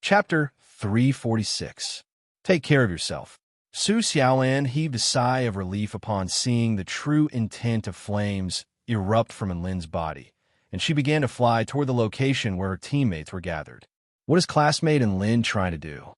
Chapter 346. Take care of yourself. Su Xiaolan heaved a sigh of relief upon seeing the true intent of flames erupt from Enlin's body, and she began to fly toward the location where her teammates were gathered. What is classmate Enlin trying to do?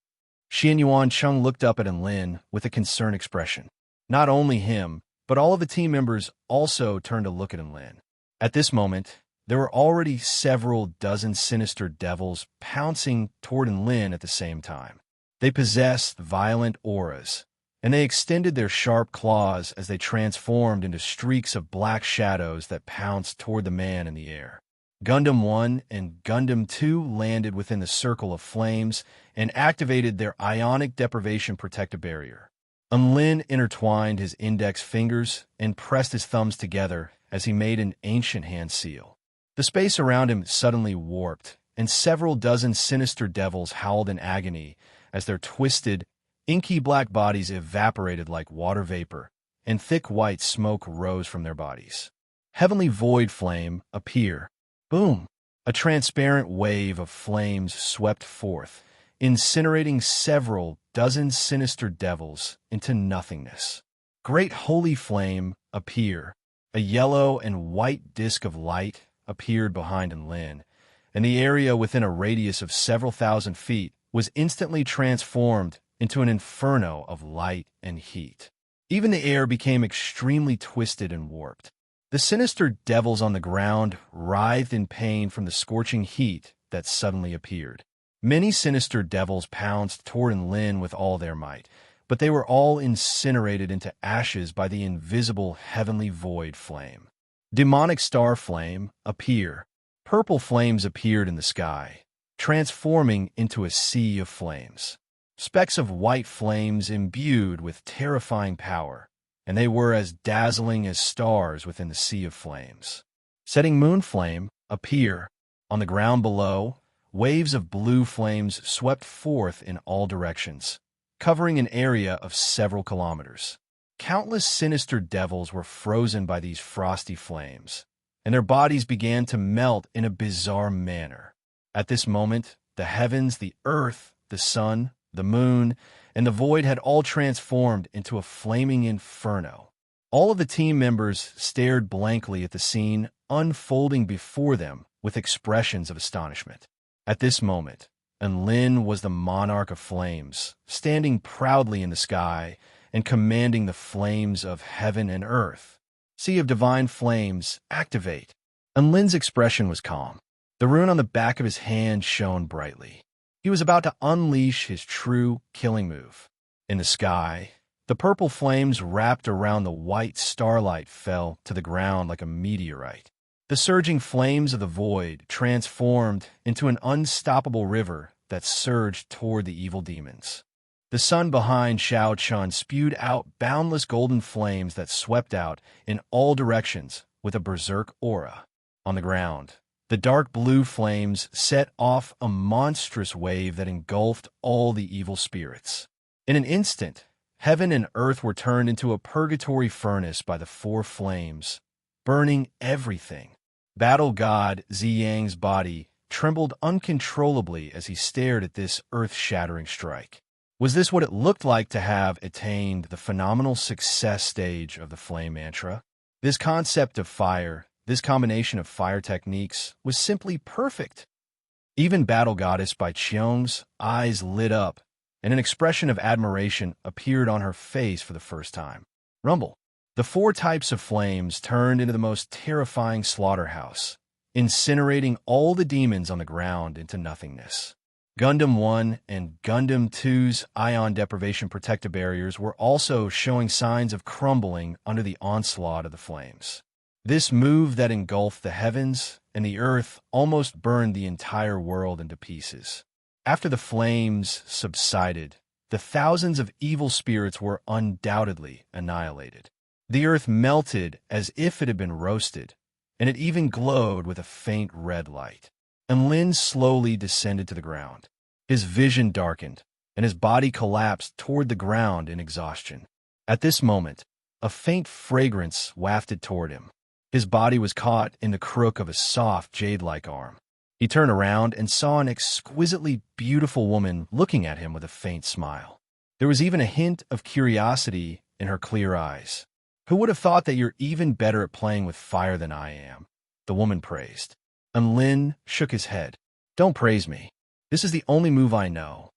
Xian Yuan Chung looked up at Enlin with a concerned expression. Not only him, but all of the team members also turned to look at Enlin. At this moment, there were already several dozen sinister devils pouncing toward Enlin at the same time. They possessed violent auras, and they extended their sharp claws as they transformed into streaks of black shadows that pounced toward the man in the air. Gundam 1 and Gundam 2 landed within the circle of flames and activated their ionic deprivation protective barrier. Enlin intertwined his index fingers and pressed his thumbs together as he made an ancient hand seal. The space around him suddenly warped, and several dozen sinister devils howled in agony as their twisted, inky black bodies evaporated like water vapor, and thick white smoke rose from their bodies. Heavenly void flame appear. Boom! A transparent wave of flames swept forth, incinerating several dozen sinister devils into nothingness. Great holy flame appear. A yellow and white disk of light appeared behind Enlin, and the area within a radius of several thousand feet was instantly transformed into an inferno of light and heat. Even the air became extremely twisted and warped. The sinister devils on the ground writhed in pain from the scorching heat that suddenly appeared. Many sinister devils pounced toward Enlin with all their might, but they were all incinerated into ashes by the invisible heavenly void flame. Demonic star flame appear. Purple flames appeared in the sky, transforming into a sea of flames. Specks of white flames imbued with terrifying power, and they were as dazzling as stars within the sea of flames. Setting moon flame appear. On the ground below, waves of blue flames swept forth in all directions, covering an area of several kilometers. Countless sinister devils were frozen by these frosty flames, and their bodies began to melt in a bizarre manner. At this moment, the heavens, the earth, the sun, the moon, and the void had all transformed into a flaming inferno. All of the team members stared blankly at the scene unfolding before them with expressions of astonishment. At this moment, Enlin was the monarch of flames, standing proudly in the sky and commanding the flames of heaven and earth. Sea of divine flames, activate. Enlin's expression was calm. The rune on the back of his hand shone brightly. He was about to unleash his true killing move. In the sky, the purple flames wrapped around the white starlight fell to the ground like a meteorite. The surging flames of the void transformed into an unstoppable river that surged toward the evil demons. The sun behind Shao Chun spewed out boundless golden flames that swept out in all directions with a berserk aura. On the ground, the dark blue flames set off a monstrous wave that engulfed all the evil spirits. In an instant, heaven and earth were turned into a purgatory furnace by the four flames, burning everything. Battle god Ziyang's body trembled uncontrollably as he stared at this earth-shattering strike. Was this what it looked like to have attained the phenomenal success stage of the flame mantra? This concept of fire, this combination of fire techniques, was simply perfect. Even Battle Goddess Bai Qiong's eyes lit up, and an expression of admiration appeared on her face for the first time. Rumble. The four types of flames turned into the most terrifying slaughterhouse, incinerating all the demons on the ground into nothingness. Gundam 1 and Gundam 2's ion deprivation protective barriers were also showing signs of crumbling under the onslaught of the flames. This move that engulfed the heavens and the earth almost burned the entire world into pieces. After the flames subsided, the thousands of evil spirits were undoubtedly annihilated. The earth melted as if it had been roasted, and it even glowed with a faint red light. Enlin slowly descended to the ground. His vision darkened, and his body collapsed toward the ground in exhaustion. At this moment, a faint fragrance wafted toward him. His body was caught in the crook of a soft, jade-like arm. He turned around and saw an exquisitely beautiful woman looking at him with a faint smile. There was even a hint of curiosity in her clear eyes. "Who would have thought that you're even better at playing with fire than I am?" the woman praised. And Lin shook his head. "Don't praise me. This is the only move I know."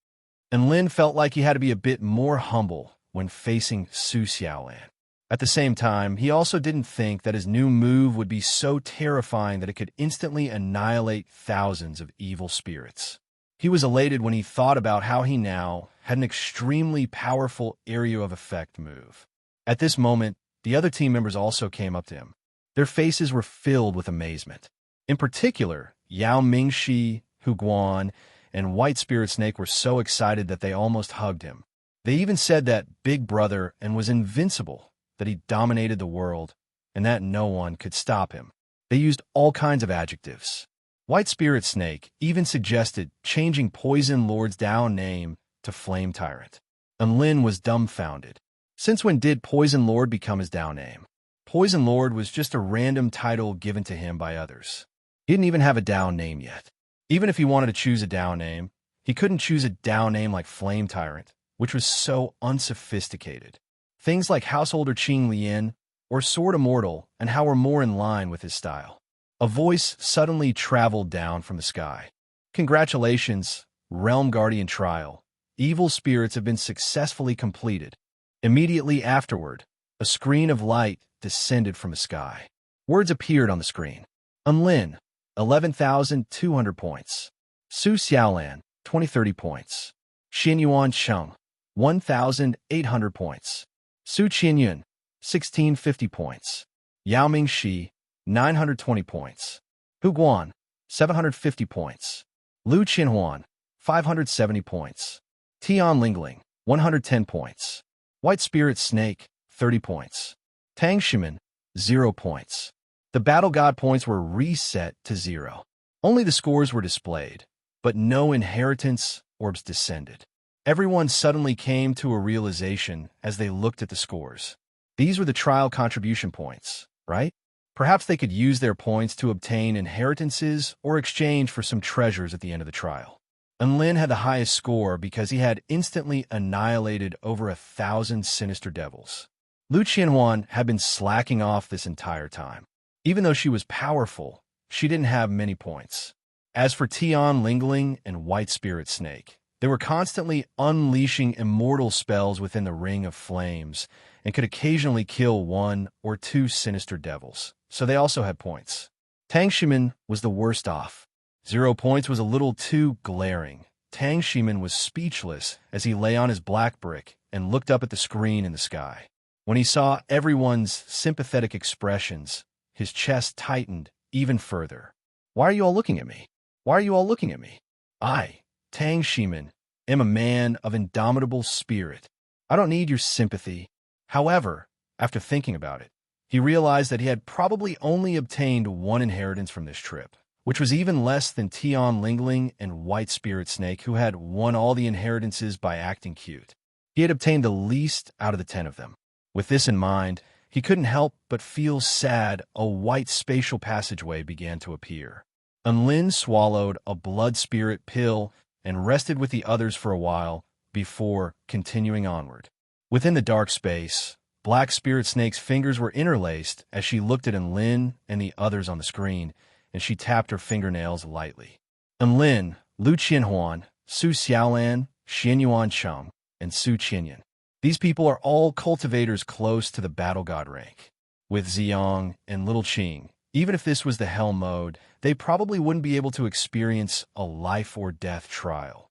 And Lin felt like he had to be a bit more humble when facing Su Xiaolan. At the same time, he also didn't think that his new move would be so terrifying that it could instantly annihilate thousands of evil spirits. He was elated when he thought about how he now had an extremely powerful area of effect move. At this moment, the other team members also came up to him. Their faces were filled with amazement. In particular, Yao Mingxi, Hu Guan, and White Spirit Snake were so excited that they almost hugged him. They even said that Big Brother and was invincible, that he dominated the world, and that no one could stop him. They used all kinds of adjectives. White Spirit Snake even suggested changing Poison Lord's Dao name to Flame Tyrant. And Lin was dumbfounded. Since when did Poison Lord become his Dao name? Poison Lord was just a random title given to him by others. He didn't even have a Dao name yet. Even if he wanted to choose a Dao name, he couldn't choose a Dao name like Flame Tyrant, which was so unsophisticated. Things like Householder Qing Lian or Sword Immortal and how were more in line with his style. A voice suddenly traveled down from the sky. "Congratulations, Realm Guardian Trial. Evil spirits have been successfully completed." Immediately afterward, a screen of light descended from the sky. Words appeared on the screen. Unlin, 11,200 points. Su Xiaolan, 2030 points. Xinyuan Cheng, 1,800 points. Su Qianyun, 1,650 points. Yao Mingxi, 920 points. Hu Guan, 750 points. Lu Qinhuan, 570 points. Tian Lingling, 110 points. White Spirit Snake, 30 points. Tang Shimin, 0 points. The Battle God points were reset to 0. Only the scores were displayed, but no inheritance orbs descended. Everyone suddenly came to a realization as they looked at the scores. These were the trial contribution points, right? Perhaps they could use their points to obtain inheritances or exchange for some treasures at the end of the trial. And Lin had the highest score because he had instantly annihilated over 1,000 sinister devils. Lu Qianhuan had been slacking off this entire time. Even though she was powerful, she didn't have many points. As for Tian Lingling and White Spirit Snake, they were constantly unleashing immortal spells within the Ring of Flames and could occasionally kill 1 or 2 sinister devils, so they also had points. Tang Shimin was the worst off. 0 points was a little too glaring. Tang Shimin was speechless as he lay on his black brick and looked up at the screen in the sky. When he saw everyone's sympathetic expressions, his chest tightened even further. "Why are you all looking at me? Why are you all looking at me? I, Tang Shimin, am a man of indomitable spirit. I don't need your sympathy." However, after thinking about it, he realized that he had probably only obtained 1 inheritance from this trip, which was even less than Tian Lingling and White Spirit Snake, who had won all the inheritances by acting cute. He had obtained the least out of the 10 of them. With this in mind, he couldn't help but feel sad. A white spatial passageway began to appear. And Lin swallowed a blood spirit pill and rested with the others for a while before continuing onward. Within the dark space, Black Spirit Snake's fingers were interlaced as she looked at Enlin and the others on the screen, and she tapped her fingernails lightly. Enlin, Lu Qianhuan, Su Xiaolan, Xianyuan Cheng, and Su Qianyan. These people are all cultivators close to the Battle God rank. With Ziyang and Little Qing, even if this was the Hell mode, they probably wouldn't be able to experience a life or death trial.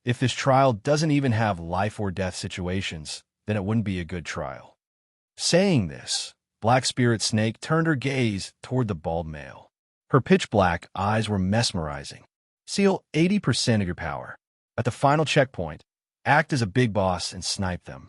If this trial doesn't even have life or death situations, then it wouldn't be a good trial. Saying this, Black Spirit Snake turned her gaze toward the bald male. Her pitch-black eyes were mesmerizing. Seal 80% of your power. At the final checkpoint, act as a big boss and snipe them.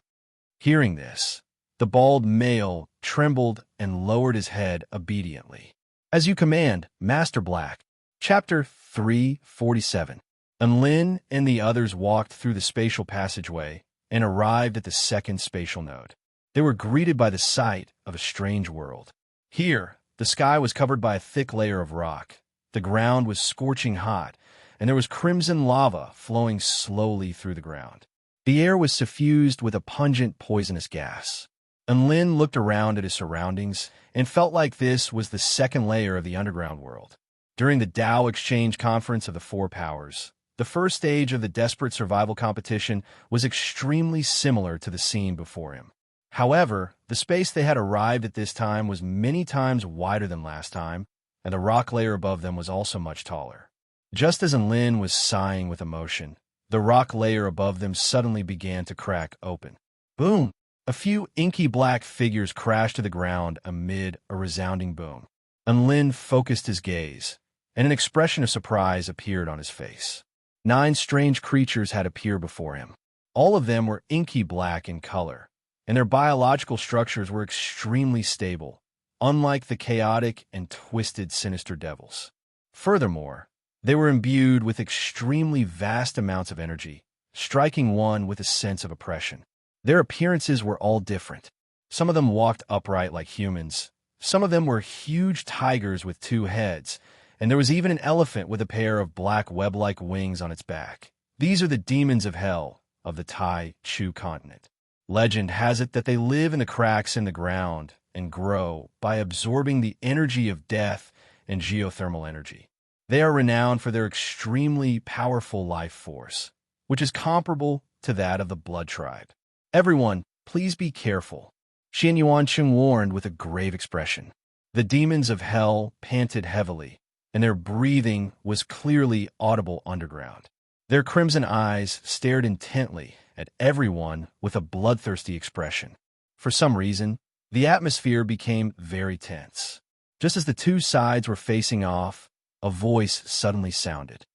Hearing this, the bald male trembled and lowered his head obediently. As you command, Master Black. Chapter 347. Enlin and the others walked through the spatial passageway and arrived at the second spatial node. They were greeted by the sight of a strange world. Here, the sky was covered by a thick layer of rock, The ground was scorching hot, and there was crimson lava flowing slowly through the ground. The air was suffused with a pungent, poisonous gas. And Lin looked around at his surroundings and felt like this was the second layer of the underground world. During the Tao Exchange Conference of the Four Powers, the first stage of the desperate survival competition was extremely similar to the scene before him. However, the space they had arrived at this time was many times wider than last time, and the rock layer above them was also much taller. Just as Enlin was sighing with emotion, the rock layer above them suddenly began to crack open. Boom! A few inky black figures crashed to the ground amid a resounding boom. Enlin focused his gaze, and an expression of surprise appeared on his face. 9 strange creatures had appeared before him. All of them were inky black in color, and their biological structures were extremely stable, unlike the chaotic and twisted sinister devils. Furthermore, they were imbued with extremely vast amounts of energy, striking one with a sense of oppression. Their appearances were all different. Some of them walked upright like humans. Some of them were huge tigers with 2 heads, and there was even an elephant with a pair of black web-like wings on its back. These are the demons of hell of the Tai Chu continent. Legend has it that they live in the cracks in the ground and grow by absorbing the energy of death and geothermal energy. They are renowned for their extremely powerful life force, which is comparable to that of the Blood Tribe. Everyone, please be careful, Xian Yuanqing warned with a grave expression. The demons of hell panted heavily, and their breathing was clearly audible underground. Their crimson eyes stared intently at everyone with a bloodthirsty expression. For some reason, the atmosphere became very tense. Just as the 2 sides were facing off, a voice suddenly sounded.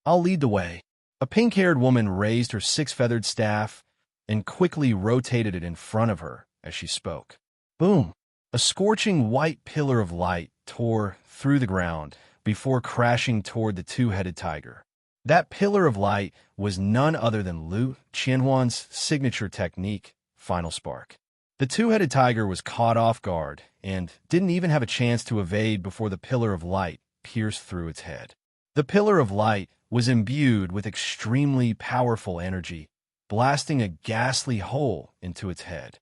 "I'll lead the way." A pink-haired woman raised her 6-feathered staff and quickly rotated it in front of her as she spoke. Boom! A scorching white pillar of light tore through the ground before crashing toward the 2-headed tiger. That pillar of light was none other than Lu Qianhuan's signature technique, Final Spark. The 2-headed tiger was caught off guard and didn't even have a chance to evade before the pillar of light pierced through its head. The pillar of light was imbued with extremely powerful energy, blasting a ghastly hole into its head.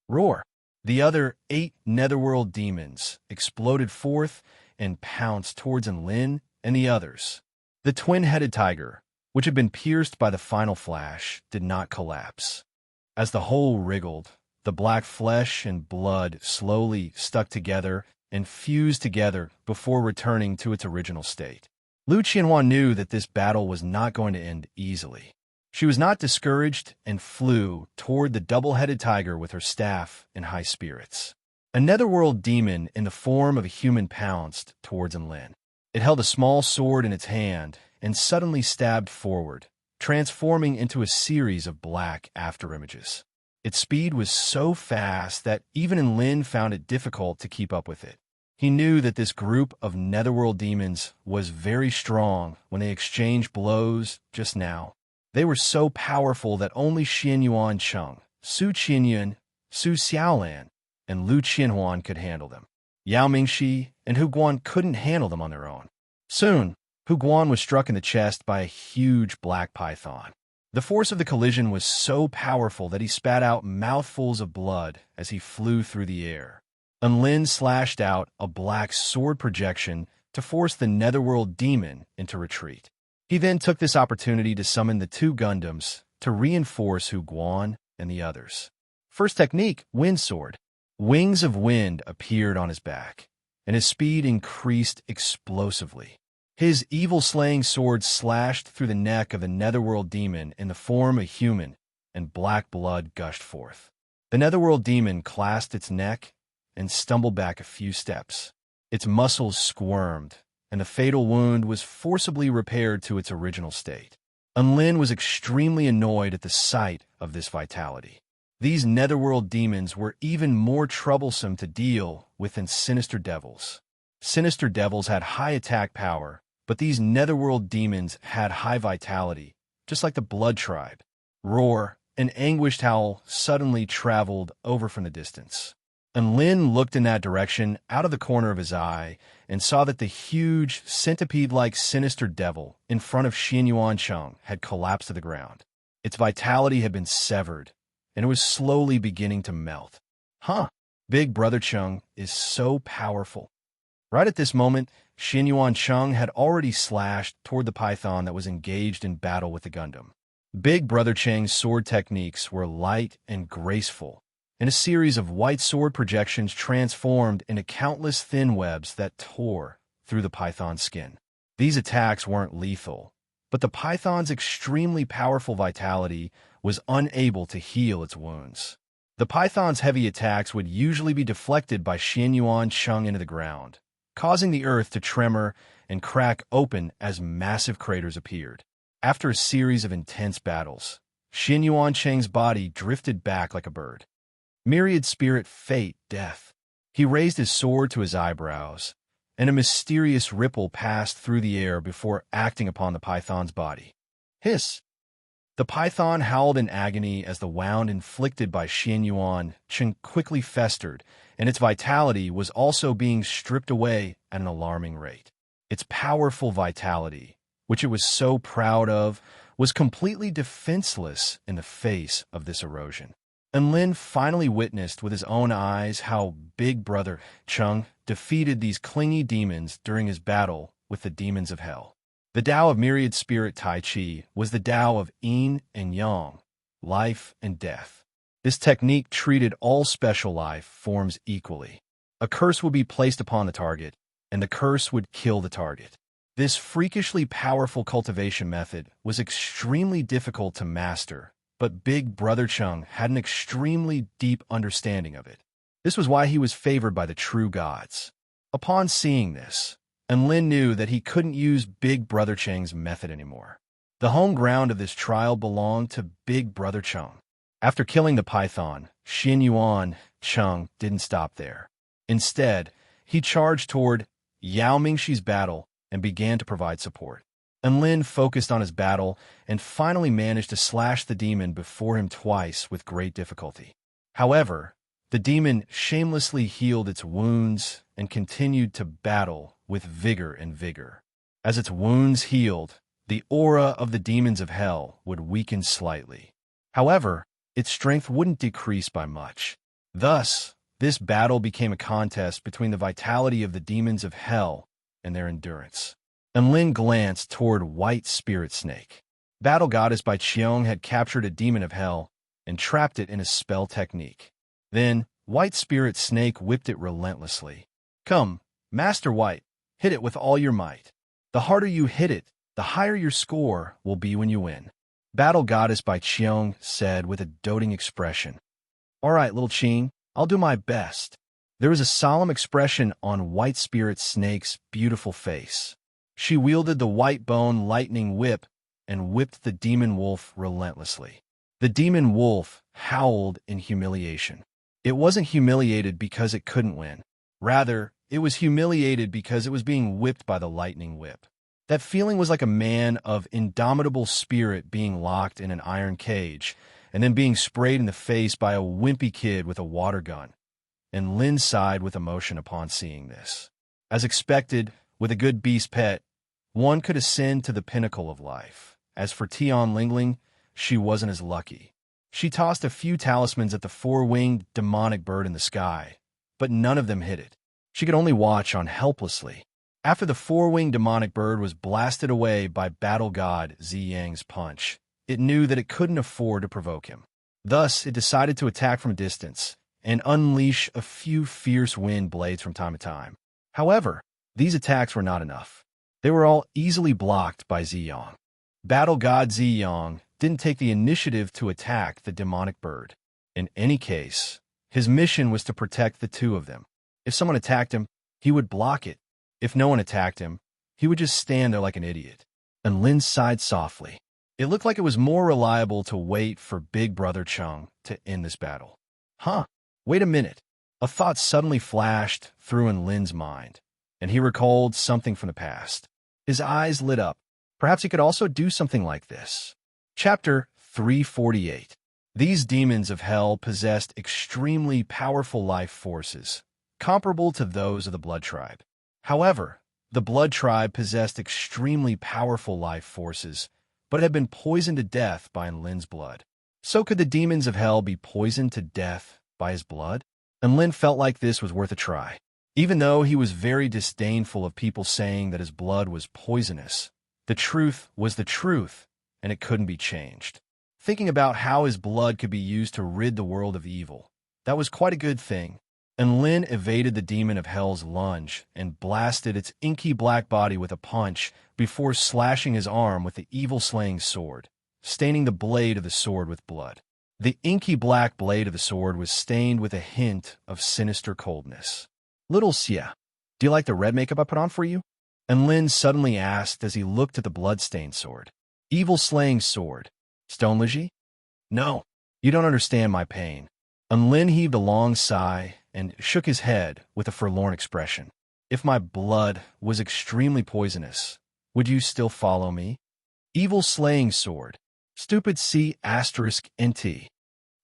Roar! The other 8 netherworld demons exploded forth and pounced towards Enlin and the others. The twin-headed tiger, which had been pierced by the final flash, did not collapse. As the hole wriggled, the black flesh and blood slowly stuck together and fused together before returning to its original state. Lu Qianhuan knew that this battle was not going to end easily. She was not discouraged and flew toward the double-headed tiger with her staff in high spirits. A netherworld demon in the form of a human pounced towards Enlin. It held a small sword in its hand and suddenly stabbed forward, transforming into a series of black afterimages. Its speed was so fast that even Enlin found it difficult to keep up with it. He knew that this group of netherworld demons was very strong when they exchanged blows just now. They were so powerful that only Xian Yuancheng, Su Qianyun, Su Xiaolan, and Lu Qianhuan could handle them. Yao Mingxi and Hu Guan couldn't handle them on their own. Soon, Hu Guan was struck in the chest by a huge black python. The force of the collision was so powerful that he spat out mouthfuls of blood as he flew through the air. Enlin slashed out a black sword projection to force the netherworld demon into retreat. He then took this opportunity to summon the 2 Gundams to reinforce Hu Guan and the others. First technique, Wind Sword. Wings of wind appeared on his back, and his speed increased explosively. His evil-slaying sword slashed through the neck of the netherworld demon in the form of a human, and black blood gushed forth. The netherworld demon clasped its neck and stumbled back a few steps. Its muscles squirmed, and the fatal wound was forcibly repaired to its original state. Enlin was extremely annoyed at the sight of this vitality. These netherworld demons were even more troublesome to deal with than sinister devils. Sinister devils had high attack power, but these netherworld demons had high vitality, just like the Blood Tribe. Roar, an anguished howl suddenly traveled over from the distance. And Lin looked in that direction out of the corner of his eye and saw that the huge, centipede-like sinister devil in front of Xin Yuan Cheng had collapsed to the ground. Its vitality had been severed, and it was slowly beginning to melt. Huh, Big Brother Cheng is so powerful. Right at this moment, Xin Yuan Cheng had already slashed toward the python that was engaged in battle with the Gundam. Big Brother Cheng's sword techniques were light and graceful, and a series of white sword projections transformed into countless thin webs that tore through the python's skin. These attacks weren't lethal, but the python's extremely powerful vitality was unable to heal its wounds. The python's heavy attacks would usually be deflected by Xin Yuan Cheng into the ground, causing the earth to tremor and crack open as massive craters appeared. After a series of intense battles, Xin Yuan Cheng's body drifted back like a bird. Myriad spirit fate, death. He raised his sword to his eyebrows, and a mysterious ripple passed through the air before acting upon the python's body. Hiss! The python howled in agony as the wound inflicted by Xin Yuan Cheng quickly festered, and its vitality was also being stripped away at an alarming rate. Its powerful vitality, which it was so proud of, was completely defenseless in the face of this erosion. And Lin finally witnessed with his own eyes how Big Brother Cheng defeated these clingy demons during his battle with the demons of hell. The Tao of Myriad Spirit Tai Chi was the Tao of Yin and Yang, life and death. This technique treated all special life forms equally. A curse would be placed upon the target, and the curse would kill the target. This freakishly powerful cultivation method was extremely difficult to master, but Big Brother Cheng had an extremely deep understanding of it. This was why he was favored by the true gods. Upon seeing this, Lin knew that he couldn't use Big Brother Cheng's method anymore. The home ground of this trial belonged to Big Brother Cheng. After killing the python, Xin Yuan Cheng didn't stop there. Instead, he charged toward Yao Mingxi's battle and began to provide support. Lin focused on his battle and finally managed to slash the demon before him twice with great difficulty. However, the demon shamelessly healed its wounds and continued to battle with vigor and vigor. As its wounds healed, the aura of the demons of hell would weaken slightly. However, its strength wouldn't decrease by much. Thus, this battle became a contest between the vitality of the demons of hell and their endurance. Lin glanced toward White Spirit Snake. Battle Goddess Bai Qiong had captured a demon of hell and trapped it in a spell technique. Then, White Spirit Snake whipped it relentlessly. Come, Master White, hit it with all your might. The harder you hit it, the higher your score will be when you win. Battle Goddess Bai Qiong said with a doting expression. All right, little Qing, I'll do my best. There was a solemn expression on White Spirit Snake's beautiful face. She wielded the white bone lightning whip and whipped the demon wolf relentlessly. The demon wolf howled in humiliation. It wasn't humiliated because it couldn't win. Rather, it was humiliated because it was being whipped by the lightning whip. That feeling was like a man of indomitable spirit being locked in an iron cage and then being sprayed in the face by a wimpy kid with a water gun. And Lin sighed with emotion upon seeing this. As expected, with a good beast pet, one could ascend to the pinnacle of life. As for Tian Lingling, she wasn't as lucky. She tossed a few talismans at the four-winged demonic bird in the sky, but none of them hit it. She could only watch on helplessly. After the four-winged demonic bird was blasted away by battle god Zi Yang's punch, it knew that it couldn't afford to provoke him. Thus, it decided to attack from a distance and unleash a few fierce wind blades from time to time. However, these attacks were not enough. They were all easily blocked by Zi Yang. Battle god Zi Yang didn't take the initiative to attack the demonic bird. In any case, his mission was to protect the two of them. If someone attacked him, he would block it. If no one attacked him, he would just stand there like an idiot. And Lin sighed softly. It looked like it was more reliable to wait for Big Brother Cheng to end this battle. Wait a minute. A thought suddenly flashed through in Lin's mind, and he recalled something from the past. His eyes lit up. Perhaps he could also do something like this. Chapter 348. These demons of hell possessed extremely powerful life forces, comparable to those of the Blood Tribe. However, the Blood Tribe possessed extremely powerful life forces, but had been poisoned to death by Enlin's blood. So could the demons of hell be poisoned to death by his blood? Enlin felt like this was worth a try. Even though he was very disdainful of people saying that his blood was poisonous, the truth was the truth, and it couldn't be changed. Thinking about how his blood could be used to rid the world of evil, that was quite a good thing. Enlin evaded the demon of hell's lunge and blasted its inky black body with a punch before slashing his arm with the evil-slaying sword, staining the blade of the sword with blood. The inky black blade of the sword was stained with a hint of sinister coldness. "Little Xia, do you like the red makeup I put on for you?" Enlin suddenly asked as he looked at the blood-stained sword. Evil-slaying sword. Stone Liji? "No, you don't understand my pain." Enlin heaved a long sigh and shook his head with a forlorn expression. "If my blood was extremely poisonous, would you still follow me?" Evil-slaying sword. Stupid C*NT.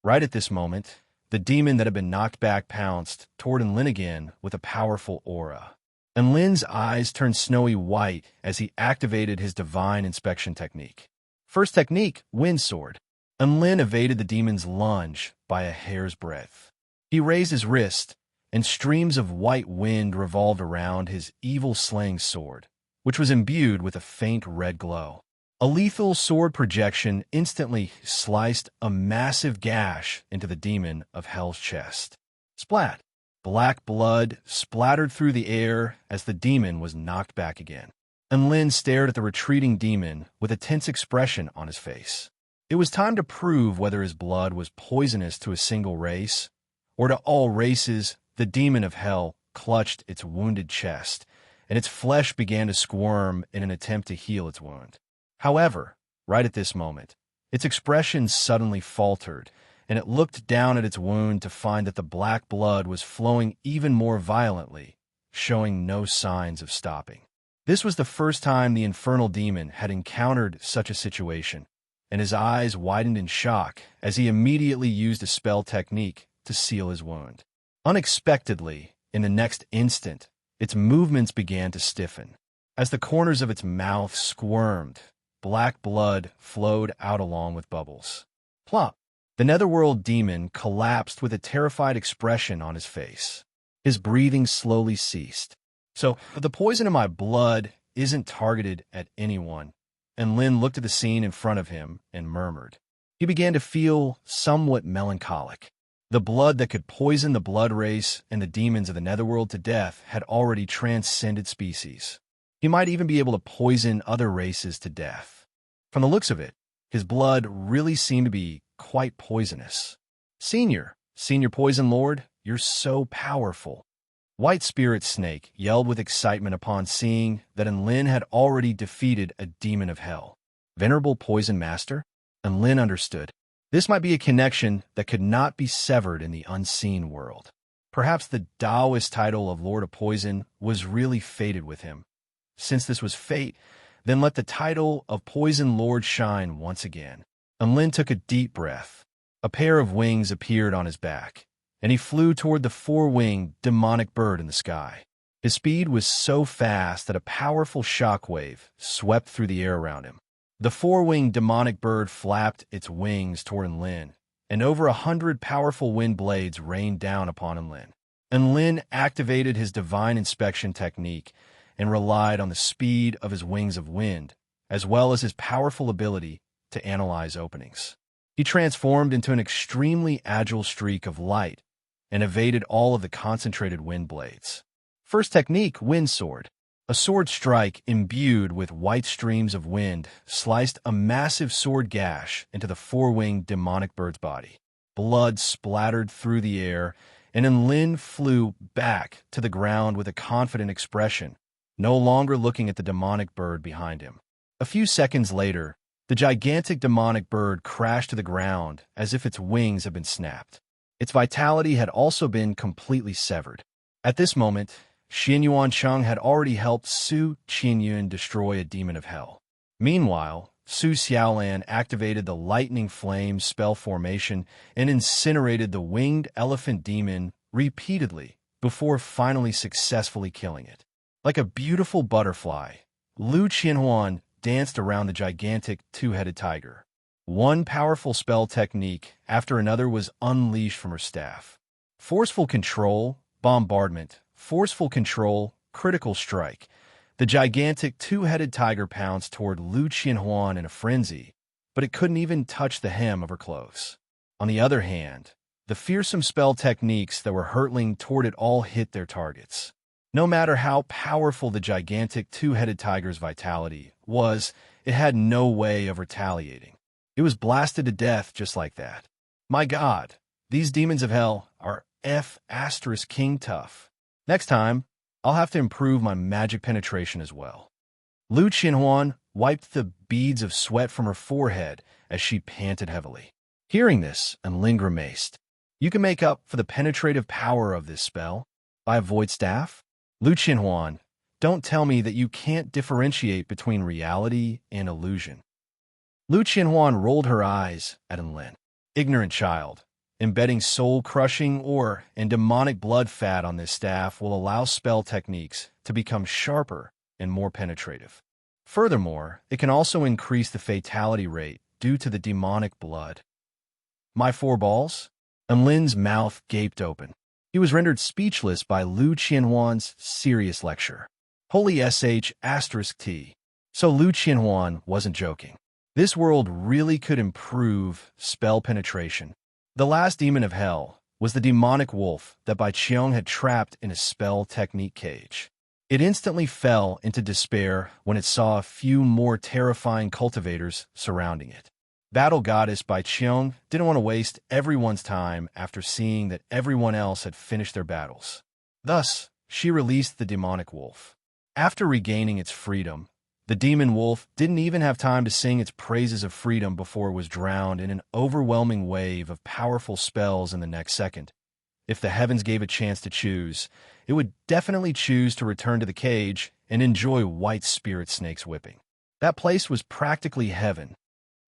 Right at this moment, the demon that had been knocked back pounced toward Enlin again with a powerful aura. Enlin's eyes turned snowy white as he activated his divine inspection technique. First technique, Wind Sword. Enlin evaded the demon's lunge by a hair's breadth. He raised his wrist, and streams of white wind revolved around his evil-slaying sword, which was imbued with a faint red glow. A lethal sword projection instantly sliced a massive gash into the demon of hell's chest. Splat! Black blood splattered through the air as the demon was knocked back again. Enlin stared at the retreating demon with a tense expression on his face. It was time to prove whether his blood was poisonous to a single race, or to all races. The demon of hell clutched its wounded chest, and its flesh began to squirm in an attempt to heal its wound. However, right at this moment, its expression suddenly faltered, and it looked down at its wound to find that the black blood was flowing even more violently, showing no signs of stopping. This was the first time the infernal demon had encountered such a situation, and his eyes widened in shock as he immediately used a spell technique to seal his wound. Unexpectedly, in the next instant, its movements began to stiffen. As the corners of its mouth squirmed, black blood flowed out along with bubbles. Plop! The netherworld demon collapsed with a terrified expression on his face. His breathing slowly ceased. "So, the poison in my blood isn't targeted at anyone." Enlin looked at the scene in front of him and murmured. He began to feel somewhat melancholic. The blood that could poison the blood race and the demons of the netherworld to death had already transcended species. He might even be able to poison other races to death. From the looks of it, his blood really seemed to be quite poisonous. Senior Poison Lord, you're so powerful." White Spirit Snake yelled with excitement upon seeing that Enlin had already defeated a demon of hell. Venerable Poison Master? Enlin understood. This might be a connection that could not be severed in the unseen world. Perhaps the Taoist title of Lord of Poison was really fated with him. Since this was fate, then let the title of Poison Lord shine once again. Enlin took a deep breath. A pair of wings appeared on his back, and he flew toward the four-winged demonic bird in the sky. His speed was so fast that a powerful shockwave swept through the air around him. The four-winged demonic bird flapped its wings toward Enlin, and over 100 powerful wind blades rained down upon Enlin. Enlin activated his divine inspection technique and relied on the speed of his wings of wind, as well as his powerful ability to analyze openings. He transformed into an extremely agile streak of light and evaded all of the concentrated wind blades. First technique, Wind Sword. A sword strike imbued with white streams of wind sliced a massive sword gash into the four-winged demonic bird's body. Blood splattered through the air, and Enlin flew back to the ground with a confident expression, no longer looking at the demonic bird behind him. A few seconds later, the gigantic demonic bird crashed to the ground as if its wings had been snapped. Its vitality had also been completely severed. At this moment, Xin Yuancheng had already helped Su Qianyun destroy a demon of hell. Meanwhile, Su Xiaolan activated the lightning flame spell formation and incinerated the winged elephant demon repeatedly before finally successfully killing it. Like a beautiful butterfly, Lu Qianhuan danced around the gigantic two-headed tiger. One powerful spell technique after another was unleashed from her staff. Forceful control, bombardment, forceful control, critical strike. The gigantic two-headed tiger pounced toward Lu Qianhuan in a frenzy, but it couldn't even touch the hem of her clothes. On the other hand, the fearsome spell techniques that were hurtling toward it all hit their targets. No matter how powerful the gigantic two-headed tiger's vitality was, it had no way of retaliating. It was blasted to death just like that. My God, these demons of hell are King tough. Next time, I'll have to improve my magic penetration as well. Lu Qianhuan wiped the beads of sweat from her forehead as she panted heavily. Hearing this, Enlin grimaced. You can make up for the penetrative power of this spell by a void staff? Lu Qianhuan, don't tell me that you can't differentiate between reality and illusion. Lu Qianhuan rolled her eyes at Enlin. Ignorant child. Embedding soul-crushing ore and demonic blood fat on this staff will allow spell techniques to become sharper and more penetrative. Furthermore, it can also increase the fatality rate due to the demonic blood. My four balls? Enlin's mouth gaped open. He was rendered speechless by Lu Qianhuan's serious lecture. Holy **T. So Lu Qianhuan wasn't joking. This world really could improve spell penetration. The last demon of hell was the demonic wolf that Bai Qiong had trapped in a spell technique cage. It instantly fell into despair when it saw a few more terrifying cultivators surrounding it. Battle Goddess Bai Qiong didn't want to waste everyone's time after seeing that everyone else had finished their battles. Thus, she released the demonic wolf. After regaining its freedom, the demon wolf didn't even have time to sing its praises of freedom before it was drowned in an overwhelming wave of powerful spells in the next second. If the heavens gave a chance to choose, it would definitely choose to return to the cage and enjoy white spirit snakes whipping. That place was practically heaven.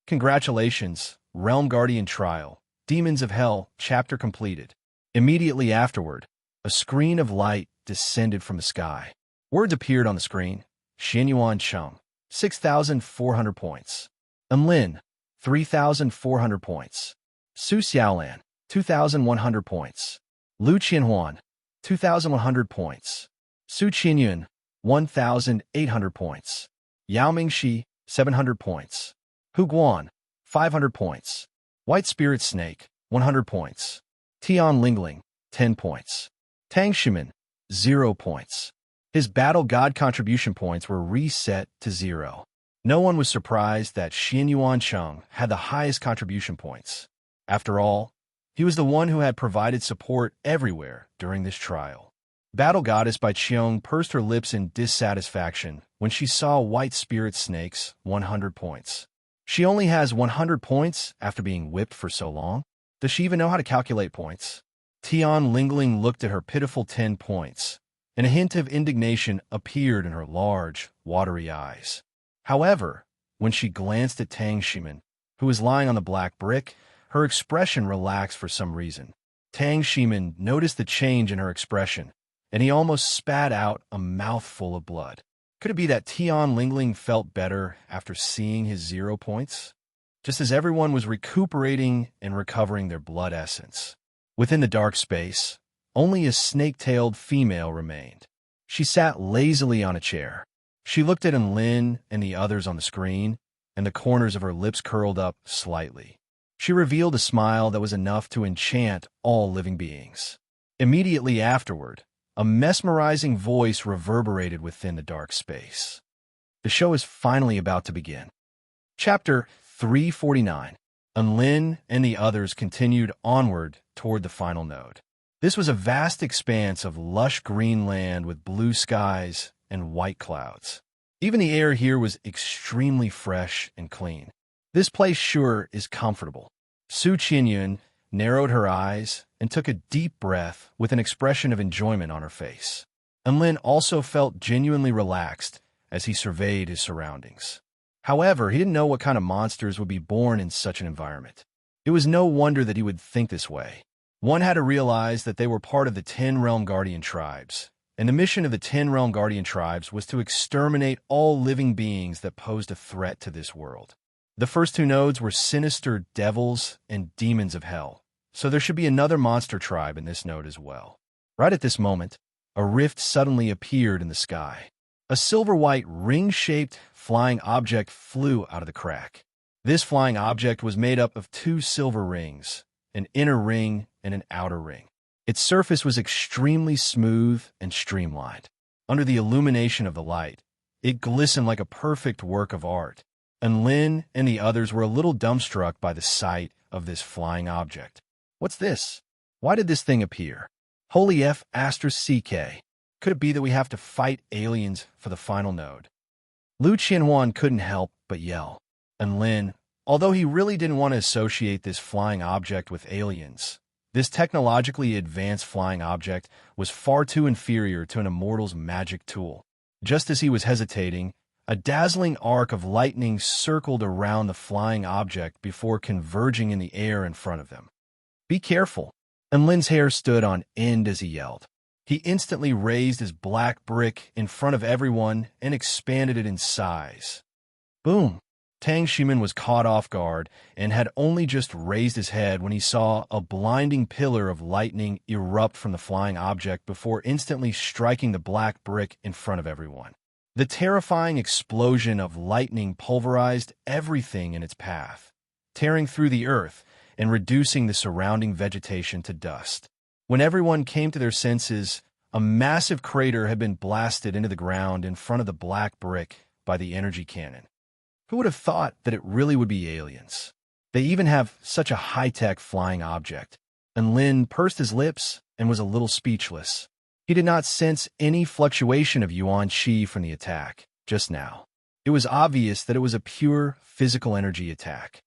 Congratulations, Realm Guardian Trial, Demons of Hell, chapter completed. Immediately afterward, a screen of light descended from the sky. Words appeared on the screen. Xianyuan Cheng, 6,400 points. Enlin, 3,400 points. Su Xiaolan, 2,100 points. Lu Qianhuan, 2,100 points. Su Qianyun, 1,800 points. Yao Mingxi, 700 points. Hu Guan, 500 points. White Spirit Snake, 100 points. Tian Lingling, 10 points. Tang Shimin, 0 points. His Battle God contribution points were reset to 0. No one was surprised that Xianyuan Cheng had the highest contribution points. After all, he was the one who had provided support everywhere during this trial. Battle Goddess Bai Qiong pursed her lips in dissatisfaction when she saw White Spirit Snake's 100 points. She only has 100 points after being whipped for so long? Does she even know how to calculate points? Tian Lingling looked at her pitiful 10 points, and a hint of indignation appeared in her large, watery eyes. However, when she glanced at Tang Shimin, who was lying on the black brick, her expression relaxed for some reason. Tang Shimin noticed the change in her expression, and he almost spat out a mouthful of blood. Could it be that Tian Lingling felt better after seeing his 0 points? Just as everyone was recuperating and recovering their blood essence. Within the dark space, only a snake-tailed female remained. She sat lazily on a chair. She looked at Enlin and the others on the screen, and the corners of her lips curled up slightly. She revealed a smile that was enough to enchant all living beings. Immediately afterward, a mesmerizing voice reverberated within the dark space. The show is finally about to begin. Chapter 349. Enlin and the others continued onward toward the final node. This was a vast expanse of lush green land with blue skies and white clouds. Even the air here was extremely fresh and clean. This place sure is comfortable. Su Qianyun narrowed her eyes and took a deep breath with an expression of enjoyment on her face. Enlin also felt genuinely relaxed as he surveyed his surroundings. However, he didn't know what kind of monsters would be born in such an environment. It was no wonder that he would think this way. One had to realize that they were part of the 10 Realm Guardian tribes, and the mission of the 10 Realm Guardian tribes was to exterminate all living beings that posed a threat to this world. The first two nodes were sinister devils and demons of hell, so there should be another monster tribe in this node as well. Right at this moment, a rift suddenly appeared in the sky. A silver-white, ring-shaped flying object flew out of the crack. This flying object was made up of two silver rings, an inner ring and an outer ring. Its surface was extremely smooth and streamlined. Under the illumination of the light, it glistened like a perfect work of art, and Lin and the others were a little dumbstruck by the sight of this flying object. What's this? Why did this thing appear? Holy F*** CK. Could it be that we have to fight aliens for the final node? Lu Qianhuan couldn't help but yell. And Lin, although he really didn't want to associate this flying object with aliens, this technologically advanced flying object was far too inferior to an immortal's magic tool. Just as he was hesitating, a dazzling arc of lightning circled around the flying object before converging in the air in front of them. Be careful! And Lin's hair stood on end as he yelled. He instantly raised his black brick in front of everyone and expanded it in size. Boom! Tang Shimin was caught off guard and had only just raised his head when he saw a blinding pillar of lightning erupt from the flying object before instantly striking the black brick in front of everyone. The terrifying explosion of lightning pulverized everything in its path, tearing through the earth and reducing the surrounding vegetation to dust. When everyone came to their senses, a massive crater had been blasted into the ground in front of the black brick by the energy cannon. Who would have thought that it really would be aliens? They even have such a high-tech flying object. And Lin pursed his lips and was a little speechless. He did not sense any fluctuation of yuan qi from the attack just now. It was obvious that it was a pure physical energy attack.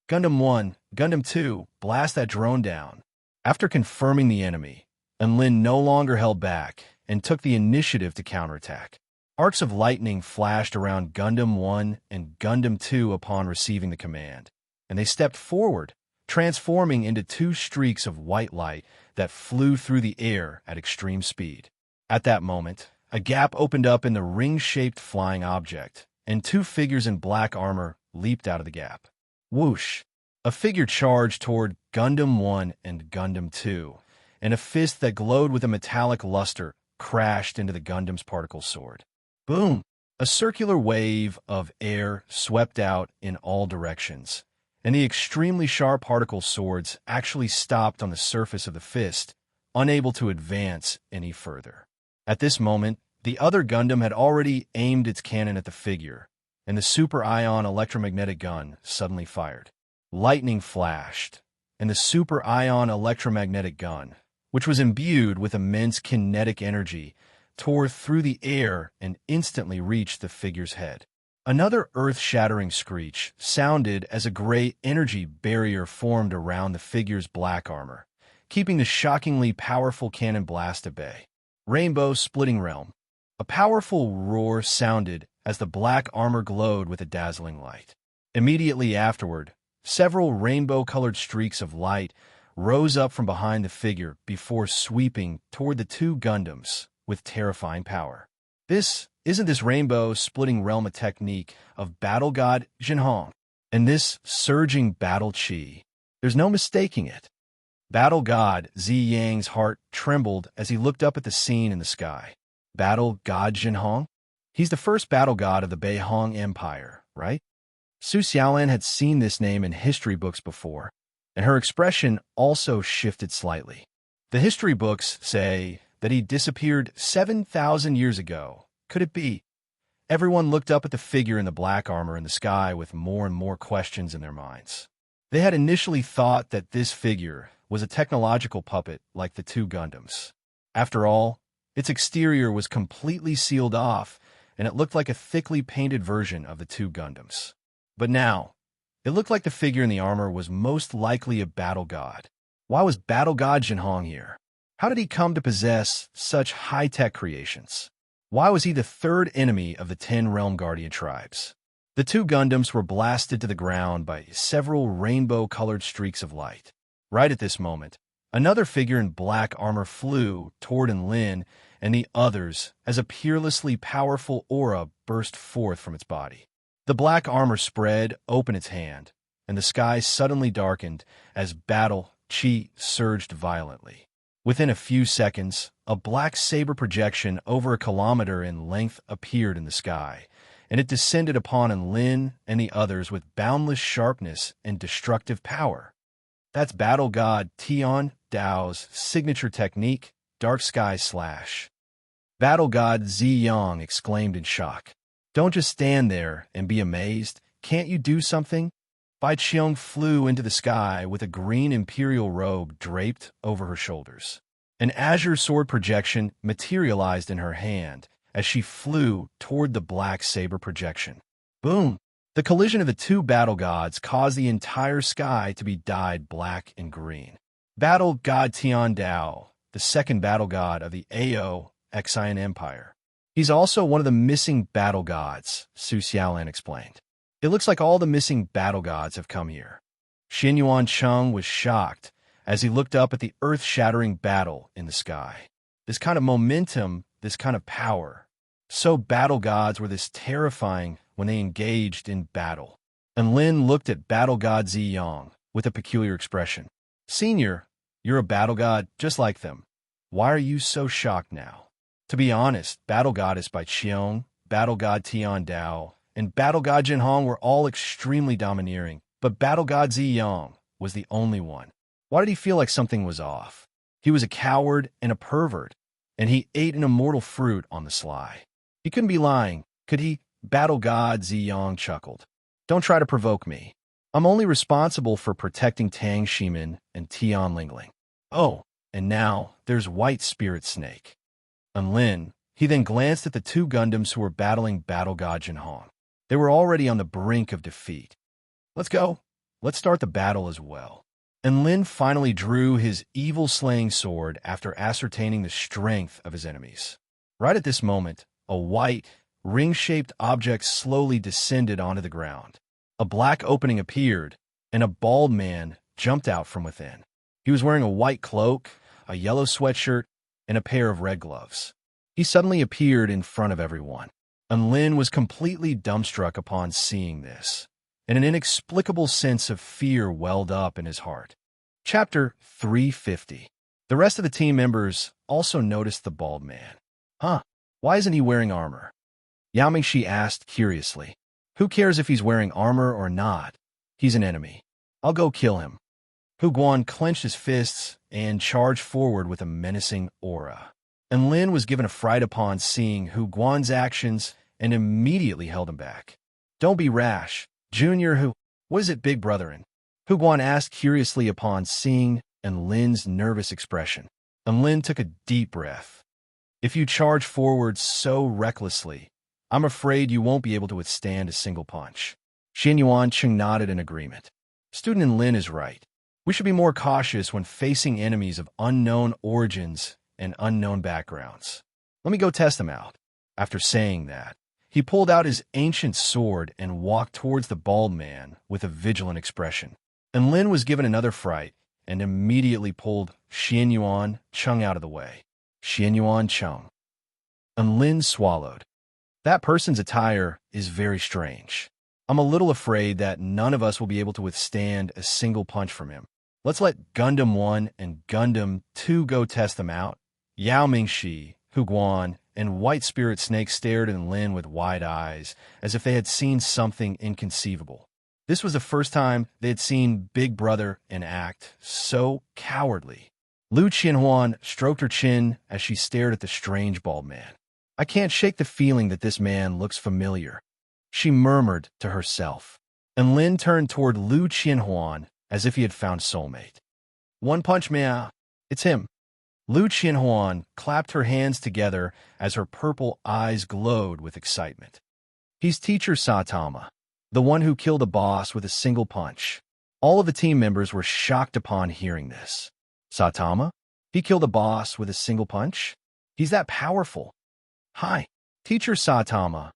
Gundam 1, Gundam 2, blast that drone down. After confirming the enemy, Lin no longer held back and took the initiative to counterattack. Arcs of lightning flashed around Gundam 1 and Gundam 2 upon receiving the command, and they stepped forward, transforming into two streaks of white light that flew through the air at extreme speed. At that moment, a gap opened up in the ring-shaped flying object, and two figures in black armor leaped out of the gap. Whoosh! A figure charged toward Gundam 1 and Gundam 2, and a fist that glowed with a metallic luster crashed into the Gundam's particle sword. Boom! A circular wave of air swept out in all directions, and the extremely sharp particle swords actually stopped on the surface of the fist, unable to advance any further. At this moment, the other Gundam had already aimed its cannon at the figure, and the super ion electromagnetic gun suddenly fired. Lightning flashed, and the super ion electromagnetic gun, which was imbued with immense kinetic energy, tore through the air and instantly reached the figure's head. Another earth-shattering screech sounded as a gray energy barrier formed around the figure's black armor, keeping the shockingly powerful cannon blast at bay. Rainbow splitting realm. A powerful roar sounded as the black armor glowed with a dazzling light. Immediately afterward, several rainbow-colored streaks of light rose up from behind the figure before sweeping toward the two Gundams with terrifying power. Isn't this rainbow-splitting realm a technique of battle god Jinhong? And this surging battle chi, there's no mistaking it. Battle god Zi Yang's heart trembled as he looked up at the scene in the sky. Battle god Jinhong? He's the first battle god of the Beihong Empire, right? Su Xiaolin had seen this name in history books before, and her expression also shifted slightly. The history books say that he disappeared 7,000 years ago. Could it be? Everyone looked up at the figure in the black armor in the sky with more and more questions in their minds. They had initially thought that this figure was a technological puppet like the two Gundams. After all, its exterior was completely sealed off, and it looked like a thickly painted version of the two Gundams. But now, it looked like the figure in the armor was most likely a battle god. Why was battle god Jinhong here? How did he come to possess such high-tech creations? Why was he the third enemy of the 10 Realm Guardian tribes? The two Gundams were blasted to the ground by several rainbow-colored streaks of light. Right at this moment, another figure in black armor flew toward Lin and the others as a peerlessly powerful aura burst forth from its body. The black armor spread open its hand, and the sky suddenly darkened as battle chi surged violently. Within a few seconds, a black saber projection over a kilometer in length appeared in the sky, and it descended upon Lin and the others with boundless sharpness and destructive power. That's Battle God Tian Dao's signature technique, Dark Sky Slash. Battle God Ziyang exclaimed in shock. Don't just stand there and be amazed. Can't you do something? Bai Qiong flew into the sky with a green imperial robe draped over her shoulders. An azure sword projection materialized in her hand as she flew toward the black saber projection. Boom! The collision of the two battle gods caused the entire sky to be dyed black and green. Battle God Tian Dao, the second battle god of the Ao Xian Empire. He's also one of the missing battle gods, Su Xiaolan explained. It looks like all the missing battle gods have come here. Xin Yuan Cheng was shocked as he looked up at the earth-shattering battle in the sky. This kind of momentum, this kind of power. So battle gods were this terrifying when they engaged in battle. And Lin looked at battle god Ziyang with a peculiar expression. Senior, you're a battle god just like them. Why are you so shocked now? To be honest, battle goddess Bai Qiong, battle god Tian Dao, and battle god Jin Hong were all extremely domineering, but battle god Ziyang was the only one. Why did he feel like something was off? He was a coward and a pervert, and he ate an immortal fruit on the sly. He couldn't be lying, could he? Battle god Ziyang chuckled. Don't try to provoke me. I'm only responsible for protecting Tang Shimin and Tian Lingling. Oh, and now there's White Spirit Snake. And Lin, he then glanced at the two Gundams who were battling battle god Jin Hong. They were already on the brink of defeat. Let's go. Let's start the battle as well. And Lin finally drew his evil-slaying sword after ascertaining the strength of his enemies. Right at this moment, a white, ring-shaped object slowly descended onto the ground. A black opening appeared, and a bald man jumped out from within. He was wearing a white cloak, a yellow sweatshirt, and a pair of red gloves. He suddenly appeared in front of everyone, and Lin was completely dumbstruck upon seeing this, and an inexplicable sense of fear welled up in his heart. Chapter 350. The rest of the team members also noticed the bald man. Huh, why isn't he wearing armor? Yao Mingxi asked curiously. Who cares if he's wearing armor or not? He's an enemy. I'll go kill him. Hu Guan clenched his fists and charged forward with a menacing aura. And Lin was given a fright upon seeing Hu Guan's actions and immediately held him back. Don't be rash. Junior, what is it, big brotherin'? Hu Guan asked curiously upon seeing Lin's nervous expression. And Lin took a deep breath. If you charge forward so recklessly, I'm afraid you won't be able to withstand a single punch. Xin Yuan Cheng nodded in agreement. Student Lin is right. We should be more cautious when facing enemies of unknown origins and unknown backgrounds. Let me go test them out. After saying that, he pulled out his ancient sword and walked towards the bald man with a vigilant expression. And Lin was given another fright and immediately pulled Xin Yuan Cheng out of the way. Xin Yuan Cheng. And Lin swallowed. That person's attire is very strange. I'm a little afraid that none of us will be able to withstand a single punch from him. Let's let Gundam 1 and Gundam 2 go test them out. Yao Mingxi, Hu Guan, and White Spirit Snake stared at Lin with wide eyes, as if they had seen something inconceivable. This was the first time they had seen Big Brother in act so cowardly. Lu Qianhuan stroked her chin as she stared at the strange bald man. I can't shake the feeling that this man looks familiar, she murmured to herself. And Lin turned toward Lu Qianhuan as if he had found soulmate. One Punch Man, it's him. Lu Qianhuan clapped her hands together as her purple eyes glowed with excitement. He's Teacher Saitama, the one who killed a boss with a single punch. All of the team members were shocked upon hearing this. Saitama? He killed a boss with a single punch? He's that powerful. Hi, Teacher Saitama.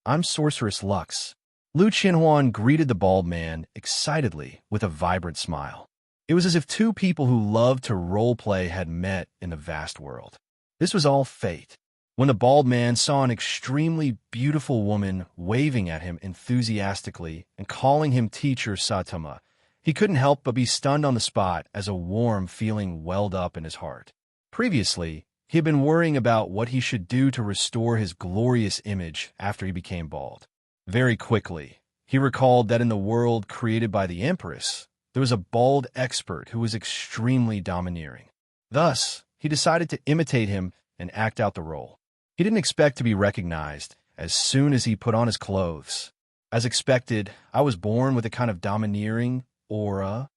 I'm Sorceress Lux. Lu Qianhuan greeted the bald man excitedly with a vibrant smile. It was as if two people who loved to role-play had met in the vast world. This was all fate. When the bald man saw an extremely beautiful woman waving at him enthusiastically and calling him teacher Satama, he couldn't help but be stunned on the spot as a warm feeling welled up in his heart. Previously, he had been worrying about what he should do to restore his glorious image after he became bald. Very quickly, he recalled that in the world created by the Empress, there was a bald expert who was extremely domineering. Thus, he decided to imitate him and act out the role. He didn't expect to be recognized as soon as he put on his clothes. As expected, I was born with a kind of domineering aura.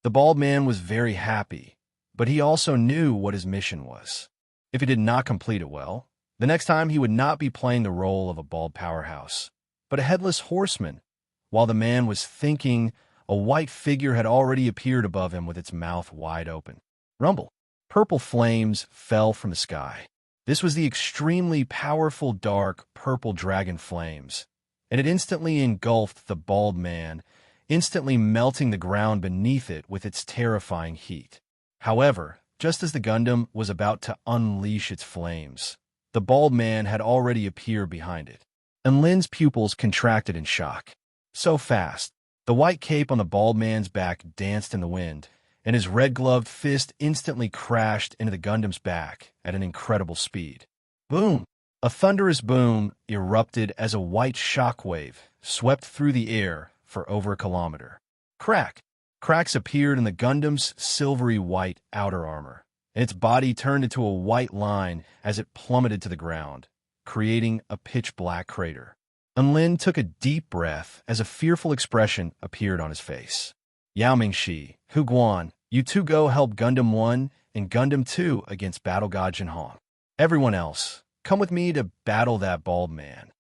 The bald man was very happy, but he also knew what his mission was. If he did not complete it well, the next time he would not be playing the role of a bald powerhouse, but a headless horseman. While the man was thinking, a white figure had already appeared above him with its mouth wide open. Rumble. Purple flames fell from the sky. This was the extremely powerful dark purple dragon flames, and it instantly engulfed the bald man, instantly melting the ground beneath it with its terrifying heat. However, just as the Gundam was about to unleash its flames, the bald man had already appeared behind it, and Lin's pupils contracted in shock. So fast, the white cape on the bald man's back danced in the wind, and his red-gloved fist instantly crashed into the Gundam's back at an incredible speed. Boom! A thunderous boom erupted as a white shockwave swept through the air for over a kilometer. Crack! Cracks appeared in the Gundam's silvery white outer armor, and its body turned into a white line as it plummeted to the ground, creating a pitch-black crater. And Lin took a deep breath as a fearful expression appeared on his face. Yao Mingxi, Hu Guan, you two go help Gundam 1 and Gundam 2 against Battle God Jinhong. Everyone else, come with me to battle that bald man.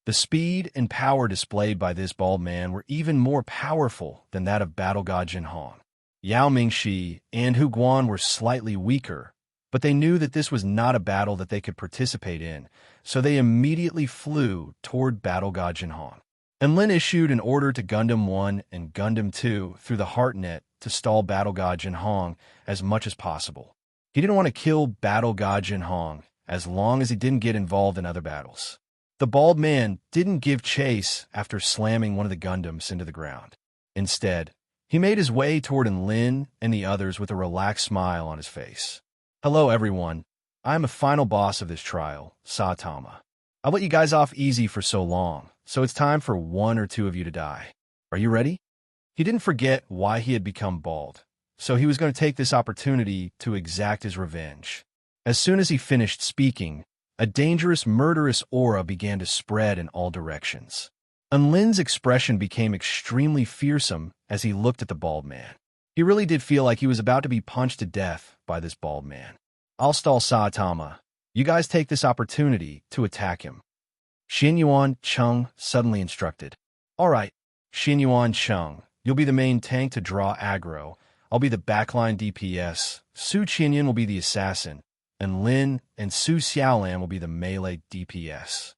The speed and power displayed by this bald man were even more powerful than that of Battle God Jinhong. Yao Mingxi and Hu Guan were slightly weaker, but they knew that this was not a battle that they could participate in, so they immediately flew toward Battle God Jinhong. And Lin issued an order to Gundam 1 and Gundam 2 through the HeartNet to stall Battle God Jinhong as much as possible. He didn't want to kill Battle God Jinhong as long as he didn't get involved in other battles. The bald man didn't give chase after slamming one of the Gundams into the ground. Instead, he made his way toward Lin and the others with a relaxed smile on his face. Hello, everyone. I am the final boss of this trial, Satama. I've let you guys off easy for so long, so it's time for one or two of you to die. Are you ready? He didn't forget why he had become bald, so he was going to take this opportunity to exact his revenge. As soon as he finished speaking, a dangerous, murderous aura began to spread in all directions. And Lin's expression became extremely fearsome as he looked at the bald man. He really did feel like he was about to be punched to death by this bald man. I'll stall Satama. You guys take this opportunity to attack him. Xinyuan Cheng suddenly instructed. All right, Xinyuan Cheng, you'll be the main tank to draw aggro. I'll be the backline DPS. Su Qianyan will be the assassin, and Lin and Su Xiaolan will be the melee DPS.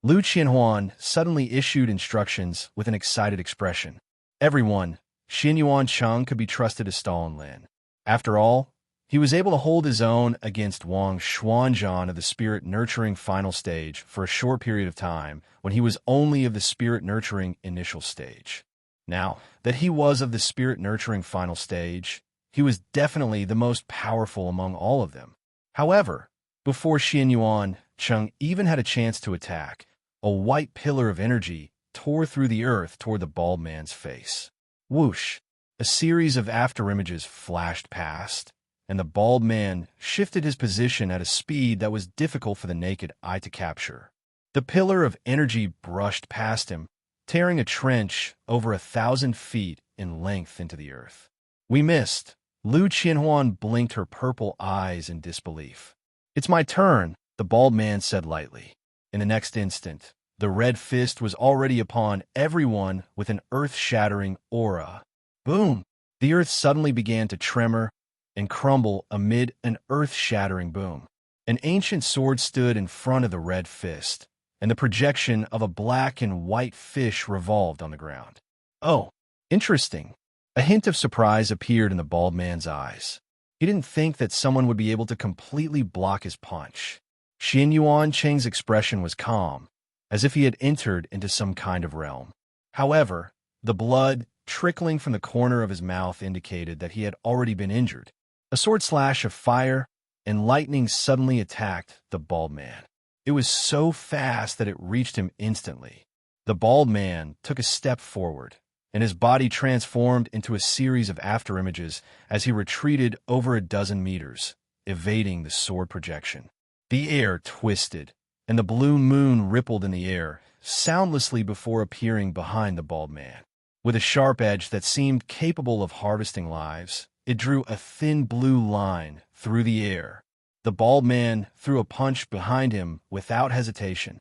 Lu Qianhuan suddenly issued instructions with an excited expression. Everyone, Xinyuan Cheng could be trusted to stall Lin. After all, he was able to hold his own against Wang Xuanzhan of the Spirit Nurturing final stage for a short period of time when he was only of the Spirit Nurturing initial stage. Now that he was of the Spirit Nurturing final stage, he was definitely the most powerful among all of them. However, before Xinyuan Cheng even had a chance to attack, a white pillar of energy tore through the earth toward the bald man's face. Whoosh! A series of afterimages flashed past, and the bald man shifted his position at a speed that was difficult for the naked eye to capture. The pillar of energy brushed past him, tearing a trench over 1,000 feet in length into the earth. We missed. Lu Qianhuan blinked her purple eyes in disbelief. It's my turn, the bald man said lightly. In the next instant, the red fist was already upon everyone with an earth-shattering aura. Boom! The earth suddenly began to tremor and crumble amid an earth-shattering boom. An ancient sword stood in front of the red fist, and the projection of a black and white fish revolved on the ground. "Oh, interesting." A hint of surprise appeared in the bald man's eyes. He didn't think that someone would be able to completely block his punch. Xin Yuan Cheng's expression was calm, as if he had entered into some kind of realm. However, the blood trickling from the corner of his mouth indicated that he had already been injured. A sword slash of fire and lightning suddenly attacked the bald man. It was so fast that it reached him instantly. The bald man took a step forward, and his body transformed into a series of afterimages as he retreated over a dozen meters, evading the sword projection. The air twisted, and the blue moon rippled in the air, soundlessly before appearing behind the bald man. With a sharp edge that seemed capable of harvesting lives, it drew a thin blue line through the air. The bald man threw a punch behind him without hesitation.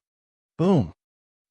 Boom!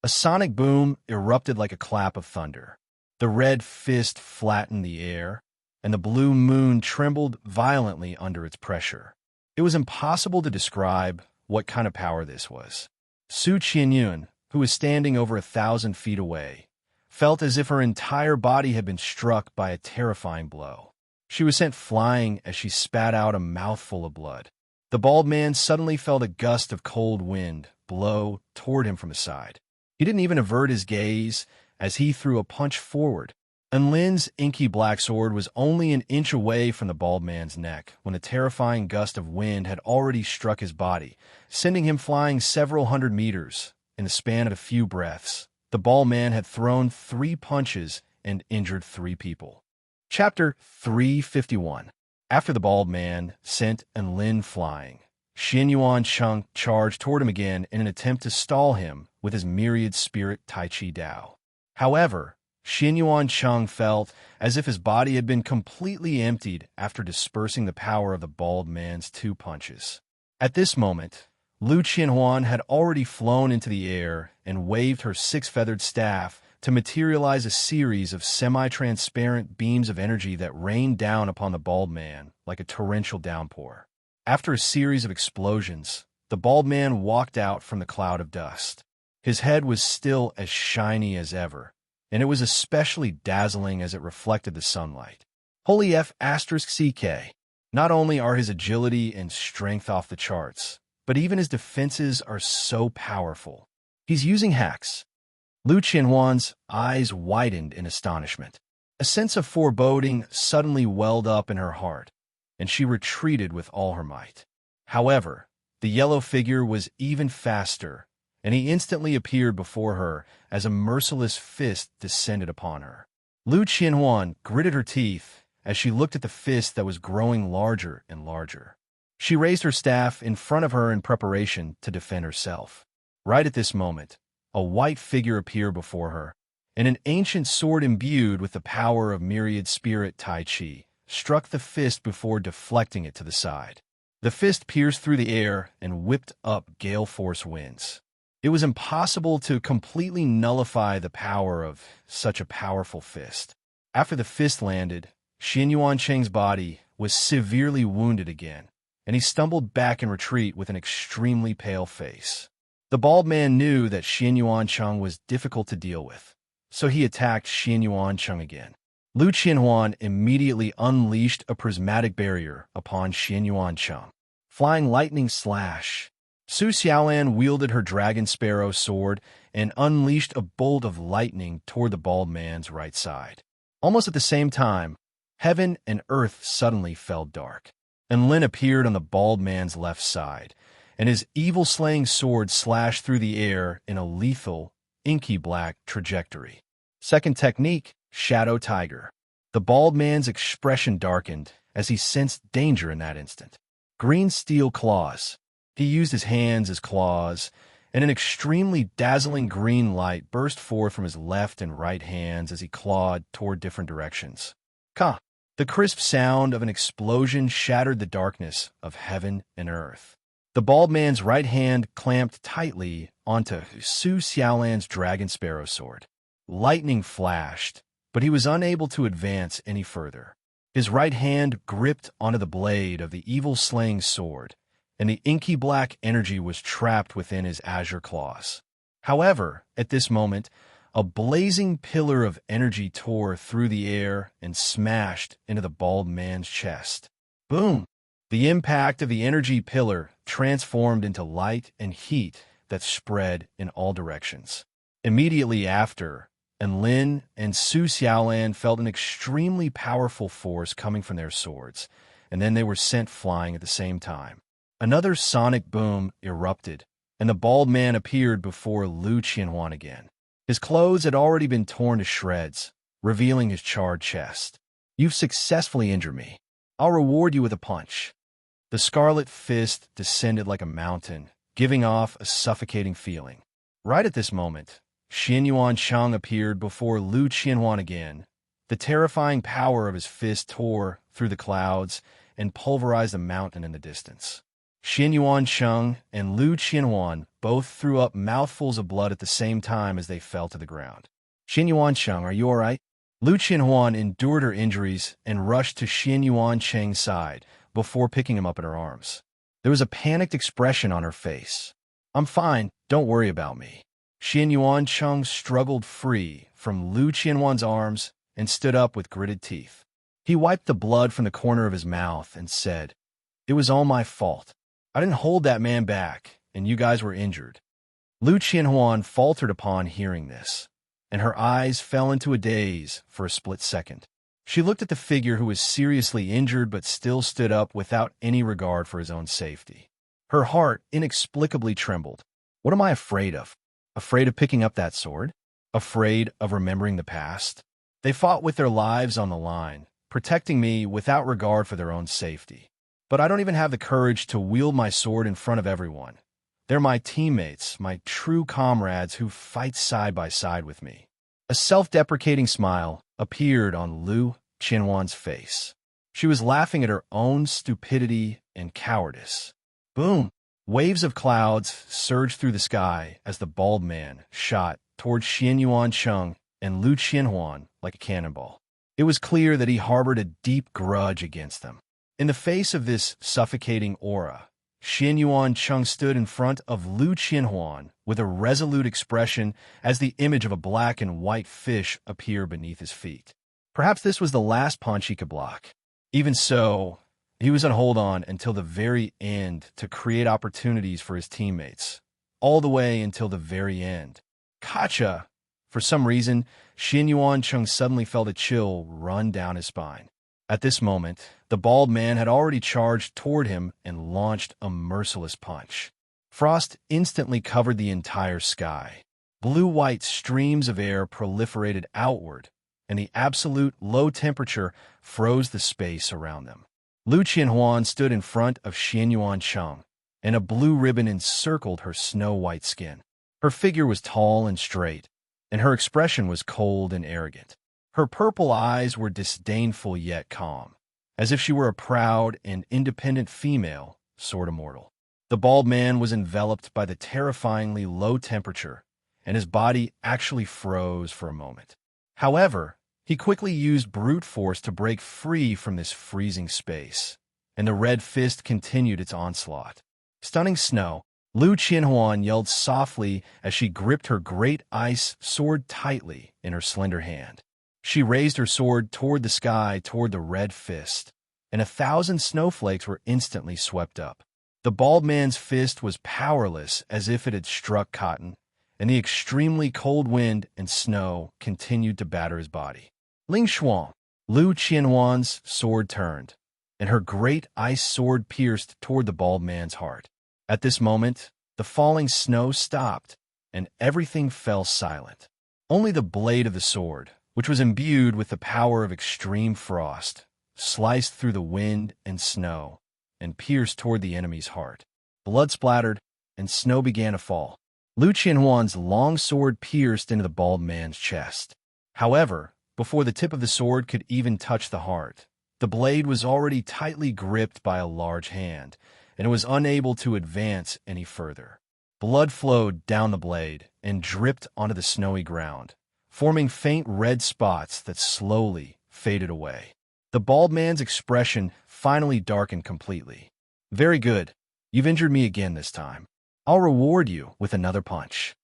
A sonic boom erupted like a clap of thunder. The red fist flattened the air, and the blue moon trembled violently under its pressure. It was impossible to describe what kind of power this was. Su Qianyun, who was standing over 1,000 feet away, felt as if her entire body had been struck by a terrifying blow. She was sent flying as she spat out a mouthful of blood. The bald man suddenly felt a gust of cold wind blow toward him from the side. He didn't even avert his gaze as he threw a punch forward. Enlin's inky black sword was only an inch away from the bald man's neck when a terrifying gust of wind had already struck his body, sending him flying several hundred meters. In the span of a few breaths, the bald man had thrown 3 punches and injured 3 people. Chapter 351. After the bald man sent Enlin flying, Xin Yuan Cheng charged toward him again in an attempt to stall him with his myriad spirit Tai Chi Dao. However, Xin Yuan Cheng felt as if his body had been completely emptied after dispersing the power of the bald man's 2 punches. At this moment, Lu Qianhuan had already flown into the air and waved her 6-feathered staff to materialize a series of semi-transparent beams of energy that rained down upon the bald man like a torrential downpour. After a series of explosions, the bald man walked out from the cloud of dust. His head was still as shiny as ever, and it was especially dazzling as it reflected the sunlight. Holy F***CK. Not only are his agility and strength off the charts, but even his defenses are so powerful. He's using hacks. Lu Qianhuan's eyes widened in astonishment. A sense of foreboding suddenly welled up in her heart, and she retreated with all her might. However, the yellow figure was even faster, and he instantly appeared before her as a merciless fist descended upon her. Lu Qianhuan gritted her teeth as she looked at the fist that was growing larger and larger. She raised her staff in front of her in preparation to defend herself. Right at this moment, a white figure appeared before her, and an ancient sword imbued with the power of myriad spirit Tai Chi struck the fist before deflecting it to the side. The fist pierced through the air and whipped up gale-force winds. It was impossible to completely nullify the power of such a powerful fist. After the fist landed, Xin Yuan Cheng's body was severely wounded again, and he stumbled back in retreat with an extremely pale face. The bald man knew that Xin Yuan Cheng was difficult to deal with, so he attacked Xin Yuan Cheng again. Lu Qianhuan immediately unleashed a prismatic barrier upon Xin Yuan Cheng. Flying lightning slash. Su Xiaolan wielded her dragon sparrow sword and unleashed a bolt of lightning toward the bald man's right side. Almost at the same time, heaven and earth suddenly fell dark. Enlin appeared on the bald man's left side, and his evil-slaying sword slashed through the air in a lethal, inky black trajectory. Second technique, Shadow Tiger. The bald man's expression darkened as he sensed danger in that instant. Green steel claws. He used his hands as claws, and an extremely dazzling green light burst forth from his left and right hands as he clawed toward different directions. Ka! The crisp sound of an explosion shattered the darkness of heaven and earth. The bald man's right hand clamped tightly onto Su Xiaolan's dragon sparrow sword. Lightning flashed, but he was unable to advance any further. His right hand gripped onto the blade of the evil-slaying sword, and the inky black energy was trapped within his azure claws. However, at this moment, a blazing pillar of energy tore through the air and smashed into the bald man's chest. Boom! The impact of the energy pillar transformed into light and heat that spread in all directions. Immediately after, Lin and Su Xiaolan felt an extremely powerful force coming from their swords, and then they were sent flying at the same time. Another sonic boom erupted, and the bald man appeared before Lu Qianhuan again. His clothes had already been torn to shreds, revealing his charred chest. "You've successfully injured me. I'll reward you with a punch." The scarlet fist descended like a mountain, giving off a suffocating feeling. Right at this moment, Xianyuan Cheng appeared before Lu Qianhuan again. The terrifying power of his fist tore through the clouds and pulverized a mountain in the distance. Xianyuan Cheng and Lu Qianhuan both threw up mouthfuls of blood at the same time as they fell to the ground. "Xianyuan Cheng, are you all right?" Lu Qianhuan endured her injuries and rushed to Xianyuan Cheng's side before picking him up in her arms. There was a panicked expression on her face. "I'm fine, don't worry about me." Xianyuan Cheng struggled free from Lu Qianhuan's arms and stood up with gritted teeth. He wiped the blood from the corner of his mouth and said, "It was all my fault. I didn't hold that man back, and you guys were injured." Lu Qianhuan faltered upon hearing this, and her eyes fell into a daze for a split second. She looked at the figure who was seriously injured but still stood up without any regard for his own safety. Her heart inexplicably trembled. "What am I afraid of? Afraid of picking up that sword? Afraid of remembering the past? They fought with their lives on the line, protecting me without regard for their own safety. But I don't even have the courage to wield my sword in front of everyone. They're my teammates, my true comrades who fight side by side with me." A self-deprecating smile appeared on Lu Qianhuan's face. She was laughing at her own stupidity and cowardice. Boom! Waves of clouds surged through the sky as the bald man shot towards Xianyuan Cheng and Lu Qianhuan like a cannonball. It was clear that he harbored a deep grudge against them. In the face of this suffocating aura, Xianyuan Cheng stood in front of Lu Qianhuan with a resolute expression as the image of a black and white fish appeared beneath his feet. Perhaps this was the last punch he could block. Even so, he was on hold on until the very end to create opportunities for his teammates, all the way until the very end. Gotcha! For some reason, Xianyuan Cheng suddenly felt a chill run down his spine. At this moment, the bald man had already charged toward him and launched a merciless punch. Frost instantly covered the entire sky. Blue-white streams of air proliferated outward, and the absolute low temperature froze the space around them. Lu Qianhuan stood in front of Xianyuan Cheng, and a blue ribbon encircled her snow-white skin. Her figure was tall and straight, and her expression was cold and arrogant. Her purple eyes were disdainful yet calm, as if she were a proud and independent female, sort of mortal. The bald man was enveloped by the terrifyingly low temperature, and his body actually froze for a moment. However, he quickly used brute force to break free from this freezing space, and the red fist continued its onslaught. Stunning snow, Lu Qianhuan yelled softly as she gripped her great ice sword tightly in her slender hand. She raised her sword toward the sky, toward the red fist, and 1,000 snowflakes were instantly swept up. The bald man's fist was powerless as if it had struck cotton, and the extremely cold wind and snow continued to batter his body. Ling Shuang, Lu Qianhuan's sword turned, and her great ice sword pierced toward the bald man's heart. At this moment, the falling snow stopped, and everything fell silent. Only the blade of the sword, which was imbued with the power of extreme frost, sliced through the wind and snow and pierced toward the enemy's heart. Blood splattered, and snow began to fall. Lu Qianhuan's long sword pierced into the bald man's chest. However, before the tip of the sword could even touch the heart, the blade was already tightly gripped by a large hand, and it was unable to advance any further. Blood flowed down the blade and dripped onto the snowy ground, forming faint red spots that slowly faded away. The bald man's expression finally darkened completely. "Very good. You've injured me again this time. I'll reward you with another punch."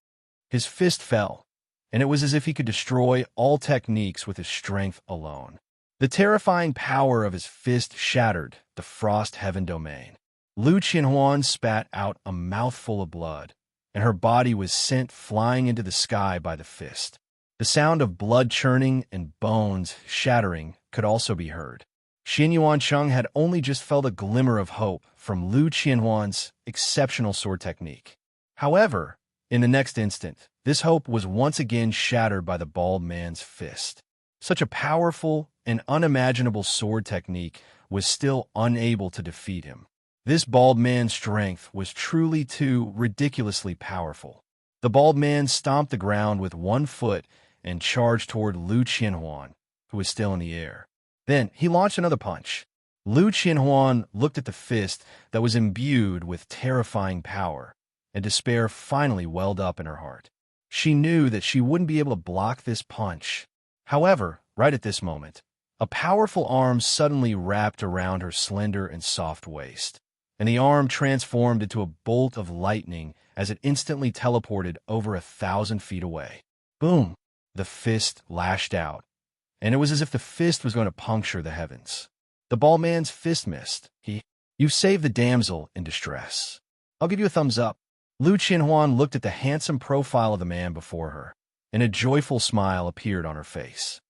His fist fell, and it was as if he could destroy all techniques with his strength alone. The terrifying power of his fist shattered the frost heaven domain. Lu Qianhuan spat out a mouthful of blood, and her body was sent flying into the sky by the fist. The sound of blood churning and bones shattering could also be heard. Xin Yuancheng had only just felt a glimmer of hope from Lu Qianhuan's exceptional sword technique. However, in the next instant, this hope was once again shattered by the bald man's fist. Such a powerful and unimaginable sword technique was still unable to defeat him. This bald man's strength was truly too ridiculously powerful. The bald man stomped the ground with one foot and charged toward Lu Qianhuan, who was still in the air. Then he launched another punch. Lu Qianhuan looked at the fist that was imbued with terrifying power, and despair finally welled up in her heart. She knew that she wouldn't be able to block this punch. However, right at this moment, a powerful arm suddenly wrapped around her slender and soft waist, and the arm transformed into a bolt of lightning as it instantly teleported over 1,000 feet away. Boom! The fist lashed out, and it was as if the fist was going to puncture the heavens. The bald man's fist missed. You saved the damsel in distress. I'll give you a thumbs up. Lu Qianhuan looked at the handsome profile of the man before her, and a joyful smile appeared on her face.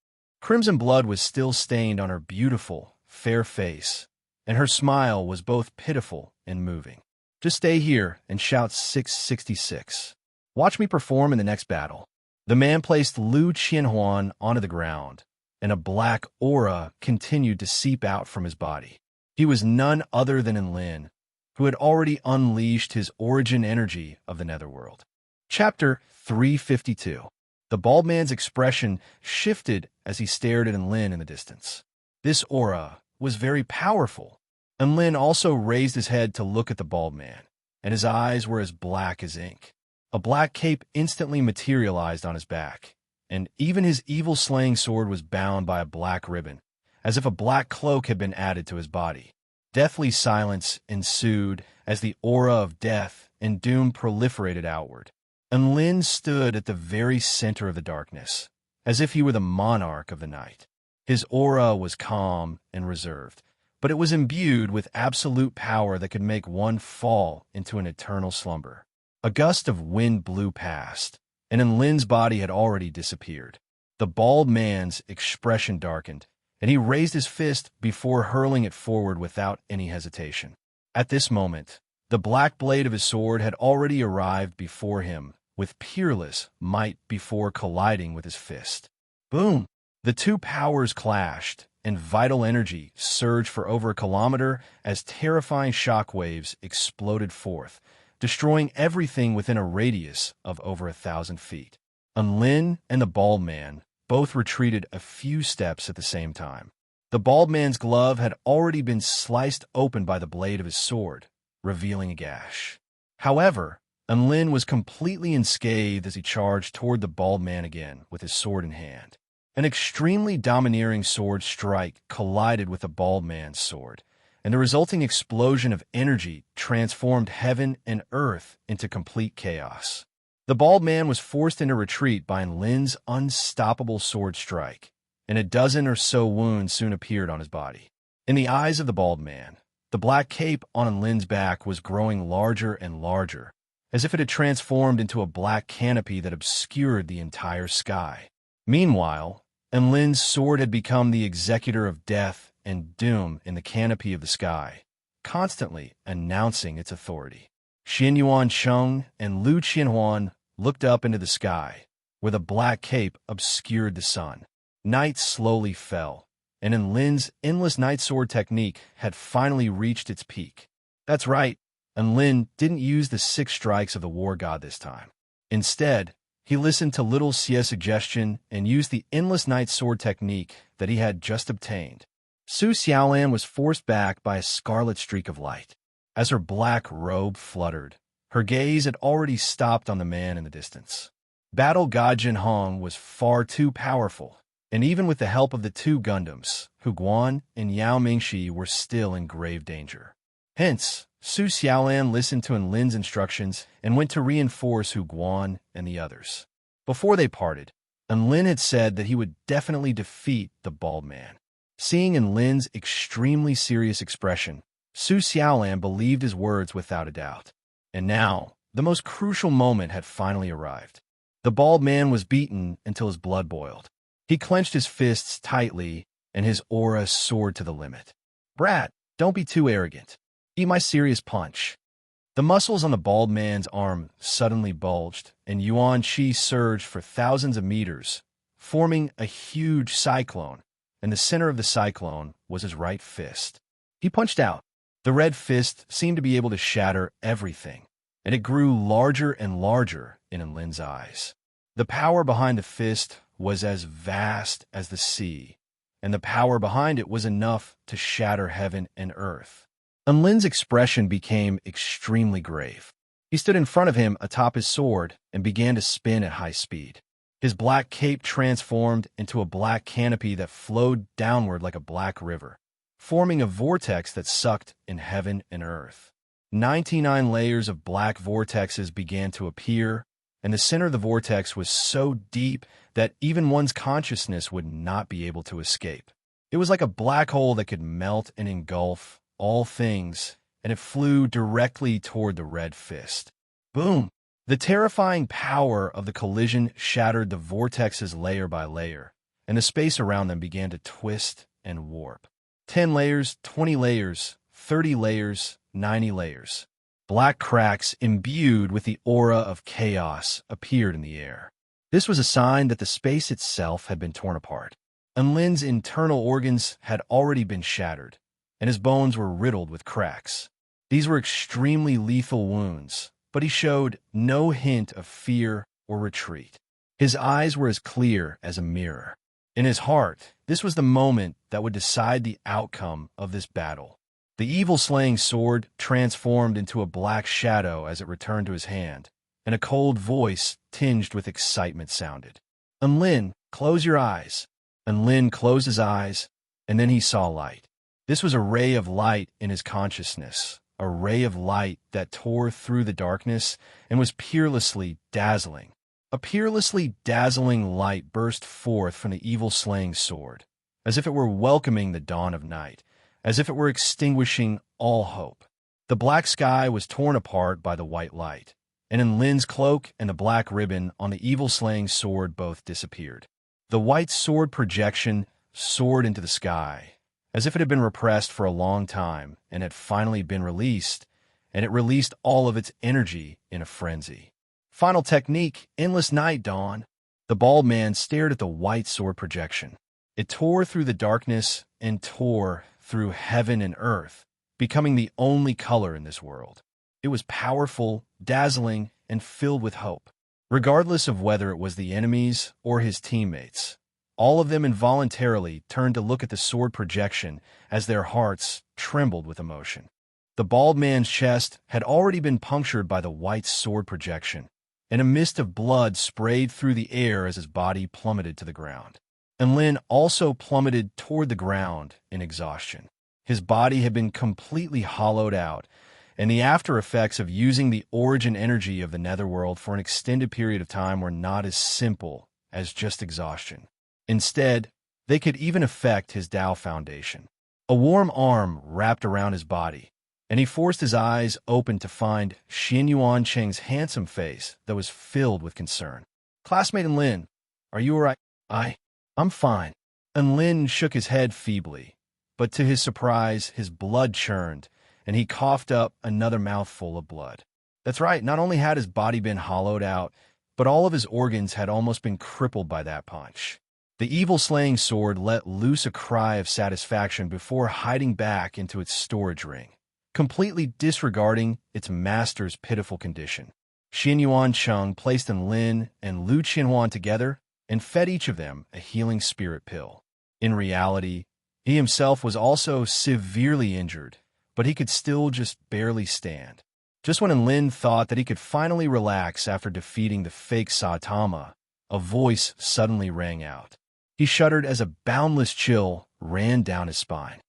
Crimson blood was still stained on her beautiful, fair face, and her smile was both pitiful and moving. Just stay here and shout 666. Watch me perform in the next battle. The man placed Lu Qianhuan onto the ground, and a black aura continued to seep out from his body. He was none other than Enlin, who had already unleashed his origin energy of the netherworld. Chapter 352. The bald man's expression shifted as he stared at Enlin in the distance. This aura was very powerful. Enlin also raised his head to look at the bald man, and his eyes were as black as ink. A black cape instantly materialized on his back, and even his evil-slaying sword was bound by a black ribbon, as if a black cloak had been added to his body. Deathly silence ensued as the aura of death and doom proliferated outward. Enlin stood at the very center of the darkness, as if he were the monarch of the night. His aura was calm and reserved, but it was imbued with absolute power that could make one fall into an eternal slumber. A gust of wind blew past, and Enlin's body had already disappeared. The bald man's expression darkened, and he raised his fist before hurling it forward without any hesitation. At this moment, the black blade of his sword had already arrived before him with peerless might before colliding with his fist. Boom! The two powers clashed, and vital energy surged for over a kilometer as terrifying shockwaves exploded forth, destroying everything within a radius of over 1,000 feet. Enlin and the bald man both retreated a few steps at the same time. The bald man's glove had already been sliced open by the blade of his sword, revealing a gash. However, Enlin was completely unscathed as he charged toward the bald man again with his sword in hand. An extremely domineering sword strike collided with the bald man's sword, and the resulting explosion of energy transformed heaven and earth into complete chaos. The bald man was forced into retreat by Enlin's unstoppable sword strike, and a dozen or so wounds soon appeared on his body. In the eyes of the bald man, the black cape on Enlin's back was growing larger and larger, as if it had transformed into a black canopy that obscured the entire sky. Meanwhile, Enlin's sword had become the executor of death and doom in the canopy of the sky, constantly announcing its authority. Xin Yuancheng and Lu Qianhuan looked up into the sky, where the black cape obscured the sun. Night slowly fell, and Enlin's endless night sword technique had finally reached its peak. That's right, Enlin didn't use the 6 strikes of the war god this time. Instead, he listened to Little Xia's suggestion and used the endless night sword technique that he had just obtained. Su Xiaolan was forced back by a scarlet streak of light. As her black robe fluttered, her gaze had already stopped on the man in the distance. Battle God Jin Hong was far too powerful, and even with the help of the 2 Gundams, Hu Guan and Yao Mingxi were still in grave danger. Hence, Su Xiaolan listened to Enlin's instructions and went to reinforce Hu Guan and the others. Before they parted, Enlin had said that he would definitely defeat the bald man. Seeing Enlin's extremely serious expression, Su Xiaolan believed his words without a doubt. And now, the most crucial moment had finally arrived. The bald man was beaten until his blood boiled. He clenched his fists tightly, and his aura soared to the limit. "Brat, don't be too arrogant. Eat my serious punch." The muscles on the bald man's arm suddenly bulged, and yuan qi surged for thousands of meters, forming a huge cyclone, and the center of the cyclone was his right fist. He punched out. The red fist seemed to be able to shatter everything, and it grew larger and larger in Enlin's eyes. The power behind the fist was as vast as the sea, and the power behind it was enough to shatter heaven and earth. Enlin's expression became extremely grave. He stood in front of him atop his sword and began to spin at high speed. His black cape transformed into a black canopy that flowed downward like a black river, forming a vortex that sucked in heaven and earth. 99 layers of black vortexes began to appear, and the center of the vortex was so deep that even one's consciousness would not be able to escape. It was like a black hole that could melt and engulf all things, and it flew directly toward the red fist. Boom! The terrifying power of the collision shattered the vortexes layer by layer, and the space around them began to twist and warp. 10 layers, 20 layers, 30 layers, 90 layers. Black cracks imbued with the aura of chaos appeared in the air. This was a sign that the space itself had been torn apart. Enlin's internal organs had already been shattered, and his bones were riddled with cracks. These were extremely lethal wounds, but he showed no hint of fear or retreat. His eyes were as clear as a mirror. In his heart, this was the moment that would decide the outcome of this battle. The evil-slaying sword transformed into a black shadow as it returned to his hand, and a cold voice tinged with excitement sounded. "Enlin, close your eyes." Enlin closed his eyes, and then he saw light. This was a ray of light in his consciousness, a ray of light that tore through the darkness and was peerlessly dazzling. A peerlessly dazzling light burst forth from the evil-slaying sword, as if it were welcoming the dawn of night, as if it were extinguishing all hope. The black sky was torn apart by the white light, and Enlin's cloak and the black ribbon on the evil-slaying sword both disappeared. The white sword projection soared into the sky, as if it had been repressed for a long time and had finally been released, and it released all of its energy in a frenzy. Final technique, endless night dawn. The bald man stared at the white sword projection. It tore through the darkness and tore through heaven and earth, becoming the only color in this world. It was powerful, dazzling, and filled with hope. Regardless of whether it was the enemies or his teammates, all of them involuntarily turned to look at the sword projection as their hearts trembled with emotion. The bald man's chest had already been punctured by the white sword projection, and a mist of blood sprayed through the air as his body plummeted to the ground. Enlin also plummeted toward the ground in exhaustion. His body had been completely hollowed out, and the after effects of using the origin energy of the netherworld for an extended period of time were not as simple as just exhaustion. Instead, they could even affect his Tao foundation. A warm arm wrapped around his body, and he forced his eyes open to find Xin Yuan Cheng's handsome face that was filled with concern. "Classmate Enlin, are you all right?" I'm fine." Enlin shook his head feebly, but to his surprise, his blood churned, and he coughed up another mouthful of blood. That's right, not only had his body been hollowed out, but all of his organs had almost been crippled by that punch. The evil-slaying sword let loose a cry of satisfaction before hiding back into its storage ring, completely disregarding its master's pitiful condition. Xin Yuan Cheng placed Enlin and Lu Qianhuan together and fed each of them a healing spirit pill. In reality, he himself was also severely injured, but he could still just barely stand. Just when Enlin thought that he could finally relax after defeating the fake Saitama, a voice suddenly rang out. He shuddered as a boundless chill ran down his spine.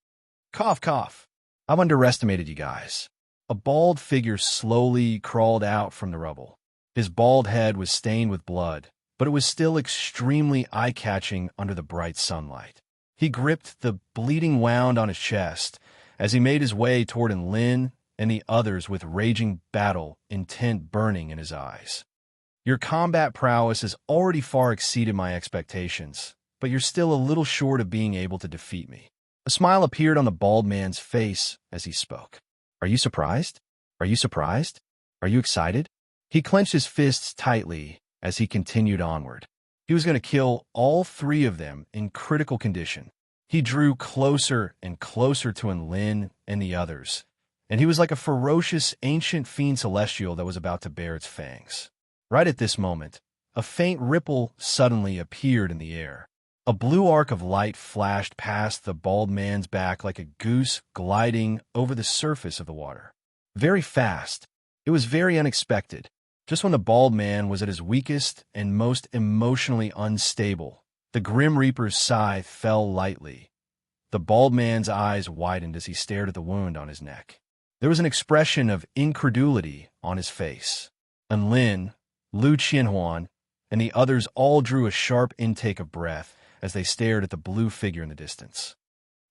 "Cough, cough. I've underestimated you guys. A bald figure slowly crawled out from the rubble. His bald head was stained with blood, but it was still extremely eye-catching under the bright sunlight. He gripped the bleeding wound on his chest as he made his way toward Lin and the others with raging battle intent burning in his eyes. Your combat prowess has already far exceeded my expectations, but you're still a little short of being able to defeat me. A smile appeared on the bald man's face as he spoke. Are you surprised? Are you surprised? Are you excited? He clenched his fists tightly as he continued onward. He was going to kill all three of them in critical condition. He drew closer and closer to Lin and the others, and he was like a ferocious ancient fiend celestial that was about to bare its fangs. Right at this moment, a faint ripple suddenly appeared in the air. A blue arc of light flashed past the bald man's back like a goose gliding over the surface of the water. Very fast. It was very unexpected. Just when the bald man was at his weakest and most emotionally unstable, the Grim Reaper's scythe fell lightly. The bald man's eyes widened as he stared at the wound on his neck. There was an expression of incredulity on his face. And Lin, Lu Qianhuan, and the others all drew a sharp intake of breath as they stared at the blue figure in the distance.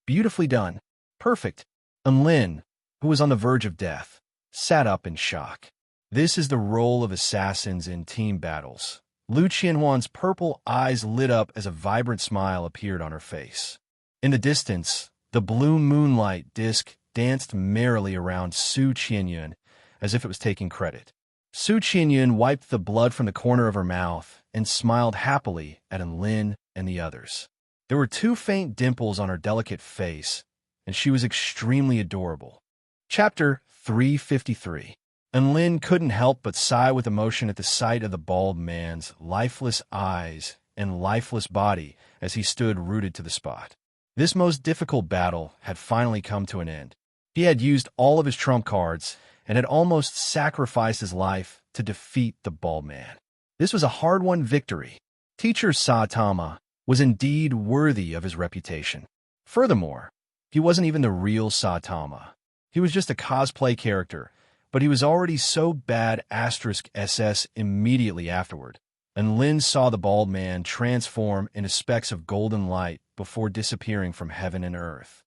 Beautifully done. Perfect. And Lin, who was on the verge of death, sat up in shock. This is the role of assassins in team battles. Lu Qianhuan's purple eyes lit up as a vibrant smile appeared on her face. In the distance, the blue moonlight disk danced merrily around Su Qianyun as if it was taking credit. Su Qianyun wiped the blood from the corner of her mouth and smiled happily at Lin and the others. There were two faint dimples on her delicate face, and she was extremely adorable. Chapter 353. And Lin couldn't help but sigh with emotion at the sight of the bald man's lifeless eyes and lifeless body as he stood rooted to the spot. This most difficult battle had finally come to an end. He had used all of his trump cards and had almost sacrificed his life to defeat the bald man. This was a hard-won victory. Teacher Saitama was indeed worthy of his reputation. Furthermore, he wasn't even the real Saitama. He was just a cosplay character, but he was already so bad *SS immediately afterward, and Lin saw the bald man transform into specks of golden light before disappearing from heaven and earth.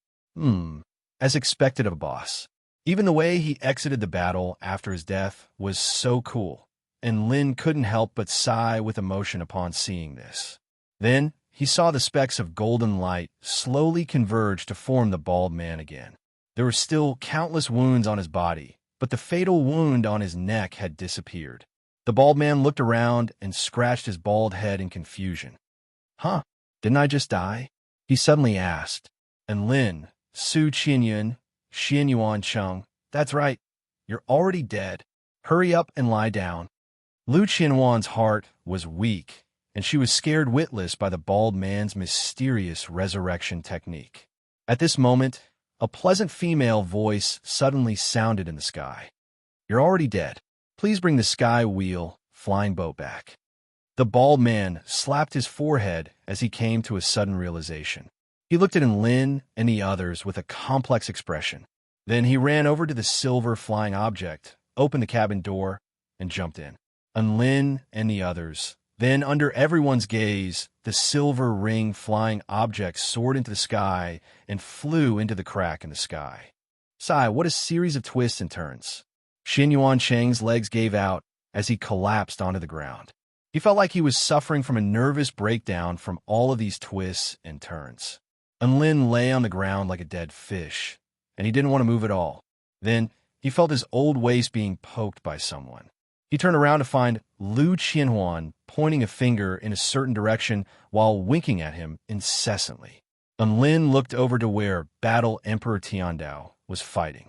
As expected of a boss. Even the way he exited the battle after his death was so cool, and Lin couldn't help but sigh with emotion upon seeing this. Then he saw the specks of golden light slowly converge to form the bald man again. There were still countless wounds on his body, but the fatal wound on his neck had disappeared. The bald man looked around and scratched his bald head in confusion. Huh? Didn't I just die? He suddenly asked. And Lin, Su Qianyun, Xianyuan Cheng, that's right. You're already dead. Hurry up and lie down. Lu Qianhuan's heart was weak, and she was scared witless by the bald man's mysterious resurrection technique. At this moment, a pleasant female voice suddenly sounded in the sky. You're already dead. Please bring the sky wheel flying boat back. The bald man slapped his forehead as he came to a sudden realization. He looked at Lin and the others with a complex expression. Then he ran over to the silver flying object, opened the cabin door, and jumped in. And Lin and the others. Then, under everyone's gaze, the silver ring flying object soared into the sky and flew into the crack in the sky. Sigh, what a series of twists and turns. Xianyuan Cheng's legs gave out as he collapsed onto the ground. He felt like he was suffering from a nervous breakdown from all of these twists and turns. And Lin lay on the ground like a dead fish, and he didn't want to move at all. Then, he felt his old waist being poked by someone. He turned around to find Lu Qianhuan pointing a finger in a certain direction while winking at him incessantly. And Lin looked over to where Battle Emperor Tiandao was fighting.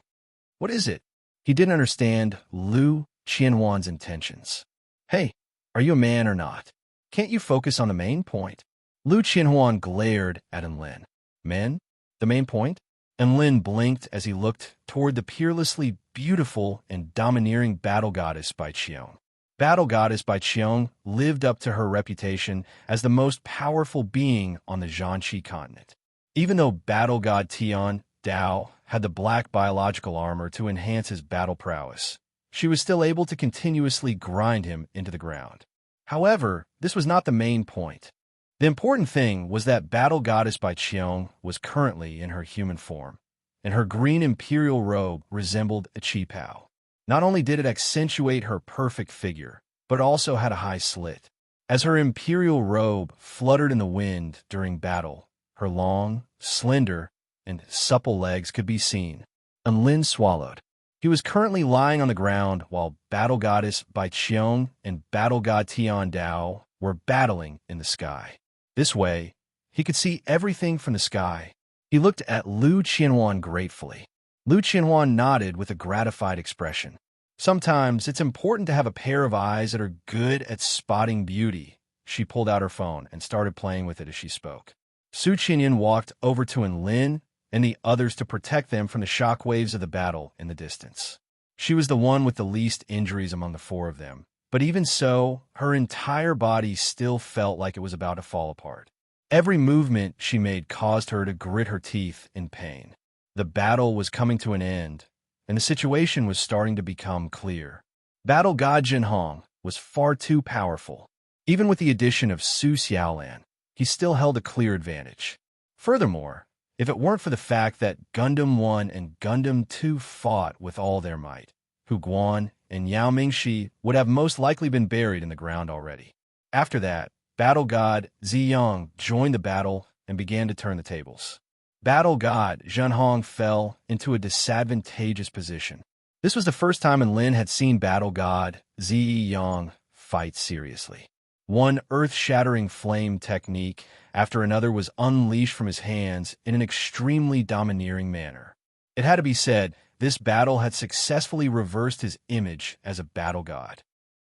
What is it? He didn't understand Lu Qianhuan's intentions. Hey, are you a man or not? Can't you focus on the main point? Lu Qianhuan glared at Lin. Men? The main point? And Lin blinked as he looked toward the peerlessly beautiful and domineering Battle Goddess Bai Qiong. Battle Goddess Bai Qiong lived up to her reputation as the most powerful being on the Zhanqi continent. Even though Battle God Tian Dao, had the black biological armor to enhance his battle prowess, she was still able to continuously grind him into the ground. However, this was not the main point. The important thing was that Battle Goddess Bai Qiong was currently in her human form, and her green imperial robe resembled a qipao. Not only did it accentuate her perfect figure, but it also had a high slit. As her imperial robe fluttered in the wind during battle, her long, slender, and supple legs could be seen. And Lin swallowed. He was currently lying on the ground while Battle Goddess Bai Qiong and Battle God Tian Dao were battling in the sky. This way, he could see everything from the sky. He looked at Lu Qianhuan gratefully. Lu Qianhuan nodded with a gratified expression. Sometimes it's important to have a pair of eyes that are good at spotting beauty. She pulled out her phone and started playing with it as she spoke. Su Qinyan walked over to Enlin and the others to protect them from the shockwaves of the battle in the distance. She was the one with the least injuries among the four of them, but even so, her entire body still felt like it was about to fall apart. Every movement she made caused her to grit her teeth in pain. The battle was coming to an end, and the situation was starting to become clear. Battle God Jinhong was far too powerful. Even with the addition of Su Xiaolan, he still held a clear advantage. Furthermore, if it weren't for the fact that Gundam 1 and Gundam 2 fought with all their might, Hu Guan and Yao Mingxi would have most likely been buried in the ground already. After that, Battle God Ziyang joined the battle and began to turn the tables. Battle God Zhenhong fell into a disadvantageous position. This was the first time Enlin had seen Battle God Ziyang fight seriously. One earth-shattering flame technique after another was unleashed from his hands in an extremely domineering manner. It had to be said, this battle had successfully reversed his image as a battle god.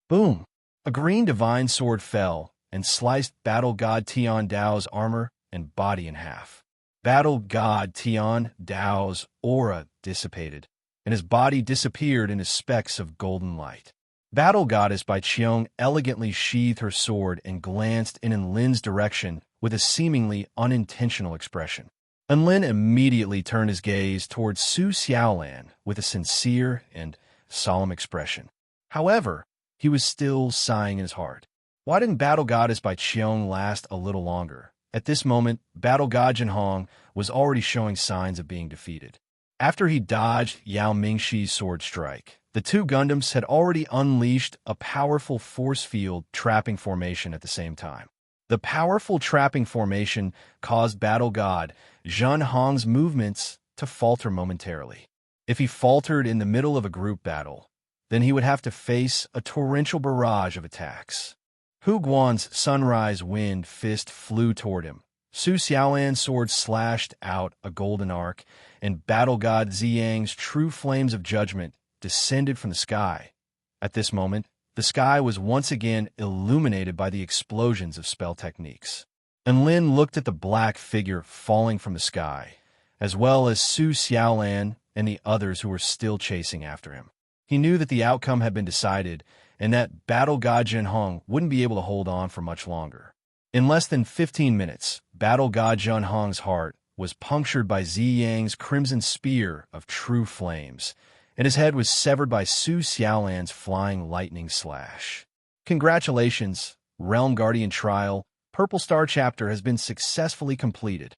Boom! A green divine sword fell and sliced Battle God Tian Dao's armor and body in half. Battle God Tian Dao's aura dissipated, and his body disappeared into specks of golden light. Battle Goddess Bai Qiong elegantly sheathed her sword and glanced in Enlin's direction with a seemingly unintentional expression. Enlin immediately turned his gaze towards Su Xiaolan with a sincere and solemn expression. However, he was still sighing in his heart. Why didn't Battle Goddess Bai Qiong last a little longer? At this moment, Battle God Jinhong was already showing signs of being defeated. After he dodged Yao Mingxi's sword strike, the two Gundams had already unleashed a powerful force field trapping formation at the same time. The powerful trapping formation caused Battle God Zhenhong's movements to falter momentarily. If he faltered in the middle of a group battle, then he would have to face a torrential barrage of attacks. Hu Guan's sunrise wind fist flew toward him. Su Xiaolan's sword slashed out a golden arc, and Battle God Ziyang's true flames of judgment descended from the sky. At this moment, the sky was once again illuminated by the explosions of spell techniques. Enlin looked at the black figure falling from the sky, as well as Su Xiaolan and the others who were still chasing after him. He knew that the outcome had been decided, and that Battle God Jinhong wouldn't be able to hold on for much longer. In less than 15 minutes, Battle God Jinhong's heart was punctured by Ziyang's crimson spear of true flames, and his head was severed by Su Xiaolan's flying lightning slash. Congratulations, Realm Guardian Trial, Purple Star Chapter has been successfully completed.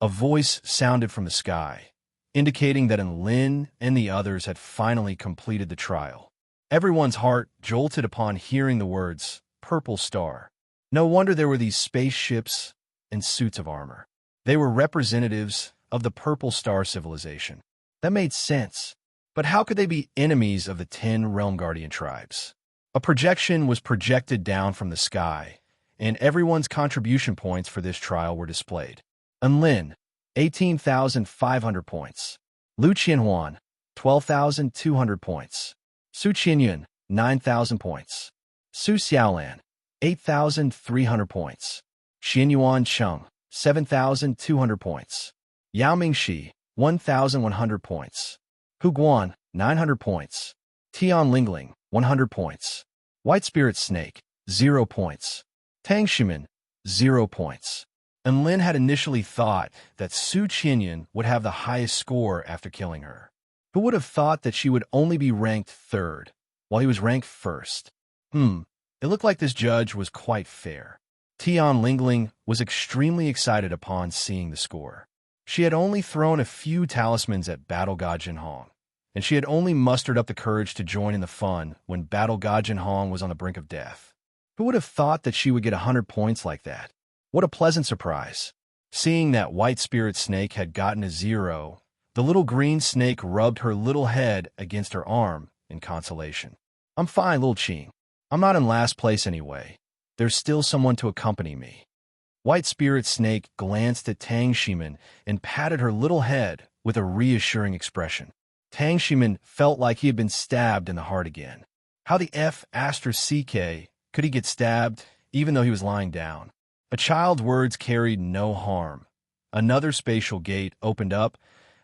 A voice sounded from the sky, indicating that Enlin and the others had finally completed the trial. Everyone's heart jolted upon hearing the words, Purple Star. No wonder there were these spaceships and suits of armor. They were representatives of the Purple Star civilization. That made sense. But how could they be enemies of the 10 Realm Guardian tribes? A projection was projected down from the sky, and everyone's contribution points for this trial were displayed. Enlin, 18,500 points. Lu Qianhuan, 12,200 points. Su Qinyun, 9,000 points. Su Xiaolan, 8,300 points. Xianyuan Cheng, 7,200 points. Yao Mingxi, 1,100 points. Hu Guan, 900 points. Tian Lingling, 100 points. White Spirit Snake, 0 points. Tang Shimin, 0 points. and Lin had initially thought that Su Qinyun would have the highest score after killing her. Who would have thought that she would only be ranked third, while he was ranked first? It looked like this judge was quite fair. Tian Lingling was extremely excited upon seeing the score. She had only thrown a few talismans at Battle God Jinhong, and she had only mustered up the courage to join in the fun when Battle God Jinhong was on the brink of death. Who would have thought that she would get 100 points like that? What a pleasant surprise. Seeing that White Spirit Snake had gotten a 0, the little green snake rubbed her little head against her arm in consolation. I'm fine, little Qing. I'm not in last place anyway. There's still someone to accompany me. White Spirit Snake glanced at Tang Shimin and patted her little head with a reassuring expression. Tang Shimin felt like he had been stabbed in the heart again. How the F CK could he get stabbed even though he was lying down? A child's words carried no harm. Another spatial gate opened up,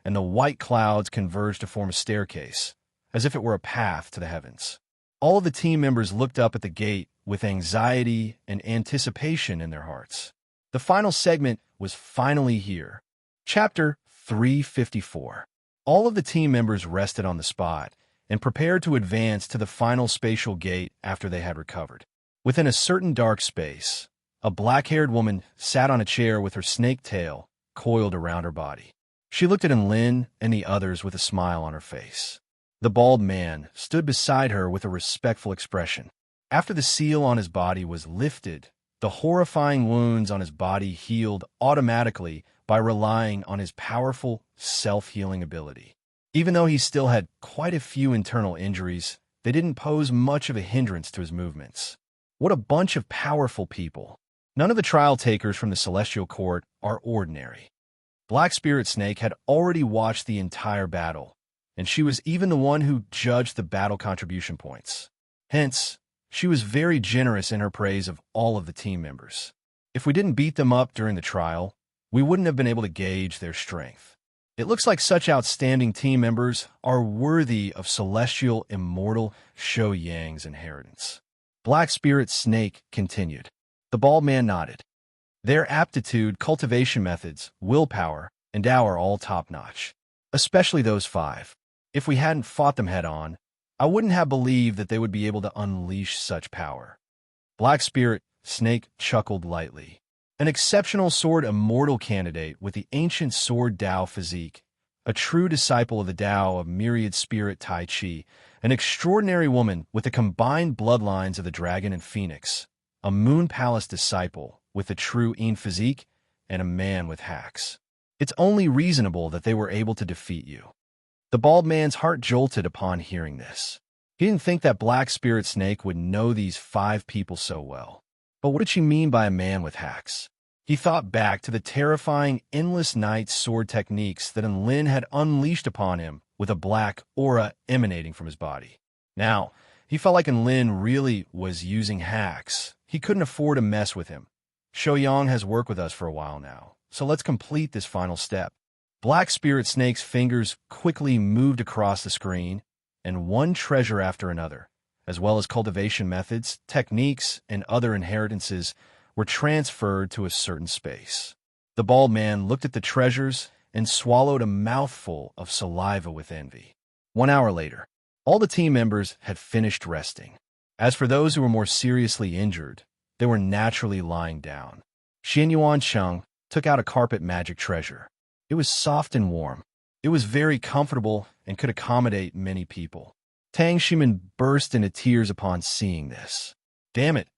and the white clouds converged to form a staircase, as if it were a path to the heavens. All of the team members looked up at the gate with anxiety and anticipation in their hearts. The final segment was finally here. Chapter 354. All of the team members rested on the spot and prepared to advance to the final spatial gate after they had recovered. Within a certain dark space, a black-haired woman sat on a chair with her snake tail coiled around her body. She looked at Lin and the others with a smile on her face. The bald man stood beside her with a respectful expression. After the seal on his body was lifted, the horrifying wounds on his body healed automatically by relying on his powerful self-healing ability. Even though he still had quite a few internal injuries, they didn't pose much of a hindrance to his movements. What a bunch of powerful people. None of the trial takers from the Celestial Court are ordinary. Black Spirit Snake had already watched the entire battle, and she was even the one who judged the battle contribution points. Hence, she was very generous in her praise of all of the team members. If we didn't beat them up during the trial, we wouldn't have been able to gauge their strength. It looks like such outstanding team members are worthy of celestial immortal Shou Yang's inheritance. Black Spirit Snake continued. The bald man nodded. Their aptitude, cultivation methods, willpower, and Tao are all top-notch. Especially those 5. If we hadn't fought them head-on, I wouldn't have believed that they would be able to unleash such power. Black Spirit Snake chuckled lightly. An exceptional sword immortal candidate with the ancient sword Tao physique, a true disciple of the Tao of myriad spirit Tai Chi, an extraordinary woman with the combined bloodlines of the dragon and phoenix, a Moon Palace disciple with the true Yin physique, and a man with hacks. It's only reasonable that they were able to defeat you. The bald man's heart jolted upon hearing this. He didn't think that Black Spirit Snake would know these 5 people so well. But what did she mean by a man with hacks? He thought back to the terrifying Endless Night sword techniques that Lin had unleashed upon him with a black aura emanating from his body. Now, he felt like Lin really was using hacks. He couldn't afford to mess with him. Shou Yang has worked with us for a while now, so let's complete this final step. Black Spirit Snake's fingers quickly moved across the screen, and one treasure after another, as well as cultivation methods, techniques, and other inheritances, were transferred to a certain space. The bald man looked at the treasures and swallowed a mouthful of saliva with envy. 1 hour later, all the team members had finished resting. As for those who were more seriously injured, they were naturally lying down. Xianyuan Cheng took out a carpet magic treasure. It was soft and warm. It was very comfortable and could accommodate many people. Tang Shimin burst into tears upon seeing this. Damn it,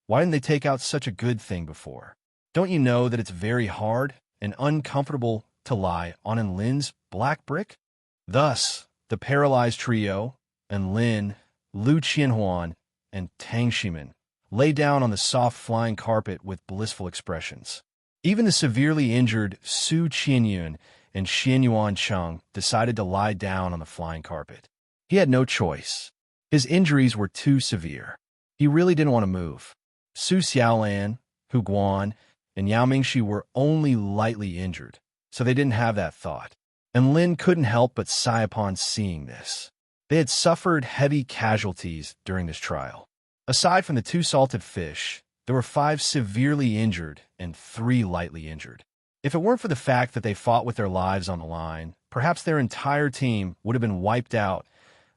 why didn't they take out such a good thing before? Don't you know that it's very hard and uncomfortable to lie on Lin's black brick? Thus, the paralyzed trio, Lin, Lu Qianhuan, and Tang Shimin lay down on the soft flying carpet with blissful expressions. Even the severely injured Su Qianyun and Xianyuan Cheng decided to lie down on the flying carpet. He had no choice. His injuries were too severe. He really didn't want to move. Su Xiaolan, Hu Guan, and Yao Mingxi were only lightly injured, so they didn't have that thought. And Lin couldn't help but sigh upon seeing this. They had suffered heavy casualties during this trial. Aside from the 2 salted fish, There were 5 severely injured and 3 lightly injured. If it weren't for the fact that they fought with their lives on the line, perhaps their entire team would have been wiped out.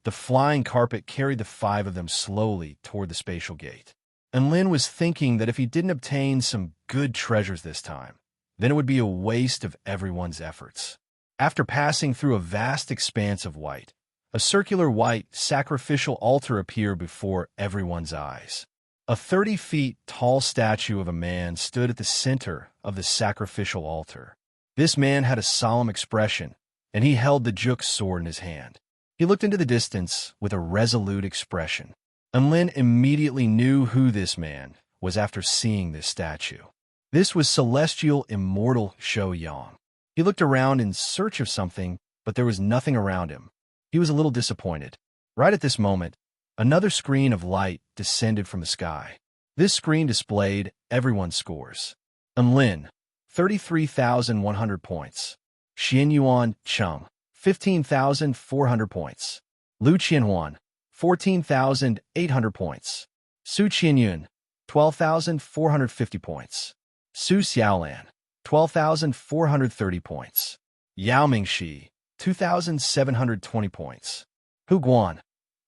The flying carpet carried the 5 of them slowly toward the spatial gate. And Lin was thinking that if he didn't obtain some good treasures this time, then it would be a waste of everyone's efforts. After passing through a vast expanse of white, a circular white sacrificial altar appeared before everyone's eyes. A 30 feet tall statue of a man stood at the center of the sacrificial altar. This man had a solemn expression, and he held the Juk sword in his hand. He looked into the distance with a resolute expression. And Lin immediately knew who this man was after seeing this statue. This was celestial immortal Shou Yang. He looked around in search of something, but there was nothing around him. He was a little disappointed. Right at this moment, another screen of light descended from the sky. This screen displayed everyone's scores. And Lin, 33,100 points. Xianyuan Cheng, 15,400 points. Lu Qianhuan, 14,800 points. Su Qianyun, 12,450 points. Su Xiaolan, 12,430 points. Yao Mingxi, 2,720 points. Hu Guan,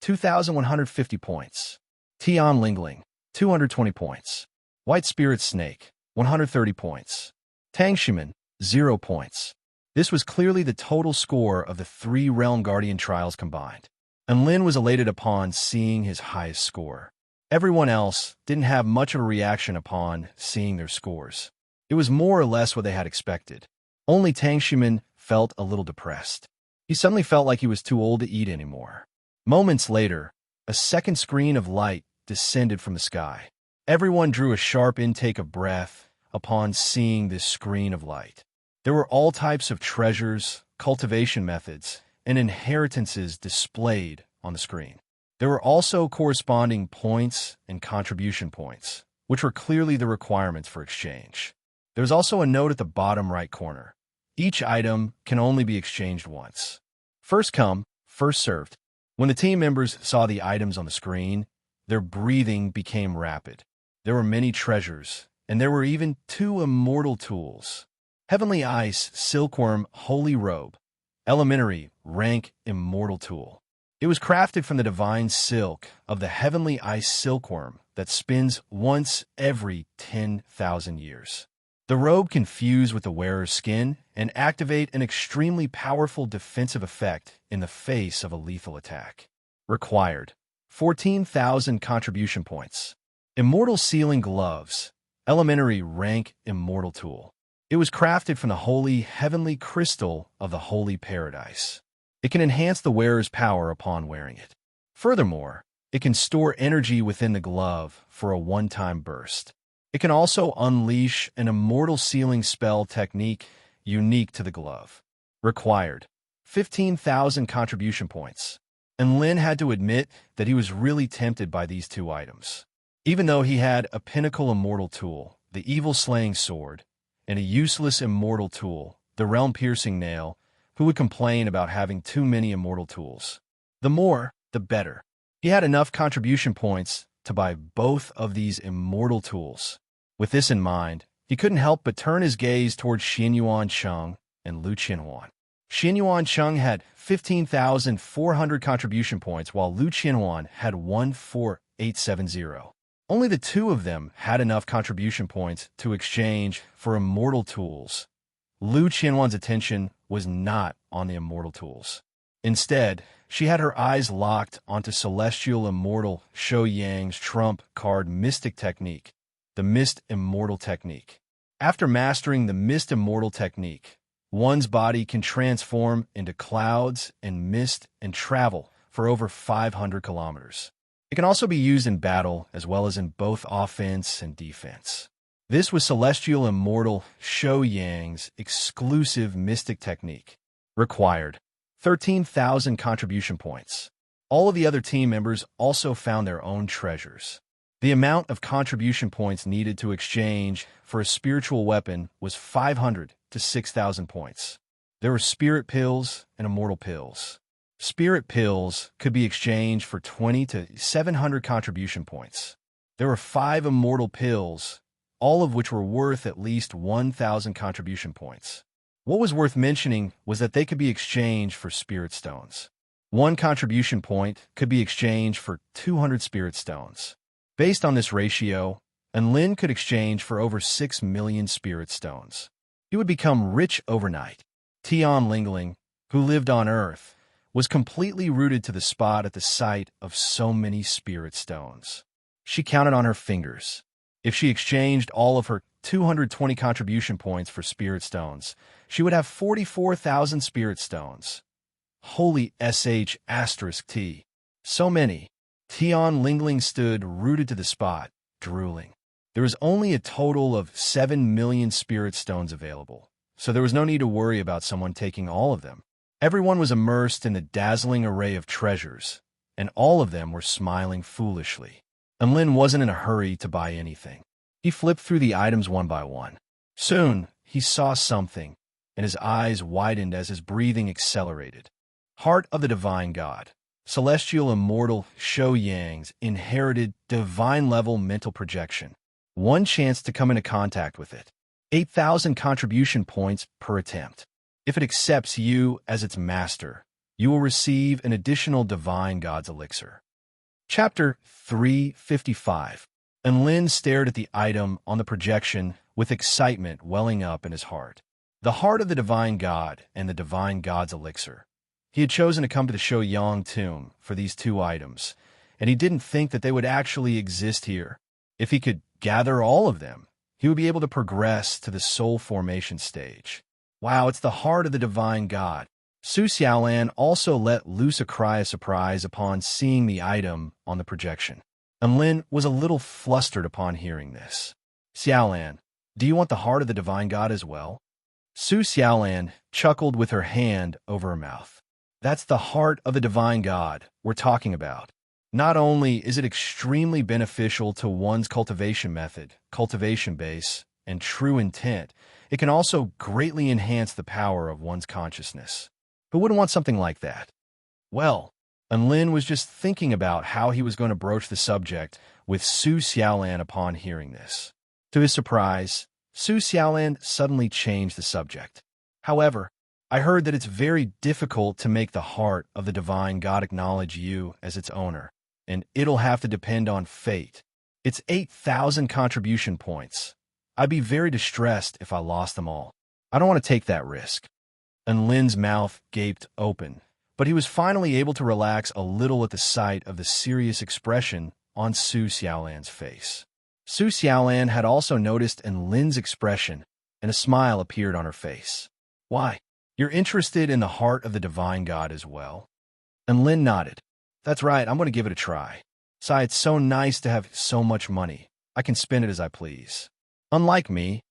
2,150 points. Tian Lingling, 220 points. White Spirit Snake, 130 points. Tang Shiman, 0 points. This was clearly the total score of the 3 Realm Guardian trials combined. And Lin was elated upon seeing his highest score. Everyone else didn't have much of a reaction upon seeing their scores. It was more or less what they had expected. Only Tang Shiman felt a little depressed. He suddenly felt like he was too old to eat anymore. Moments later, a second screen of light descended from the sky. Everyone drew a sharp intake of breath upon seeing this screen of light. There were all types of treasures, cultivation methods, and inheritances displayed on the screen. There were also corresponding points and contribution points, which were clearly the requirements for exchange. There was also a note at the bottom right corner. Each item can only be exchanged once. First come, first served. When the team members saw the items on the screen, their breathing became rapid. There were many treasures, and there were even 2 immortal tools. Heavenly Ice Silkworm Holy Robe. Elementary rank immortal tool. It was crafted from the divine silk of the heavenly ice silkworm that spins once every 10,000 years. The robe can fuse with the wearer's skin and activate an extremely powerful defensive effect in the face of a lethal attack. Required 14,000 contribution points. Immortal Sealing Gloves. Elementary rank immortal tool. It was crafted from the holy heavenly crystal of the holy paradise. It can enhance the wearer's power upon wearing it. Furthermore, it can store energy within the glove for a one-time burst. It can also unleash an immortal sealing spell technique unique to the glove. Required 15,000 contribution points. And Lin had to admit that he was really tempted by these 2 items. Even though he had a pinnacle immortal tool, the evil-slaying sword, and a useless immortal tool, the realm-piercing nail, who would complain about having too many immortal tools? The more, the better. He had enough contribution points to buy both of these immortal tools. With this in mind, he couldn't help but turn his gaze towards Xianyuan Cheng and Lu Qianhuan. Xianyuan Cheng had 15,400 contribution points, while Lu Qianhuan had 14870. Only the 2 of them had enough contribution points to exchange for immortal tools. Lu Qianhuan's attention was not on the immortal tools. Instead, she had her eyes locked onto celestial immortal Shou Yang's trump card mystic technique, the Mist Immortal Technique. After mastering the Mist Immortal Technique, one's body can transform into clouds and mist and travel for over 500 kilometers. It can also be used in battle as well as in both offense and defense. This was Celestial Immortal Shou Yang's exclusive mystic technique. Required 13,000 contribution points. All of the other team members also found their own treasures. The amount of contribution points needed to exchange for a spiritual weapon was 500 to 6,000 points. There were spirit pills and immortal pills. Spirit pills could be exchanged for 20 to 700 contribution points. There were 5 immortal pills, all of which were worth at least 1,000 contribution points. What was worth mentioning was that they could be exchanged for spirit stones. 1 contribution point could be exchanged for 200 spirit stones. Based on this ratio, Lin could exchange for over 6 million spirit stones. He would become rich overnight. Tian Lingling, who lived on Earth, was completely rooted to the spot at the sight of so many spirit stones. She counted on her fingers. If she exchanged all of her 220 contribution points for spirit stones, she would have 44,000 spirit stones. Holy **T. So many. Tian Lingling stood rooted to the spot, drooling. There was only a total of 7 million spirit stones available, so there was no need to worry about someone taking all of them. Everyone was immersed in the dazzling array of treasures, and all of them were smiling foolishly. And Lin wasn't in a hurry to buy anything. He flipped through the items one by one. Soon, he saw something, and his eyes widened as his breathing accelerated. Heart of the Divine God. Celestial Immortal Shou Yang's inherited divine-level mental projection. 1 chance to come into contact with it. 8,000 contribution points per attempt. If it accepts you as its master, you will receive an additional Divine God's elixir. Chapter 355. And Lin stared at the item on the projection with excitement welling up in his heart. The Heart of the Divine God and the Divine God's elixir. He had chosen to come to the Shou Yang tomb for these 2 items, and he didn't think that they would actually exist here. If he could gather all of them, he would be able to progress to the soul formation stage. Wow, it's the Heart of the Divine God. Su Xiaolan also let loose a cry of surprise upon seeing the item on the projection. And Lin was a little flustered upon hearing this. Xiaolan, do you want the Heart of the Divine God as well? Su Xiaolan chuckled with her hand over her mouth. That's the Heart of the Divine God we're talking about. Not only is it extremely beneficial to one's cultivation method, cultivation base, and true intent, it can also greatly enhance the power of one's consciousness. Who wouldn't want something like that? Well, Lin was just thinking about how he was going to broach the subject with Su Xiaolan upon hearing this. To his surprise, Su Xiaolan suddenly changed the subject. However, I heard that it's very difficult to make the Heart of the Divine God acknowledge you as its owner, and it'll have to depend on fate. It's 8,000 contribution points. I'd be very distressed if I lost them all. I don't want to take that risk. And Lin's mouth gaped open, but he was finally able to relax a little at the sight of the serious expression on Su Xiaolan's face. Su Xiaolan had also noticed Lin's expression, and a smile appeared on her face. Why? You're interested in the Heart of the Divine God as well? And Lin nodded. That's right, I'm going to give it a try. Sai, it's so nice to have so much money. I can spend it as I please. Unlike me,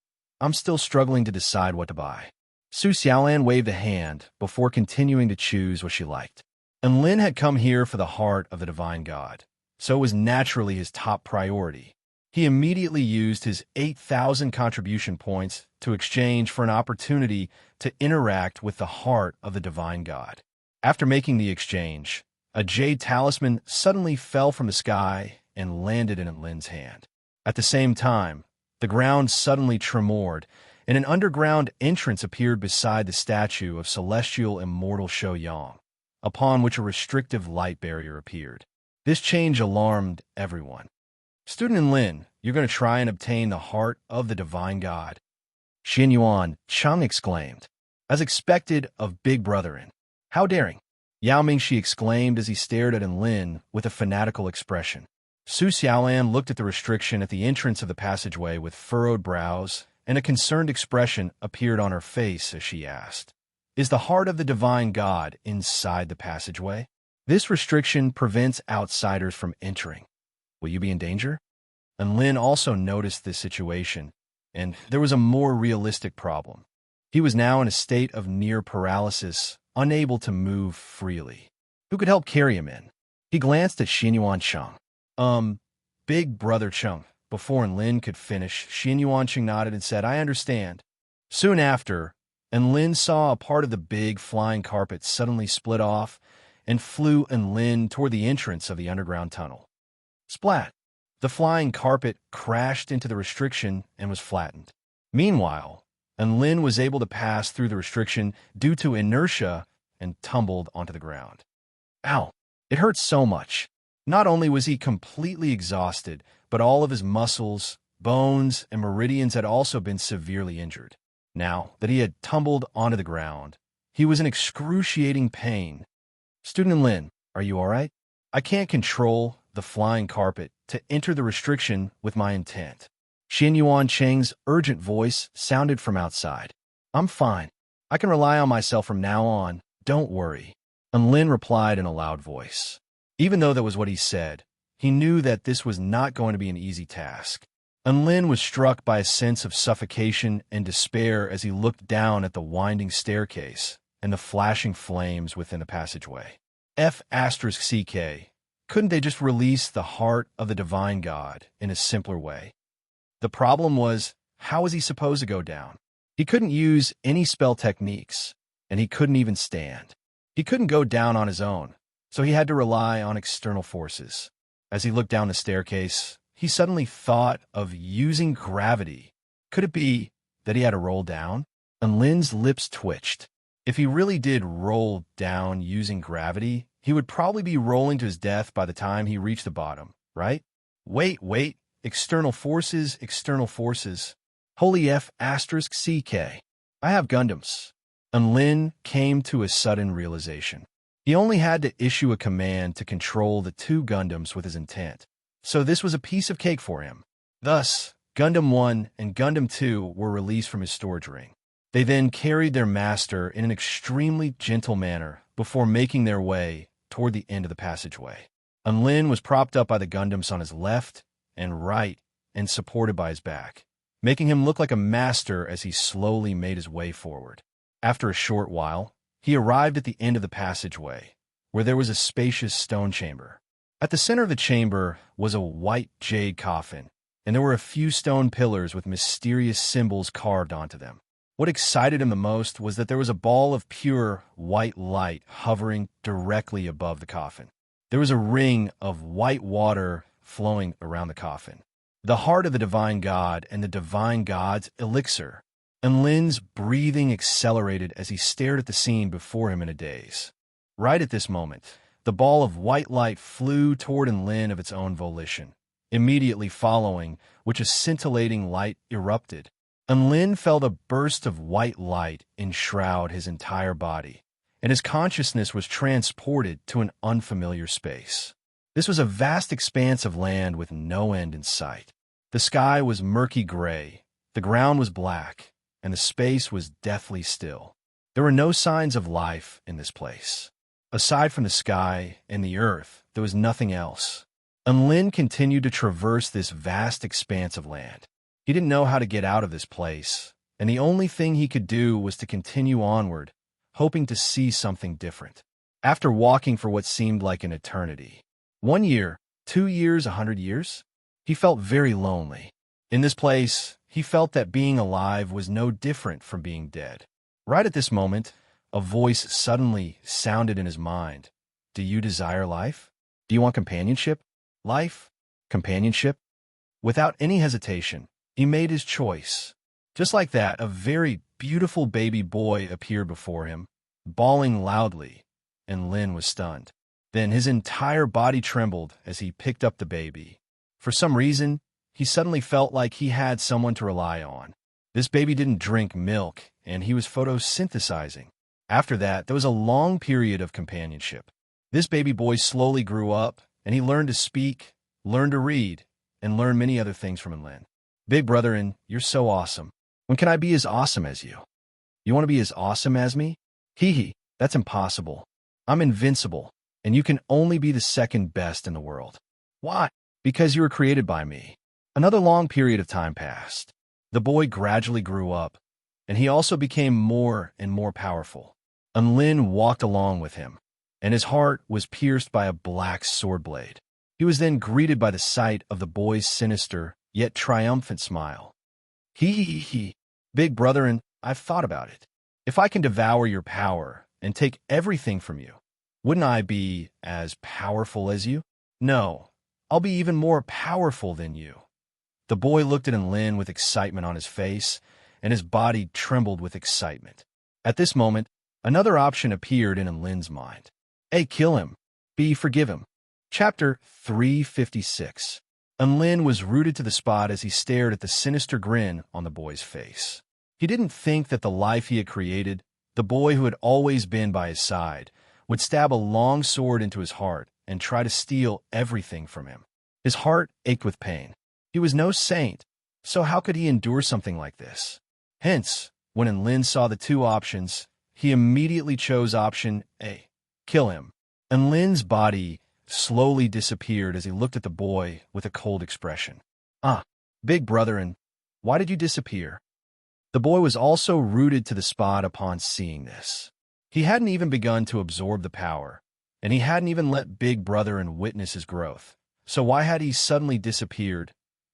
I'm still struggling to decide what to buy. Su Xiaolan waved a hand before continuing to choose what she liked. And Lin had come here for the Heart of the Divine God, so it was naturally his top priority. He immediately used his 8,000 contribution points to exchange for an opportunity to interact with the Heart of the Divine God. After making the exchange, a jade talisman suddenly fell from the sky and landed in Lin's hand. At the same time, the ground suddenly tremored, and an underground entrance appeared beside the statue of celestial immortal Shou Yang, upon which a restrictive light barrier appeared. This change alarmed everyone. Student Lin, you're going to try and obtain the Heart of the Divine God. Xinyuan Cheng exclaimed, as expected of Big Brotherin. How daring! Yao Mingxi exclaimed as he stared at Lin with a fanatical expression. Su Xiaolan looked at the restriction at the entrance of the passageway with furrowed brows, and a concerned expression appeared on her face as she asked, Is the Heart of the Divine God inside the passageway? This restriction prevents outsiders from entering. Will you be in danger? And Lin also noticed this situation, and there was a more realistic problem. He was now in a state of near paralysis, unable to move freely. Who could help carry him in? He glanced at Xinyuan Cheng. Big Brother Cheng. Before Lin could finish, Xinyuan Cheng nodded and said, I understand. Soon after, Lin saw a part of the big flying carpet suddenly split off and flew Lin toward the entrance of the underground tunnel. Splat! The flying carpet crashed into the restriction and was flattened. Meanwhile, Lin was able to pass through the restriction due to inertia and tumbled onto the ground. Ow! It hurt so much. Not only was he completely exhausted, but all of his muscles, bones, and meridians had also been severely injured. Now that he had tumbled onto the ground, he was in excruciating pain. Student Lin, are you all right? I can't control the flying carpet to enter the restriction with my intent. Xin Yuan Cheng's urgent voice sounded from outside. I'm fine. I can rely on myself from now on. Don't worry. And Lin replied in a loud voice. Even though that was what he said, he knew that this was not going to be an easy task. And Lin was struck by a sense of suffocation and despair as he looked down at the winding staircase and the flashing flames within the passageway. F***CK. Couldn't they just release the heart of the divine God in a simpler way? The problem was, how was he supposed to go down? He couldn't use any spell techniques, and he couldn't even stand. He couldn't go down on his own, so he had to rely on external forces. As he looked down the staircase, he suddenly thought of using gravity. Could it be that he had to roll down? And Lin's lips twitched. If he really did roll down using gravity, he would probably be rolling to his death by the time he reached the bottom, right? Wait. External forces. Holy F***CK. I have Gundams. And Lin came to a sudden realization. He only had to issue a command to control the two Gundams with his intent. So this was a piece of cake for him. Thus, Gundam 1 and Gundam 2 were released from his storage ring. They then carried their master in an extremely gentle manner before making their way toward the end of the passageway. And Lin was propped up by the Gundams on his left and right and supported by his back, making him look like a master as he slowly made his way forward. After a short while, he arrived at the end of the passageway, where there was a spacious stone chamber. At the center of the chamber was a white jade coffin, and there were a few stone pillars with mysterious symbols carved onto them. What excited him the most was that there was a ball of pure white light hovering directly above the coffin. There was a ring of white water flowing around the coffin, the heart of the divine god and the divine god's elixir. And Lin's breathing accelerated as he stared at the scene before him in a daze. Right at this moment, the ball of white light flew toward Lin of its own volition. Immediately following, which a scintillating light erupted, and Lin felt a burst of white light enshroud his entire body, and his consciousness was transported to an unfamiliar space. This was a vast expanse of land with no end in sight. The sky was murky gray, the ground was black, and the space was deathly still. There were no signs of life in this place. Aside from the sky and the earth, there was nothing else. And Lin continued to traverse this vast expanse of land. He didn't know how to get out of this place, and the only thing he could do was to continue onward, hoping to see something different. After walking for what seemed like an eternity, 1 year, 2 years, 100 years, he felt very lonely. In this place, he felt that being alive was no different from being dead. Right at this moment, a voice suddenly sounded in his mind. Do you desire life? Do you want companionship? Life? Companionship? Without any hesitation, he made his choice. Just like that, a very beautiful baby boy appeared before him, bawling loudly, and Lin was stunned. Then his entire body trembled as he picked up the baby. For some reason, he suddenly felt like he had someone to rely on. This baby didn't drink milk, and he was photosynthesizing. After that, there was a long period of companionship. This baby boy slowly grew up, and he learned to speak, learned to read, and learned many other things from Lin. Big brother, and you're so awesome. When can I be as awesome as you? You want to be as awesome as me? Hee, that's impossible. I'm invincible, and you can only be the second best in the world. Why? Because you were created by me. Another long period of time passed. The boy gradually grew up, and he also became more and more powerful. And Lin walked along with him, and his heart was pierced by a black sword blade. He was then greeted by the sight of the boy's sinister, yet triumphant smile. Hee, big brother, and I've thought about it. If I can devour your power and take everything from you, wouldn't I be as powerful as you? No, I'll be even more powerful than you." The boy looked at Lin with excitement on his face, and his body trembled with excitement. At this moment, another option appeared in Lin's mind. A. Kill him. B. Forgive him. Chapter 356. Lin was rooted to the spot as he stared at the sinister grin on the boy's face. He didn't think that the life he had created, the boy who had always been by his side, would stab a long sword into his heart and try to steal everything from him. His heart ached with pain. He was no saint, so how could he endure something like this? Hence, when Lin saw the two options, he immediately chose option A, kill him. Lin's body slowly disappeared as he looked at the boy with a cold expression. "Ah, big brother, and why did you disappear?" The boy was also rooted to the spot upon seeing this. He hadn't even begun to absorb the power, and he hadn't even let Big Brother and witness his growth. So why had he suddenly disappeared?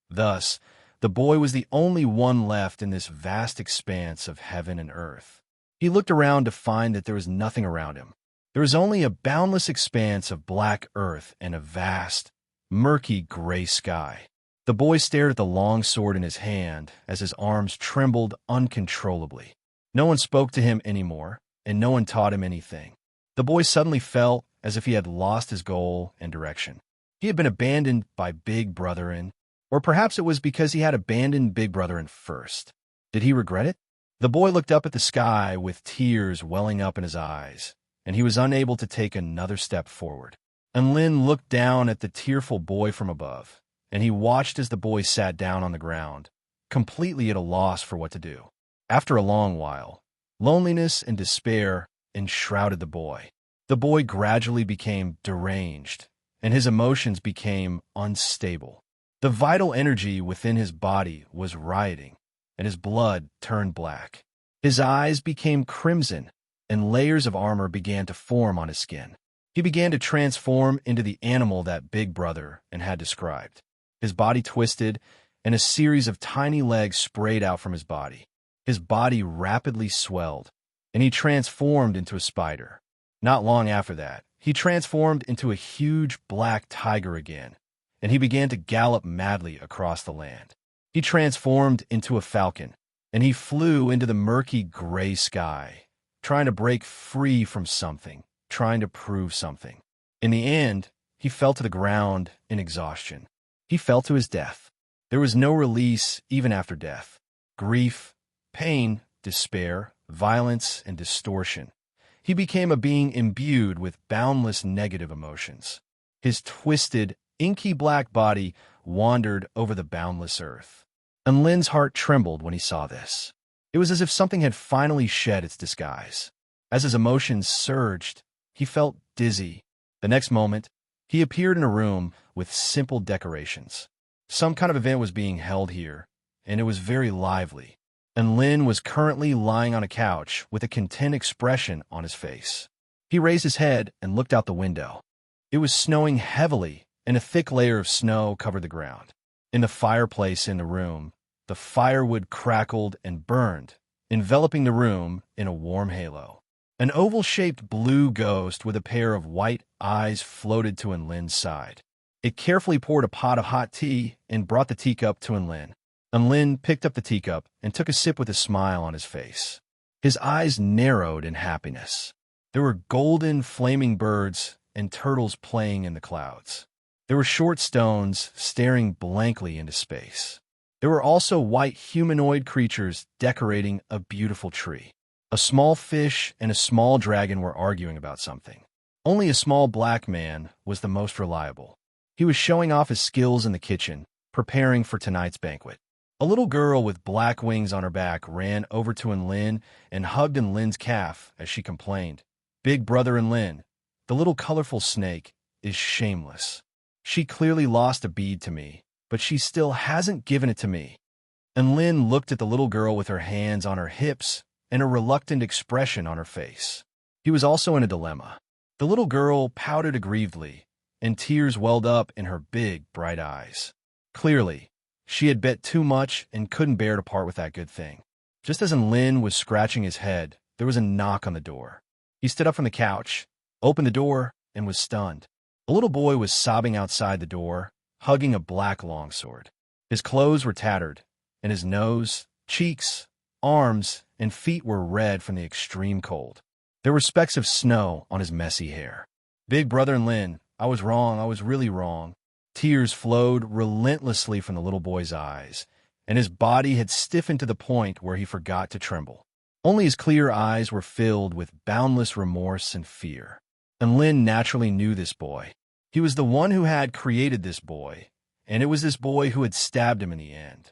Thus, the boy was the only one left in this vast expanse of heaven and earth. He looked around to find that there was nothing around him. There was only a boundless expanse of black earth and a vast, murky gray sky. The boy stared at the long sword in his hand as his arms trembled uncontrollably. No one spoke to him anymore, and no one taught him anything. The boy suddenly felt as if he had lost his goal and direction. He had been abandoned by Big Brother, or perhaps it was because he had abandoned Big Brother first. Did he regret it? The boy looked up at the sky with tears welling up in his eyes, and he was unable to take another step forward. Lin looked down at the tearful boy from above, and he watched as the boy sat down on the ground, completely at a loss for what to do. After a long while, loneliness and despair enshrouded the boy. The boy gradually became deranged, and his emotions became unstable. The vital energy within his body was rioting, and his blood turned black. His eyes became crimson, and layers of armor began to form on his skin. He began to transform into the animal that Big Brother had described. His body twisted, and a series of tiny legs sprayed out from his body. His body rapidly swelled, and he transformed into a spider. Not long after that, he transformed into a huge black tiger again, and he began to gallop madly across the land. He transformed into a falcon, and he flew into the murky gray sky, trying to break free from something, trying to prove something. In the end, he fell to the ground in exhaustion. He fell to his death. There was no release even after death. Grief, pain, despair, violence, and distortion. He became a being imbued with boundless negative emotions. His twisted, inky black body wandered over the boundless earth. And Lin's heart trembled when he saw this. It was as if something had finally shed its disguise. As his emotions surged, he felt dizzy. The next moment, he appeared in a room with simple decorations. Some kind of event was being held here, and it was very lively. And Lin was currently lying on a couch with a content expression on his face. He raised his head and looked out the window. It was snowing heavily, and a thick layer of snow covered the ground. In the fireplace in the room, the firewood crackled and burned, enveloping the room in a warm halo. An oval-shaped blue ghost with a pair of white eyes floated to Lin's side. It carefully poured a pot of hot tea and brought the teacup to Lin. Lin picked up the teacup and took a sip with a smile on his face. His eyes narrowed in happiness. There were golden flaming birds and turtles playing in the clouds. There were short stones staring blankly into space. There were also white humanoid creatures decorating a beautiful tree. A small fish and a small dragon were arguing about something. Only a small black man was the most reliable. He was showing off his skills in the kitchen, preparing for tonight's banquet. A little girl with black wings on her back ran over to Lin and hugged Lin's calf as she complained, "Big brother Lin, the little colorful snake, is shameless. She clearly lost a bead to me, but she still hasn't given it to me." And Lin looked at the little girl with her hands on her hips and a reluctant expression on her face. He was also in a dilemma. The little girl pouted aggrievedly, and tears welled up in her big, bright eyes. Clearly, she had bet too much and couldn't bear to part with that good thing. Just as Lin was scratching his head, there was a knock on the door. He stood up from the couch, opened the door, and was stunned. A little boy was sobbing outside the door, hugging a black longsword. His clothes were tattered, and his nose, cheeks, arms, and feet were red from the extreme cold. There were specks of snow on his messy hair. "Big brother Lin, I was wrong, I was really wrong." Tears flowed relentlessly from the little boy's eyes, and his body had stiffened to the point where he forgot to tremble. Only his clear eyes were filled with boundless remorse and fear. And Lin naturally knew this boy. He was the one who had created this boy, and it was this boy who had stabbed him in the end.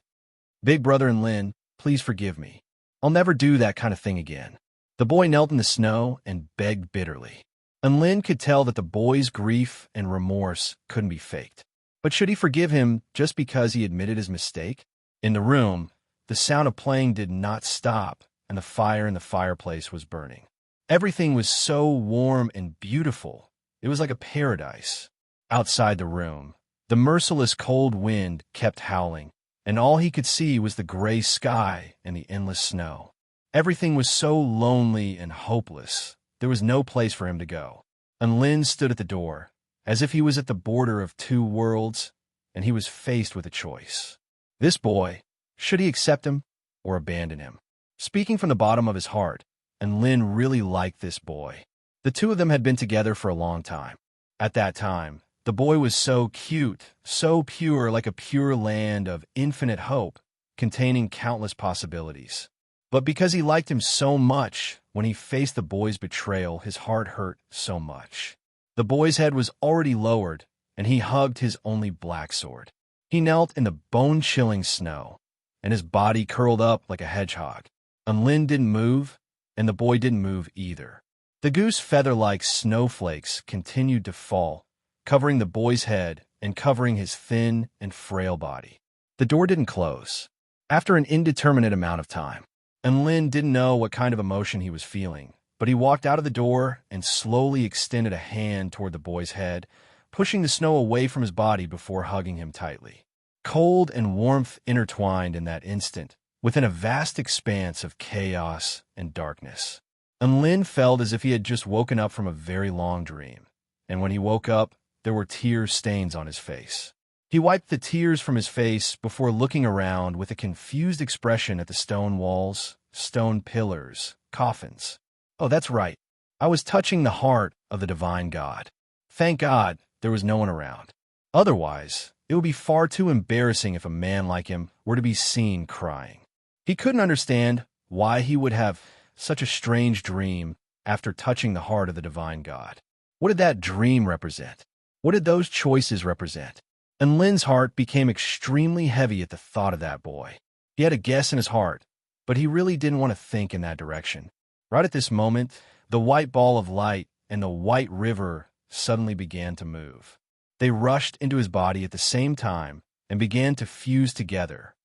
"Big brother Lin, please forgive me. I'll never do that kind of thing again." The boy knelt in the snow and begged bitterly. And Lin could tell that the boy's grief and remorse couldn't be faked. But should he forgive him just because he admitted his mistake? In the room, the sound of playing did not stop, and the fire in the fireplace was burning. Everything was so warm and beautiful. It was like a paradise. Outside the room, the merciless cold wind kept howling, and all he could see was the gray sky and the endless snow. Everything was so lonely and hopeless. There was no place for him to go. And Lin stood at the door, as if he was at the border of two worlds, and he was faced with a choice. This boy, should he accept him or abandon him? Speaking from the bottom of his heart, and Lin really liked this boy. The two of them had been together for a long time. At that time, the boy was so cute, so pure, like a pure land of infinite hope, containing countless possibilities. But because he liked him so much, when he faced the boy's betrayal, his heart hurt so much. The boy's head was already lowered, and he hugged his only black sword. He knelt in the bone-chilling snow, and his body curled up like a hedgehog. And Lin didn't move, and the boy didn't move either. The goose feather-like snowflakes continued to fall, covering the boy's head and covering his thin and frail body. The door didn't close. After an indeterminate amount of time, and Lin didn't know what kind of emotion he was feeling, but he walked out of the door and slowly extended a hand toward the boy's head, pushing the snow away from his body before hugging him tightly. Cold and warmth intertwined in that instant, within a vast expanse of chaos and darkness. And Lin felt as if he had just woken up from a very long dream, and when he woke up, there were tear stains on his face. He wiped the tears from his face before looking around with a confused expression at the stone walls, stone pillars, coffins. Oh, that's right. I was touching the heart of the divine God. Thank God there was no one around. Otherwise, it would be far too embarrassing if a man like him were to be seen crying. He couldn't understand why he would have such a strange dream after touching the heart of the divine God. What did that dream represent? What did those choices represent? And Lin's heart became extremely heavy at the thought of that boy. He had a guess in his heart, but he really didn't want to think in that direction. Right at this moment, the white ball of light and the white river suddenly began to move. They rushed into his body at the same time and began to fuse together.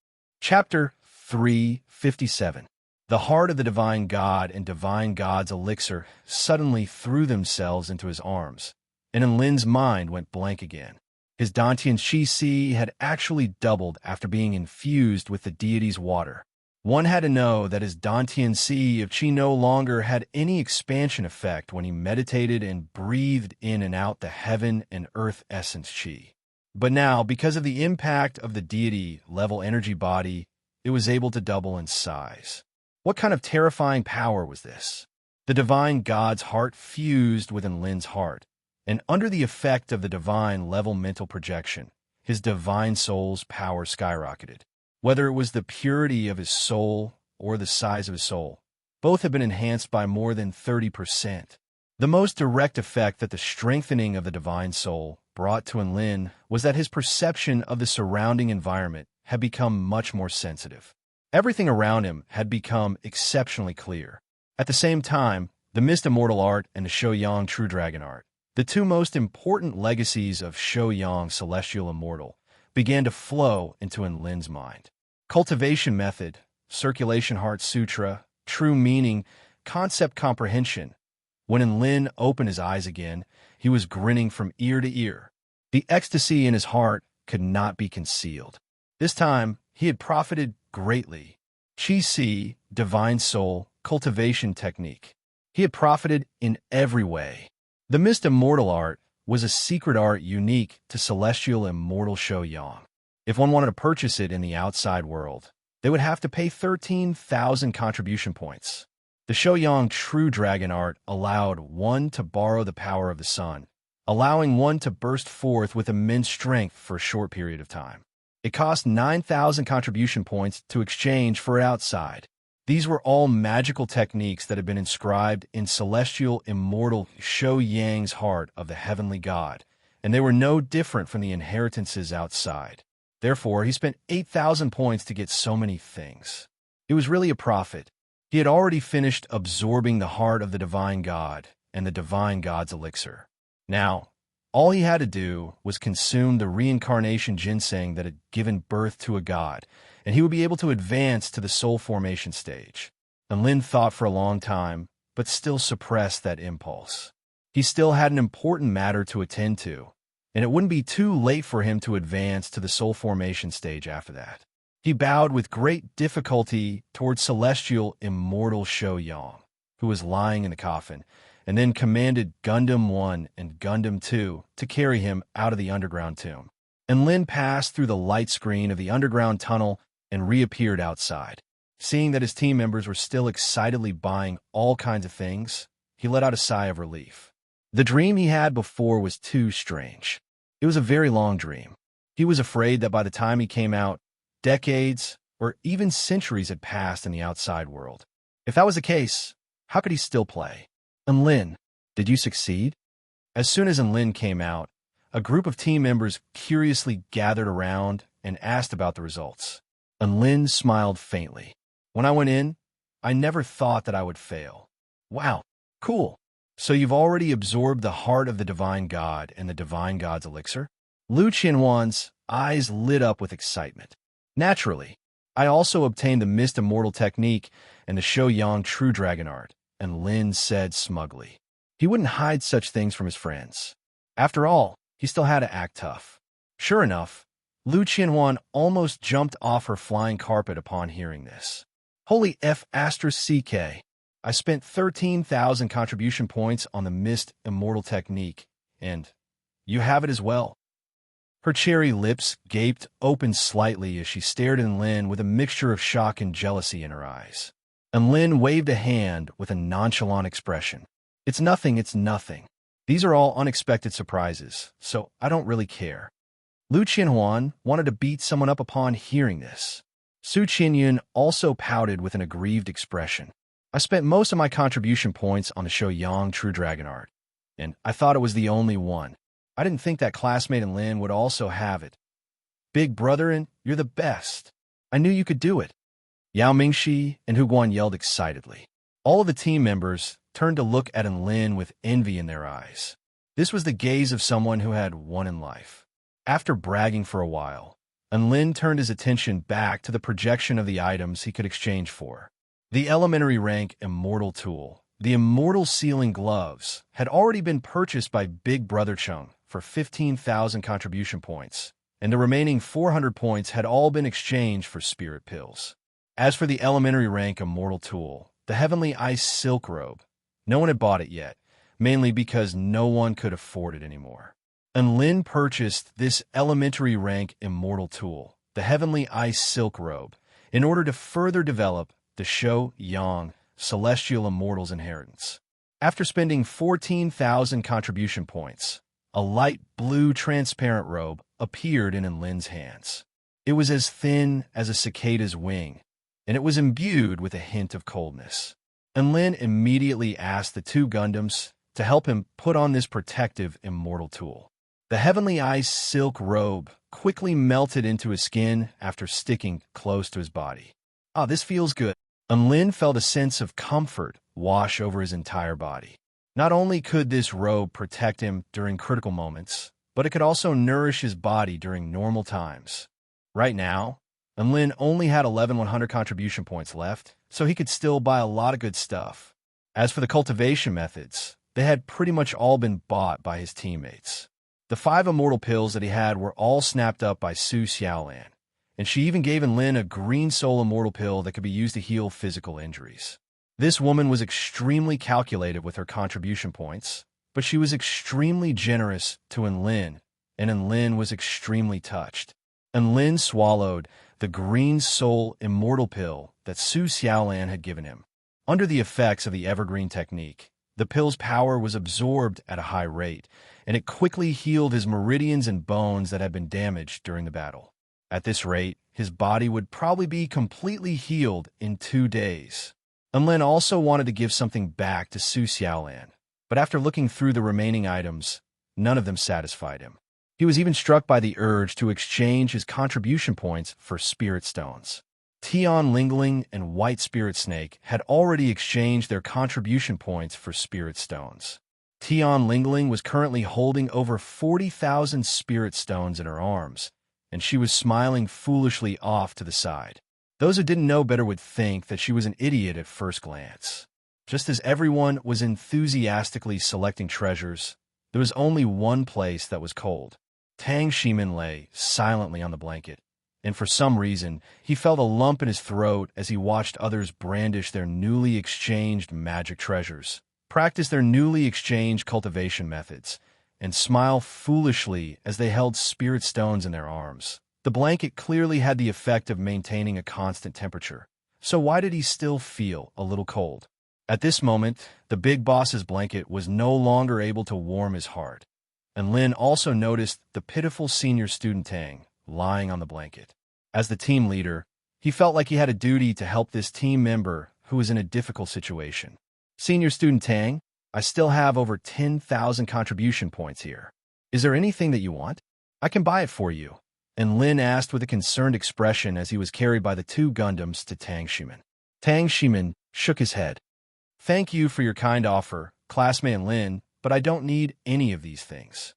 Chapter 357. The heart of the divine God and divine God's elixir suddenly threw themselves into his arms, and Lin's mind went blank again. His Dantian Chi had actually doubled after being infused with the deity's water. One had to know that his Dantian Chi of Chi no longer had any expansion effect when he meditated and breathed in and out the heaven and earth essence Chi. But now, because of the impact of the deity-level energy body, it was able to double in size. What kind of terrifying power was this? The divine God's heart fused within Lin's heart, and under the effect of the divine-level mental projection, his divine soul's power skyrocketed. Whether it was the purity of his soul or the size of his soul, both have been enhanced by more than 30%. The most direct effect that the strengthening of the divine soul brought to Lin was that his perception of the surrounding environment had become much more sensitive. Everything around him had become exceptionally clear. At the same time, the Mist Immortal art and the Shouyang True Dragon art, the two most important legacies of Shouyang Celestial Immortal, began to flow into Lin's mind. Cultivation method, circulation heart sutra, true meaning, concept comprehension. When Lin opened his eyes again, he was grinning from ear to ear. The ecstasy in his heart could not be concealed. This time, he had profited greatly. Chi, divine soul, cultivation technique. He had profited in every way. The Mist Immortal art was a secret art unique to celestial immortal Shou Yang. If one wanted to purchase it in the outside world, they would have to pay 13,000 contribution points. The Shou Yang True Dragon art allowed one to borrow the power of the sun, allowing one to burst forth with immense strength for a short period of time. It cost 9,000 contribution points to exchange for it outside. These were all magical techniques that had been inscribed in celestial immortal Shou Yang's heart of the heavenly god, and they were no different from the inheritances outside. Therefore, he spent 8,000 points to get so many things. It was really a profit. He had already finished absorbing the heart of the divine god and the divine god's elixir. Now, all he had to do was consume the reincarnation ginseng that had given birth to a god, and he would be able to advance to the soul formation stage. And Lin thought for a long time, but still suppressed that impulse. He still had an important matter to attend to, and it wouldn't be too late for him to advance to the soul formation stage after that. He bowed with great difficulty towards celestial immortal Shou Yang, who was lying in the coffin, and then commanded Gundam 1 and Gundam 2 to carry him out of the underground tomb. And Lin passed through the light screen of the underground tunnel and reappeared outside. Seeing that his team members were still excitedly buying all kinds of things, he let out a sigh of relief. The dream he had before was too strange. It was a very long dream. He was afraid that by the time he came out, decades or even centuries had passed in the outside world. If that was the case, how could he still play? Enlin, did you succeed? As soon as Enlin came out, a group of team members curiously gathered around and asked about the results. Enlin smiled faintly. When I went in, I never thought that I would fail. Wow, cool. So you've already absorbed the heart of the divine god and the divine god's elixir? Lu Qianhuan's eyes lit up with excitement. Naturally, I also obtained the Mist Immortal technique and the Shou Yang True Dragon art, and Lin said smugly. He wouldn't hide such things from his friends. After all, he still had to act tough. Sure enough, Lu Qianhuan almost jumped off her flying carpet upon hearing this. Holy F***CK. I spent 13,000 contribution points on the Mist Immortal technique, and you have it as well. Her cherry lips gaped open slightly as she stared at Lin with a mixture of shock and jealousy in her eyes. And Lin waved a hand with a nonchalant expression. It's nothing, it's nothing. These are all unexpected surprises, so I don't really care. Lu Qianhuan wanted to beat someone up upon hearing this. Su Qianyun also pouted with an aggrieved expression. I spent most of my contribution points on the Shou Yang True Dragon art, and I thought it was the only one. I didn't think that classmate and Lin would also have it. Big brother, and you're the best. I knew you could do it. Yao Mingxi and Hu Guan yelled excitedly. All of the team members turned to look at Lin with envy in their eyes. This was the gaze of someone who had won in life. After bragging for a while, Lin turned his attention back to the projection of the items he could exchange for. The elementary rank Immortal Tool, the Immortal Sealing Gloves, had already been purchased by Big Brother Chung for 15,000 contribution points, and the remaining 400 points had all been exchanged for spirit pills. As for the elementary rank Immortal Tool, the Heavenly Ice Silk Robe, no one had bought it yet, mainly because no one could afford it anymore. And Lin purchased this elementary rank Immortal Tool, the Heavenly Ice Silk Robe, in order to further develop the Shou Yang Celestial Immortal's inheritance. After spending 14,000 contribution points, a light blue transparent robe appeared in Lin's hands. It was as thin as a cicada's wing, and it was imbued with a hint of coldness. And Lin immediately asked the two Gundams to help him put on this protective Immortal Tool. The Heavenly Ice Silk Robe quickly melted into his skin after sticking close to his body. Ah, this feels good. And Lin felt a sense of comfort wash over his entire body. Not only could this robe protect him during critical moments, but it could also nourish his body during normal times. Right now, Lin only had 11,100 contribution points left, so he could still buy a lot of good stuff. As for the cultivation methods, they had pretty much all been bought by his teammates. The 5 immortal pills that he had were all snapped up by Su Xiaolan, and she even gave Lin a green soul immortal pill that could be used to heal physical injuries. This woman was extremely calculated with her contribution points, but she was extremely generous to Enlin, and Enlin was extremely touched. Enlin swallowed the green soul immortal pill that Su Xiaolan had given him. Under the effects of the evergreen technique, the pill's power was absorbed at a high rate, and it quickly healed his meridians and bones that had been damaged during the battle. At this rate, his body would probably be completely healed in 2 days. Enlin also wanted to give something back to Su Xiaolan, but after looking through the remaining items, none of them satisfied him. He was even struck by the urge to exchange his contribution points for spirit stones. Tian Lingling and White Spirit Snake had already exchanged their contribution points for spirit stones. Tian Lingling was currently holding over 40,000 spirit stones in her arms, and she was smiling foolishly off to the side. Those who didn't know better would think that she was an idiot at first glance. Just as everyone was enthusiastically selecting treasures, there was only one place that was cold. Tang Shimin lay silently on the blanket, and for some reason, he felt a lump in his throat as he watched others brandish their newly exchanged magic treasures, practice their newly exchanged cultivation methods, and smile foolishly as they held spirit stones in their arms. The blanket clearly had the effect of maintaining a constant temperature, so why did he still feel a little cold? At this moment, the big boss's blanket was no longer able to warm his heart, and Lin also noticed the pitiful senior student Tang lying on the blanket. As the team leader, he felt like he had a duty to help this team member who was in a difficult situation. Senior student Tang, I still have over 10,000 contribution points here. Is there anything that you want? I can buy it for you. And Lin asked with a concerned expression as he was carried by the 2 Gundams to Tang Shimin. Tang Shimin shook his head. Thank you for your kind offer, classmate Lin, but I don't need any of these things.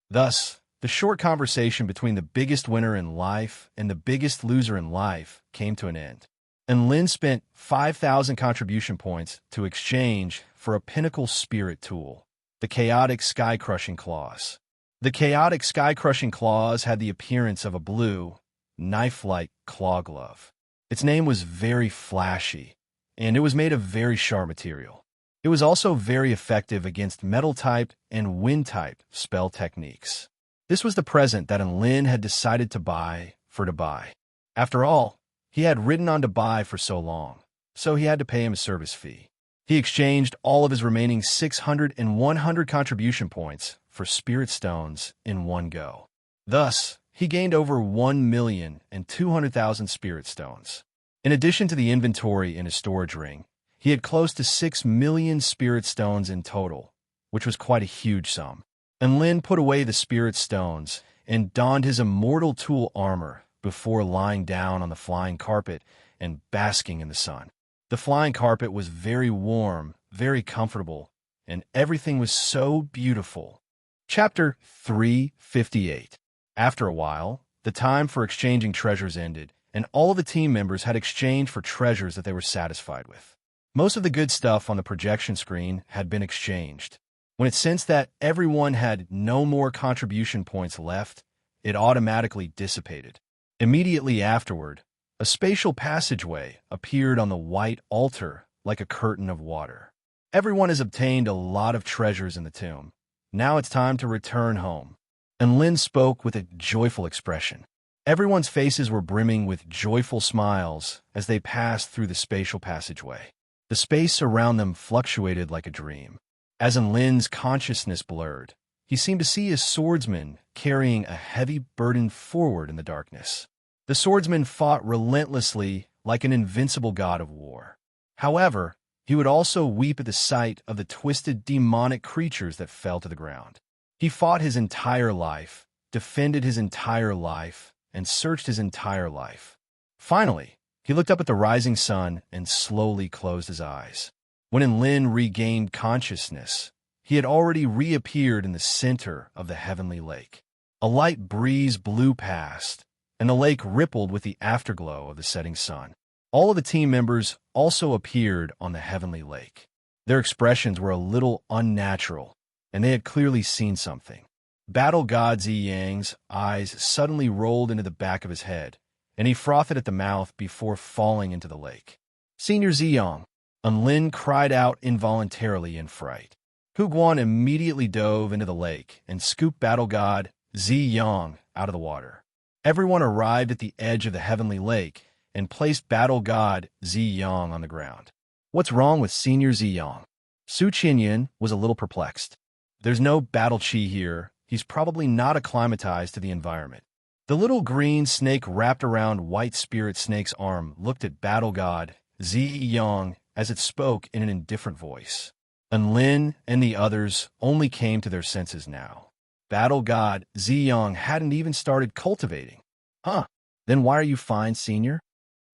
Thus, the short conversation between the biggest winner in life and the biggest loser in life came to an end. And Lin spent 5,000 contribution points to exchange for a pinnacle spirit tool, the Chaotic Sky-Crushing Claws. The Chaotic Sky-Crushing Claws had the appearance of a blue, knife-like claw glove. Its name was very flashy, and it was made of very sharp material. It was also very effective against metal-type and wind-type spell techniques. This was the present that Lin had decided to buy for Dubai. After all, he had ridden on Dubai for so long, so he had to pay him a service fee. He exchanged all of his remaining 600 and 100 contribution points for spirit stones in one go. Thus, he gained over 1,200,000 spirit stones. In addition to the inventory in his storage ring, he had close to 6 million spirit stones in total, which was quite a huge sum. And Lin put away the spirit stones and donned his immortal tool armor before lying down on the flying carpet and basking in the sun. The flying carpet was very warm, very comfortable, and everything was so beautiful. Chapter 358. After a while, the time for exchanging treasures ended, and all of the team members had exchanged for treasures that they were satisfied with. Most of the good stuff on the projection screen had been exchanged. When it sensed that everyone had no more contribution points left, it automatically dissipated. Immediately afterward, a spatial passageway appeared on the white altar like a curtain of water. Everyone has obtained a lot of treasures in the tomb. Now it's time to return home. And Lin spoke with a joyful expression. Everyone's faces were brimming with joyful smiles as they passed through the spatial passageway. The space around them fluctuated like a dream. As Lin's consciousness blurred, he seemed to see a swordsman carrying a heavy burden forward in the darkness. The swordsman fought relentlessly like an invincible god of war. However, he would also weep at the sight of the twisted demonic creatures that fell to the ground. He fought his entire life, defended his entire life, and searched his entire life. Finally, he looked up at the rising sun and slowly closed his eyes. When Lin regained consciousness, he had already reappeared in the center of the heavenly lake. A light breeze blew past, and the lake rippled with the afterglow of the setting sun. All of the team members also appeared on the heavenly lake. Their expressions were a little unnatural, and they had clearly seen something. Battle God Zi Yang's eyes suddenly rolled into the back of his head, and he frothed at the mouth before falling into the lake. Senior Ziyang, Lin cried out involuntarily in fright. Hu Guan immediately dove into the lake and scooped battle god Zi Yang out of the water. Everyone arrived at the edge of the heavenly lake and placed battle god Zi Yang on the ground. What's wrong with Senior Zi Yang? Su Qinyan was a little perplexed. There's no battle chi here. He's probably not acclimatized to the environment. The little green snake wrapped around White Spirit Snake's arm looked at battle god Zi Yang as it spoke in an indifferent voice. And Lin and the others only came to their senses now. Battle god Zi Yang hadn't even started cultivating. Huh, then why are you fine, Senior?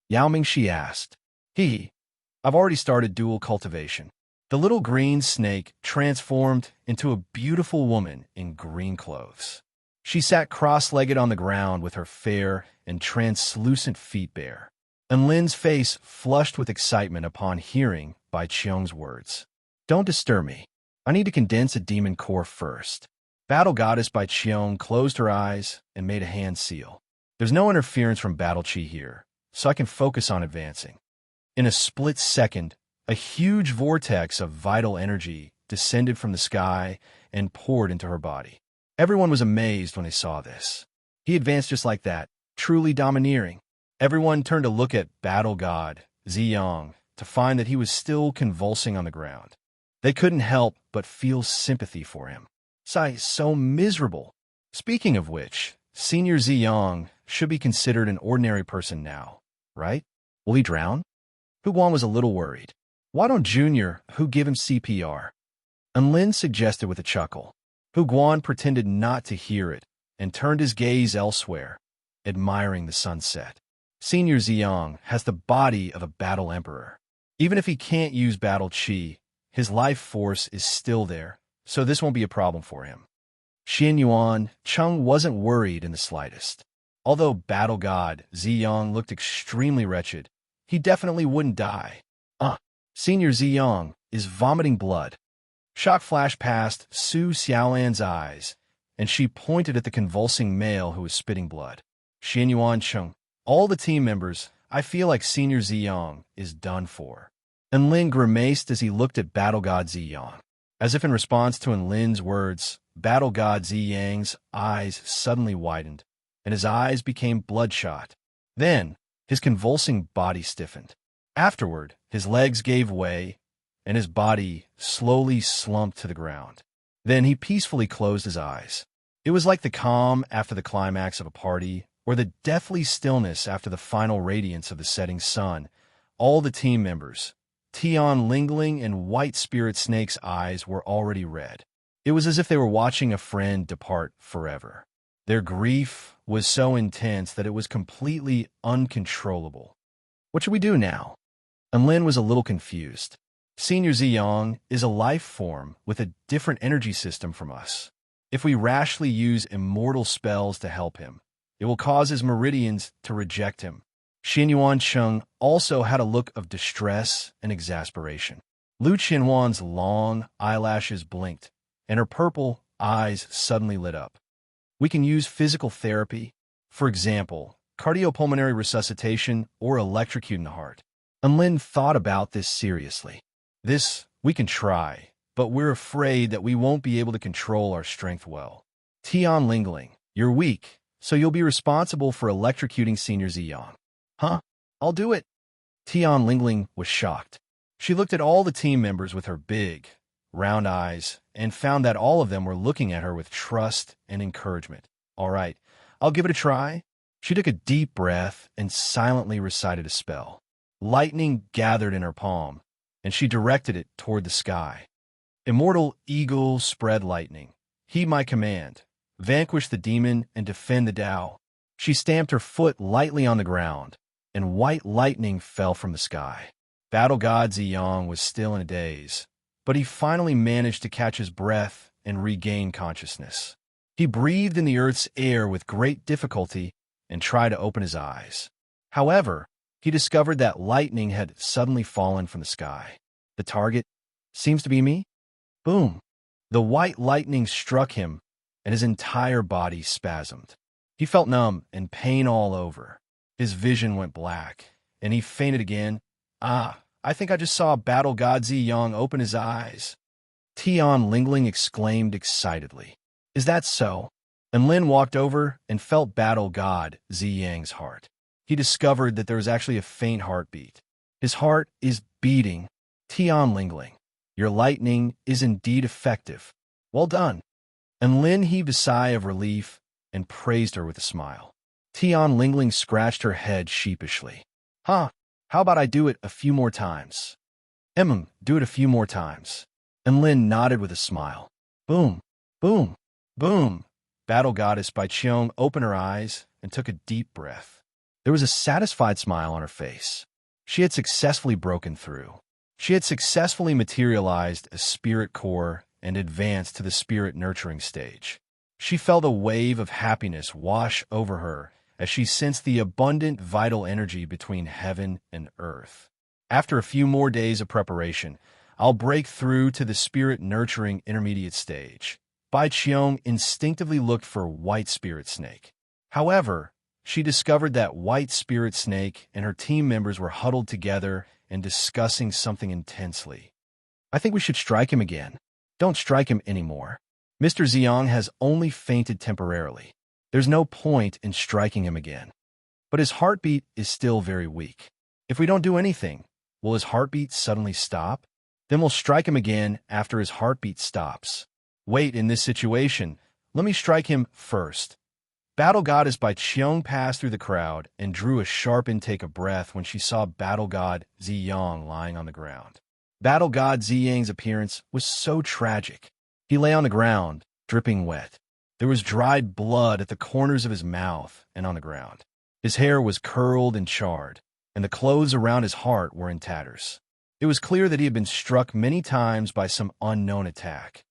Yao Mingshi asked. I've already started dual cultivation. The little green snake transformed into a beautiful woman in green clothes. She sat cross-legged on the ground with her fair and translucent feet bare. And Lin's face flushed with excitement upon hearing Bai Qiong's words. Don't disturb me. I need to condense a demon core first. Battle Goddess Bai Qiong closed her eyes and made a hand seal. There's no interference from battle chi here, so I can focus on advancing. In a split second, a huge vortex of vital energy descended from the sky and poured into her body. Everyone was amazed when they saw this. He advanced just like that, truly domineering. Everyone turned to look at battle god Zi Yang to find that he was still convulsing on the ground. They couldn't help but feel sympathy for him. So miserable. Speaking of which, Senior Zi Yang should be considered an ordinary person now, right? Will he drown? Hu Guan was a little worried. Why don't Junior Hu give him CPR? And Lin suggested with a chuckle. Hu Guan pretended not to hear it and turned his gaze elsewhere, admiring the sunset. Senior Zi Yang has the body of a battle emperor. Even if he can't use battle chi, his life force is still there, so this won't be a problem for him. Xian Yuan Cheng wasn't worried in the slightest. Although battle god Zi Yang looked extremely wretched, he definitely wouldn't die. Senior Zi Yang is vomiting blood. Shock flashed past Su Xiaolan's eyes, and she pointed at the convulsing male who was spitting blood. Xian Yuan Cheng, all the team members, I feel like Senior Zi Yang is done for. And Lin grimaced as he looked at battle god Zi Yang. As if in response to Lin's words, battle god Zi Yang's eyes suddenly widened, and his eyes became bloodshot. Then, his convulsing body stiffened. Afterward, his legs gave way, and his body slowly slumped to the ground. Then he peacefully closed his eyes. It was like the calm after the climax of a party, or the deathly stillness after the final radiance of the setting sun. All the team members, Tian Lingling and White Spirit Snake's eyes were already red. It was as if they were watching a friend depart forever. Their grief was so intense that it was completely uncontrollable. What should we do now? And Lin was a little confused. Senior Zi Yang is a life form with a different energy system from us. If we rashly use immortal spells to help him, it will cause his meridians to reject him. Xian Yuan Cheng also had a look of distress and exasperation. Lu Qianwan's long eyelashes blinked, and her purple eyes suddenly lit up. We can use physical therapy, for example, cardiopulmonary resuscitation or electrocuting the heart. And Lin thought about this seriously. This we can try, but we're afraid that we won't be able to control our strength well. Tian Lingling, you're weak, so you'll be responsible for electrocuting Senior Zi Yang. Huh? I'll do it. Tian Lingling was shocked. She looked at all the team members with her big, round eyes and found that all of them were looking at her with trust and encouragement. All right, I'll give it a try. She took a deep breath and silently recited a spell. Lightning gathered in her palm, and she directed it toward the sky. Immortal eagle spread lightning. Heed my command. Vanquish the demon and defend the Tao. She stamped her foot lightly on the ground, and white lightning fell from the sky. Battle god Zi Yang was still in a daze, but he finally managed to catch his breath and regain consciousness. He breathed in the earth's air with great difficulty and tried to open his eyes. However, he discovered that lightning had suddenly fallen from the sky. The target seems to be me? Boom! The white lightning struck him, and his entire body spasmed. He felt numb and pain all over. His vision went black, and he fainted again. I think I just saw Battle God Zi Yang open his eyes. Tian Lingling exclaimed excitedly. Is that so? And Lin walked over and felt battle god Ziyang's heart. He discovered that there was actually a faint heartbeat. His heart is beating. Tian Lingling, your lightning is indeed effective. Well done. And Lin heaved a sigh of relief and praised her with a smile. Tian Lingling scratched her head sheepishly. Huh, how about I do it a few more times? Do it a few more times. And Lin nodded with a smile. Boom, boom, boom. Battle Goddess Bai Qiong opened her eyes and took a deep breath. There was a satisfied smile on her face. She had successfully broken through. She had successfully materialized a spirit core and advanced to the spirit nurturing stage. She felt a wave of happiness wash over her as she sensed the abundant vital energy between heaven and earth. After a few more days of preparation, I'll break through to the spirit nurturing intermediate stage. Bai Qiong instinctively looked for White Spirit Snake. However, she discovered that White Spirit Snake and her team members were huddled together and discussing something intensely. I think we should strike him again. Don't strike him anymore. Mr. Ziyang has only fainted temporarily. There's no point in striking him again. But his heartbeat is still very weak. If we don't do anything, will his heartbeat suddenly stop? Then we'll strike him again after his heartbeat stops. Wait, in this situation, let me strike him first. Battle Goddess Bai Qiong passed through the crowd and drew a sharp intake of breath when she saw Battle God Ziyang lying on the ground. Battle God Ziyang's appearance was so tragic. He lay on the ground, dripping wet. There was dried blood at the corners of his mouth and on the ground. His hair was curled and charred, and the clothes around his heart were in tatters. It was clear that he had been struck many times by some unknown attack.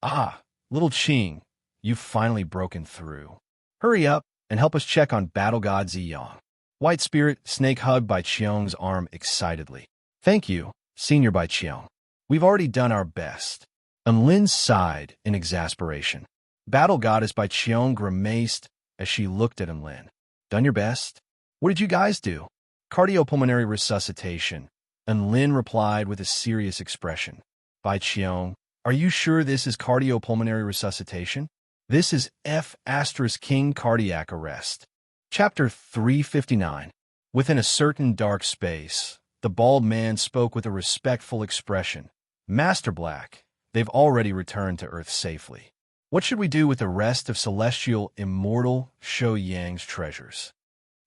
Ah, little Qing, you've finally broken through. Hurry up and help us check on Battle God Ziyang. White Spirit Snake hugged Bai Qiong's arm excitedly. Thank you, Senior Bai Qiong. We've already done our best. And Lin sighed in exasperation. Battle Goddess Bai Qiong grimaced as she looked at Lin. Done your best? What did you guys do? Cardiopulmonary resuscitation. And Lin replied with a serious expression. Bai Qiong, are you sure this is cardiopulmonary resuscitation? This is F*King cardiac arrest. Chapter 359. Within a certain dark space, the bald man spoke with a respectful expression. Master Black, they've already returned to Earth safely. What should we do with the rest of celestial immortal Shou Yang's treasures?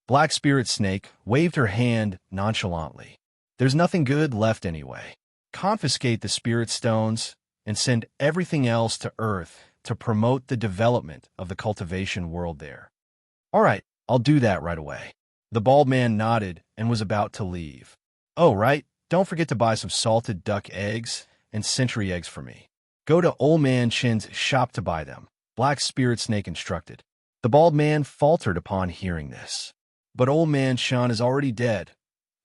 Black Spirit Snake waved her hand nonchalantly. There's nothing good left anyway. Confiscate the spirit stones and send everything else to Earth to promote the development of the cultivation world there. All right, I'll do that right away. The bald man nodded and was about to leave. Oh, right, don't forget to buy some salted duck eggs and century eggs for me. Go to Old Man Chin's shop to buy them, Black Spirit Snake instructed. The bald man faltered upon hearing this. But Old Man Chin is already dead.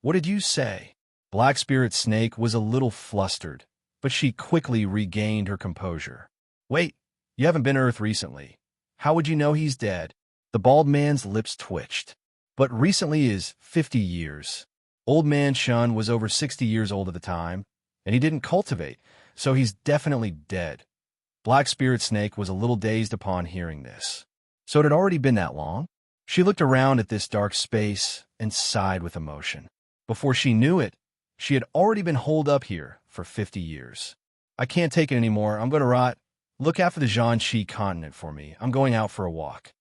What did you say? Black Spirit Snake was a little flustered, but she quickly regained her composure. Wait, you haven't been to Earth recently. How would you know he's dead? The bald man's lips twitched. But recently is 50 years. Old Man Shun was over 60 years old at the time, and he didn't cultivate, so he's definitely dead. Black Spirit Snake was a little dazed upon hearing this. So it had already been that long? She looked around at this dark space and sighed with emotion. Before she knew it, she had already been holed up here for 50 years. I can't take it anymore. I'm going to rot. Look after the Zhanxi continent for me. I'm going out for a walk.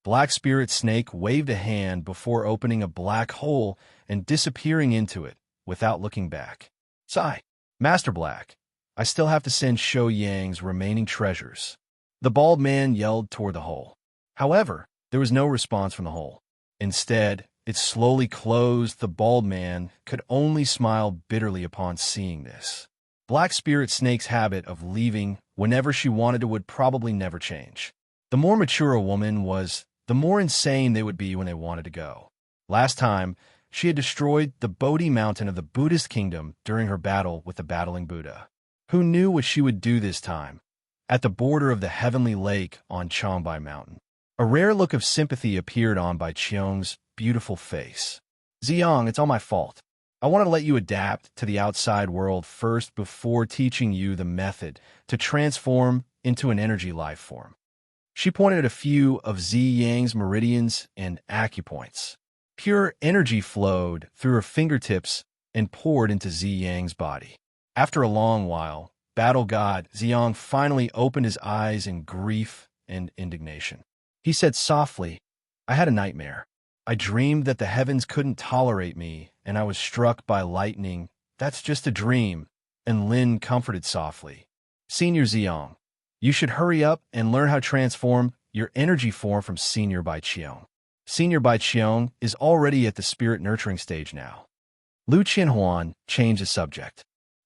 Black Spirit Snake waved a hand before opening a black hole and disappearing into it without looking back. Sigh. Master Black, I still have to send Shou Yang's remaining treasures. The bald man yelled toward the hole. However, there was no response from the hole. Instead, it slowly closed. The bald man could only smile bitterly upon seeing this. Black Spirit Snake's habit of leaving whenever she wanted to would probably never change. The more mature a woman was, the more insane they would be when they wanted to go. Last time, she had destroyed the Bodhi mountain of the Buddhist kingdom during her battle with the battling Buddha. Who knew what she would do this time? At the border of the heavenly lake on Changbai Mountain, a rare look of sympathy appeared on Bai Qiong's beautiful face. Ziyang, it's all my fault. I want to let you adapt to the outside world first before teaching you the method to transform into an energy life form. She pointed at a few of Zhi Yang's meridians and acupoints. Pure energy flowed through her fingertips and poured into Zhi Yang's body. After a long while, battle god Ziyang finally opened his eyes in grief and indignation. He said softly, "I had a nightmare. I dreamed that the heavens couldn't tolerate me, and I was struck by lightning. That's just a dream." And Lin comforted softly, "Senior Ziyang, you should hurry up and learn how to transform your energy form from Senior Bai Qiong. Senior Bai Qiong is already at the spirit nurturing stage now." Lu Qianhuan changed the subject.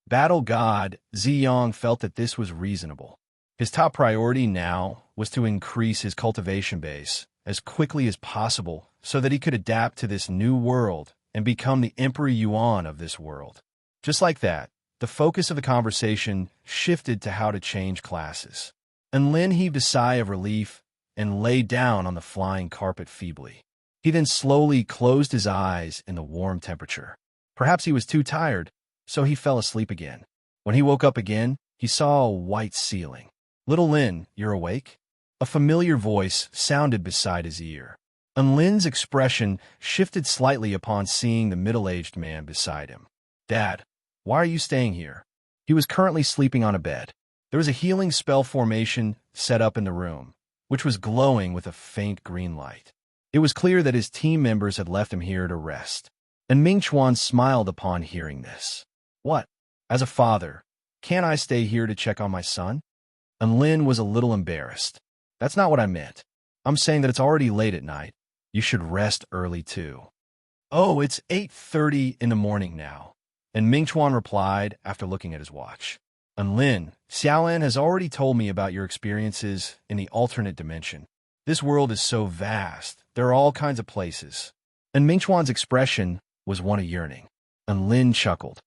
Battle god Ziyang felt that this was reasonable. His top priority now was to increase his cultivation base as quickly as possible so that he could adapt to this new world and become the Emperor Yuan of this world. Just like that, the focus of the conversation shifted to how to change classes. And Lin heaved a sigh of relief and lay down on the flying carpet feebly. He then slowly closed his eyes in the warm temperature. Perhaps he was too tired, so he fell asleep again. When he woke up again, he saw a white ceiling. "Little Lin, you're awake?" A familiar voice sounded beside his ear. And Lin's expression shifted slightly upon seeing the middle-aged man beside him. "Dad, why are you staying here?" He was currently sleeping on a bed. There was a healing spell formation set up in the room, which was glowing with a faint green light. It was clear that his team members had left him here to rest. And Ming Chuan smiled upon hearing this. "What? As a father, can't I stay here to check on my son?" And Lin was a little embarrassed. "That's not what I meant. I'm saying that it's already late at night. You should rest early too." "Oh, it's 8:30 in the morning now." And Ming Chuan replied after looking at his watch. "And Lin, Xiaolan has already told me about your experiences in the alternate dimension. This world is so vast. There are all kinds of places." And Ming Chuan's expression was one of yearning. And Lin chuckled.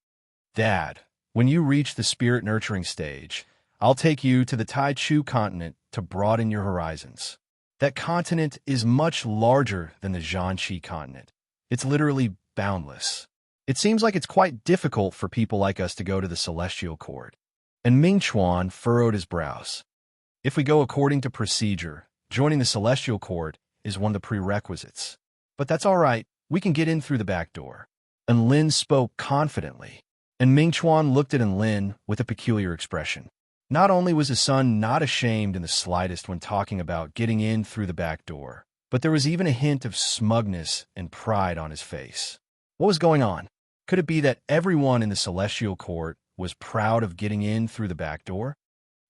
"Dad, when you reach the spirit nurturing stage, I'll take you to the Tai Chu continent to broaden your horizons. That continent is much larger than the Zhanqi continent. It's literally boundless. It seems like it's quite difficult for people like us to go to the celestial court." And Ming Chuan furrowed his brows. "If we go according to procedure, joining the celestial court is one of the prerequisites. But that's all right. We can get in through the back door." And Lin spoke confidently. And Ming Chuan looked at Lin with a peculiar expression. Not only was his son not ashamed in the slightest when talking about getting in through the back door, but there was even a hint of smugness and pride on his face. What was going on? Could it be that everyone in the celestial court was proud of getting in through the back door?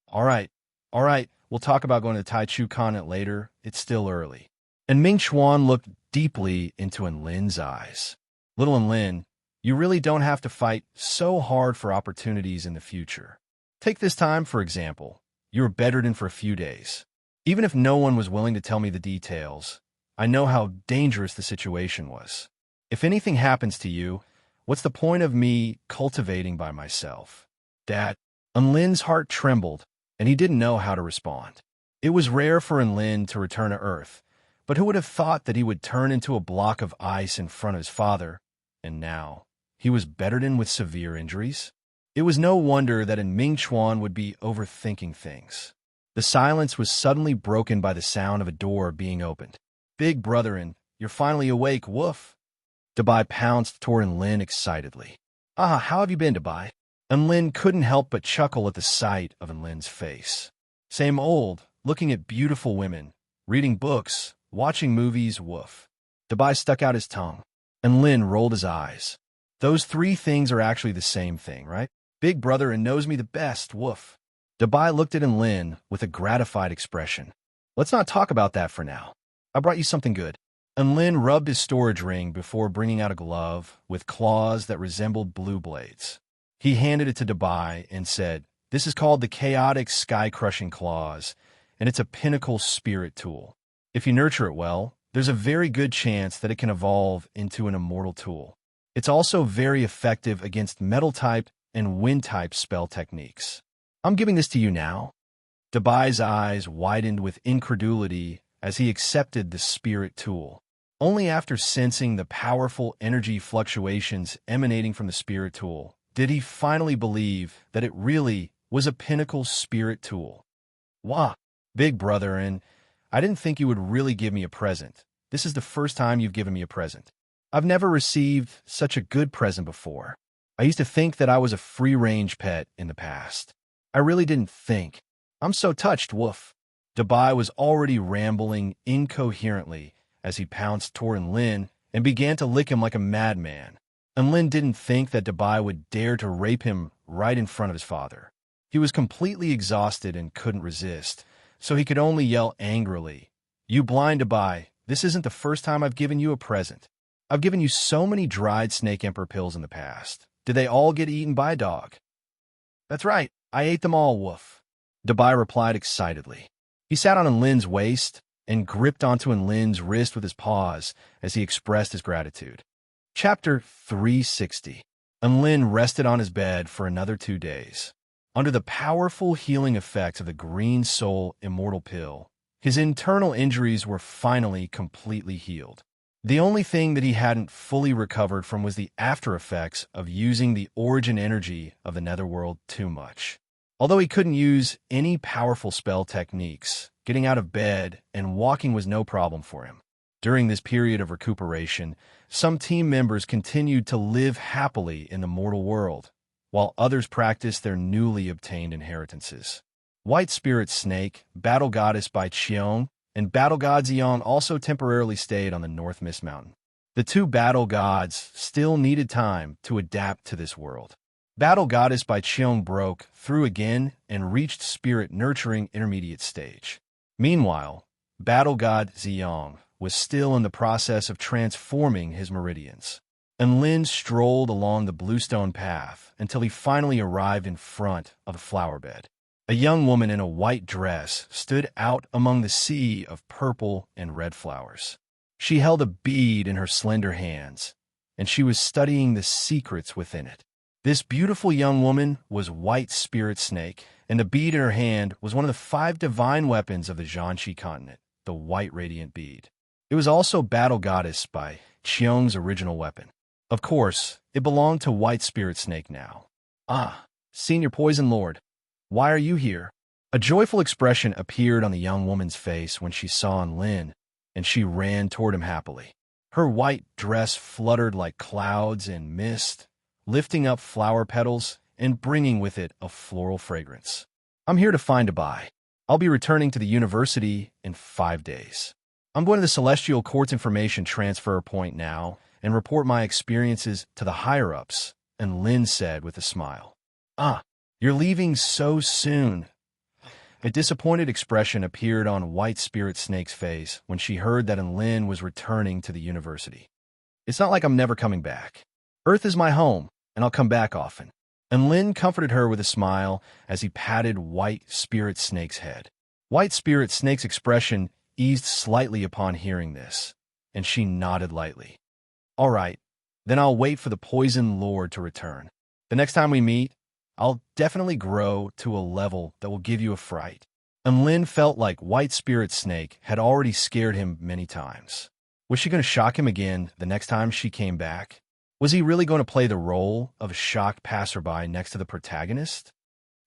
All right, we'll talk about going to the Tai Chu continent later. It's still early." And Ming Chuan looked deeply into Lin's eyes. "Little Lin, you really don't have to fight so hard for opportunities in the future. Take this time, for example. You were bedridden for a few days. Even if no one was willing to tell me the details, I know how dangerous the situation was. If anything happens to you, what's the point of me cultivating by myself?" Dad, Lin's heart trembled, and he didn't know how to respond. It was rare for Lin to return to Earth, but who would have thought that he would turn into a block of ice in front of his father, and now he was bedridden with severe injuries? It was no wonder that Ming Chuan would be overthinking things. The silence was suddenly broken by the sound of a door being opened. "Big brotherin, you're finally awake, woof." Dabai pounced toward Lin excitedly. "Ah, how have you been, Dabai?" And Lin couldn't help but chuckle at the sight of Lin's face. "Same old, looking at beautiful women, reading books, watching movies, woof." Dabai stuck out his tongue, and Lin rolled his eyes. "Those three things are actually the same thing, right? Big brother and knows me the best, woof." Dabai looked at Lin with a gratified expression. "Let's not talk about that for now. I brought you something good." And Lin rubbed his storage ring before bringing out a glove with claws that resembled blue blades. He handed it to Dabai and said, "This is called the Chaotic Sky-Crushing Claws, and it's a pinnacle spirit tool. If you nurture it well, there's a very good chance that it can evolve into an immortal tool. It's also very effective against metal-type and wind-type spell techniques. I'm giving this to you now." Dabai's eyes widened with incredulity as he accepted the spirit tool. Only after sensing the powerful energy fluctuations emanating from the spirit tool did he finally believe that it really was a pinnacle spirit tool. Wah, big brother, and I didn't think you would really give me a present. This is the first time you've given me a present. I've never received such a good present before. I used to think that I was a free-range pet in the past. I really didn't think. I'm so touched, woof. Dabai was already rambling incoherently as he pounced toward Enlin and began to lick him like a madman. Enlin didn't think that Dabai would dare to rape him right in front of his father. He was completely exhausted and couldn't resist, so he could only yell angrily, "You blind Dabai, this isn't the first time I've given you a present. I've given you so many dried snake emperor pills in the past. Did they all get eaten by a dog?" "That's right, I ate them all, woof," Dabai replied excitedly. He sat on Enlin's waist and gripped onto Enlin's wrist with his paws as he expressed his gratitude. Chapter 360. Enlin rested on his bed for another 2 days. Under the powerful healing effects of the Green Soul Immortal Pill, his internal injuries were finally completely healed. The only thing that he hadn't fully recovered from was the after effects of using the origin energy of the netherworld too much. Although he couldn't use any powerful spell techniques, getting out of bed and walking was no problem for him. During this period of recuperation, some team members continued to live happily in the mortal world, while others practiced their newly obtained inheritances. White Spirit Snake, Battle Goddess by Cheong, and Battle God Xiong also temporarily stayed on the North Mist Mountain. The two battle gods still needed time to adapt to this world. Battle Goddess by Cheong broke through again and reached Spirit Nurturing Intermediate stage. Meanwhile, Battle God Xiong was still in the process of transforming his meridians. Enlin strolled along the bluestone path until he finally arrived in front of the flower bed. A young woman in a white dress stood out among the sea of purple and red flowers. She held a bead in her slender hands, and she was studying the secrets within it. This beautiful young woman was White Spirit Snake, and the bead in her hand was one of the 5 divine weapons of the Jiangxi continent, the White Radiant Bead. It was also Battle Goddess by Cheong's original weapon. Of course, it belonged to White Spirit Snake now. "Ah, Senior Poison Lord, why are you here?" A joyful expression appeared on the young woman's face when she saw Enlin, and she ran toward him happily. Her white dress fluttered like clouds in mist, lifting up flower petals and bringing with it a floral fragrance. "I'm here to find Dabai. I'll be returning to the university in 5 days. I'm going to the Celestial Court's information transfer point now and report my experiences to the higher-ups," Enlin said with a smile. "Ah, you're leaving so soon." A disappointed expression appeared on White Spirit Snake's face when she heard that Enlin was returning to the university. "It's not like I'm never coming back. Earth is my home, and I'll come back often." Enlin comforted her with a smile as he patted White Spirit Snake's head. White Spirit Snake's expression eased slightly upon hearing this, and she nodded lightly. "All right, then I'll wait for the Poison Lord to return. The next time we meet, I'll definitely grow to a level that will give you a fright." Enlin felt like White Spirit Snake had already scared him many times. Was she going to shock him again the next time she came back? Was he really going to play the role of a shocked passerby next to the protagonist?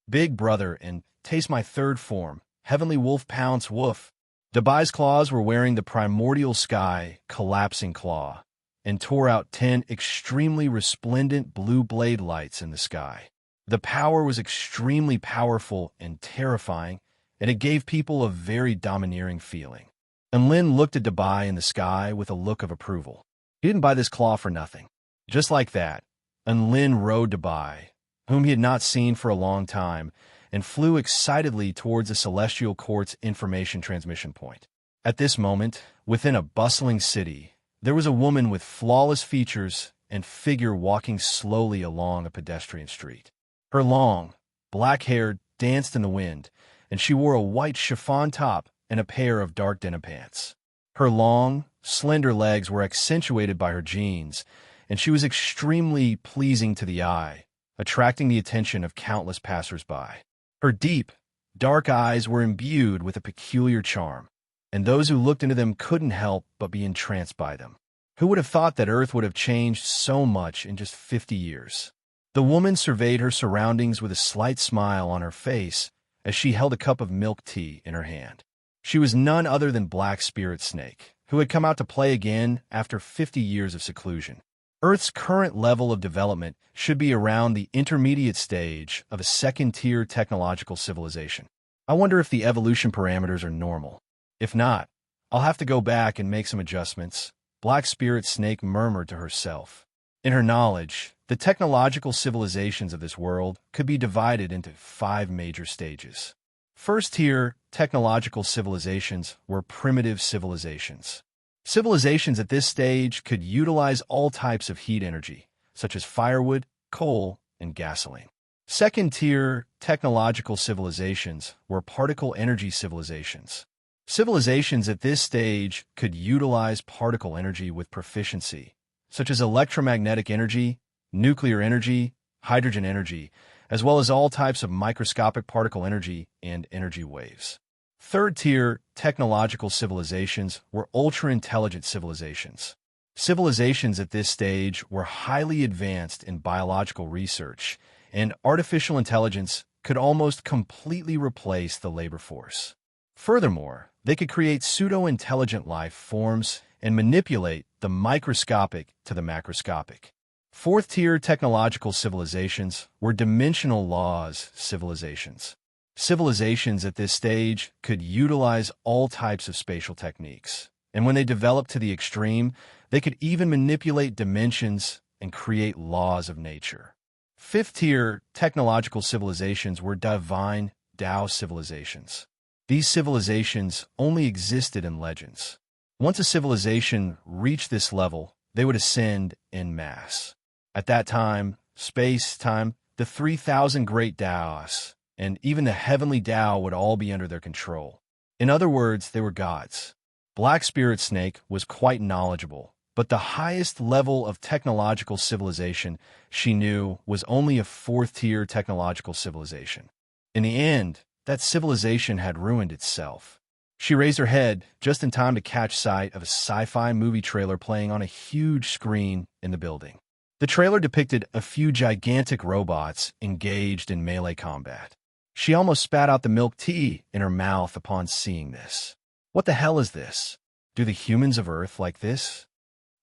"Big brother, and taste my third form, Heavenly Wolf Pounce Woof." Dabai's claws were wearing the primordial sky collapsing claw and tore out 10 extremely resplendent blue blade lights in the sky. The power was extremely powerful and terrifying, and it gave people a very domineering feeling. Enlin looked at Dabai in the sky with a look of approval. He didn't buy this claw for nothing. Just like that, Enlin rode Dabai, whom he had not seen for a long time, and flew excitedly towards the Celestial Court's information transmission point. At this moment, within a bustling city, there was a woman with flawless features and figure walking slowly along a pedestrian street. Her long, black hair danced in the wind, and she wore a white chiffon top and a pair of dark denim pants. Her long, slender legs were accentuated by her jeans, and she was extremely pleasing to the eye, attracting the attention of countless passers-by. Her deep, dark eyes were imbued with a peculiar charm. and those who looked into them couldn't help but be entranced by them. Who would have thought that Earth would have changed so much in just 50 years? The woman surveyed her surroundings with a slight smile on her face as she held a cup of milk tea in her hand. She was none other than Black Spirit Snake, who had come out to play again after 50 years of seclusion. Earth's current level of development should be around the intermediate stage of a second-tier technological civilization. I wonder if the evolution parameters are normal. If not, I'll have to go back and make some adjustments, Black Spirit Snake murmured to herself. In her knowledge, the technological civilizations of this world could be divided into 5 major stages. First-tier technological civilizations were primitive civilizations. Civilizations at this stage could utilize all types of heat energy, such as firewood, coal, and gasoline. Second-tier technological civilizations were particle energy civilizations. Civilizations at this stage could utilize particle energy with proficiency, such as electromagnetic energy, nuclear energy, hydrogen energy, as well as all types of microscopic particle energy and energy waves. Third-tier technological civilizations were ultra-intelligent civilizations. Civilizations at this stage were highly advanced in biological research, and artificial intelligence could almost completely replace the labor force. Furthermore, they could create pseudo-intelligent life forms and manipulate the microscopic to the macroscopic. Fourth-tier technological civilizations were dimensional laws civilizations. Civilizations at this stage could utilize all types of spatial techniques, and when they developed to the extreme, they could even manipulate dimensions and create laws of nature. Fifth-tier technological civilizations were divine Tao civilizations. These civilizations only existed in legends. Once a civilization reached this level, they would ascend en masse. At that time, space, time, the 3,000 great Taos, and even the heavenly Tao would all be under their control. In other words, they were gods. Black Spirit Snake was quite knowledgeable, but the highest level of technological civilization she knew was only a fourth-tier technological civilization. In the end, that civilization had ruined itself. She raised her head just in time to catch sight of a sci-fi movie trailer playing on a huge screen in the building. The trailer depicted a few gigantic robots engaged in melee combat. She almost spat out the milk tea in her mouth upon seeing this. What the hell is this? Do the humans of Earth like this?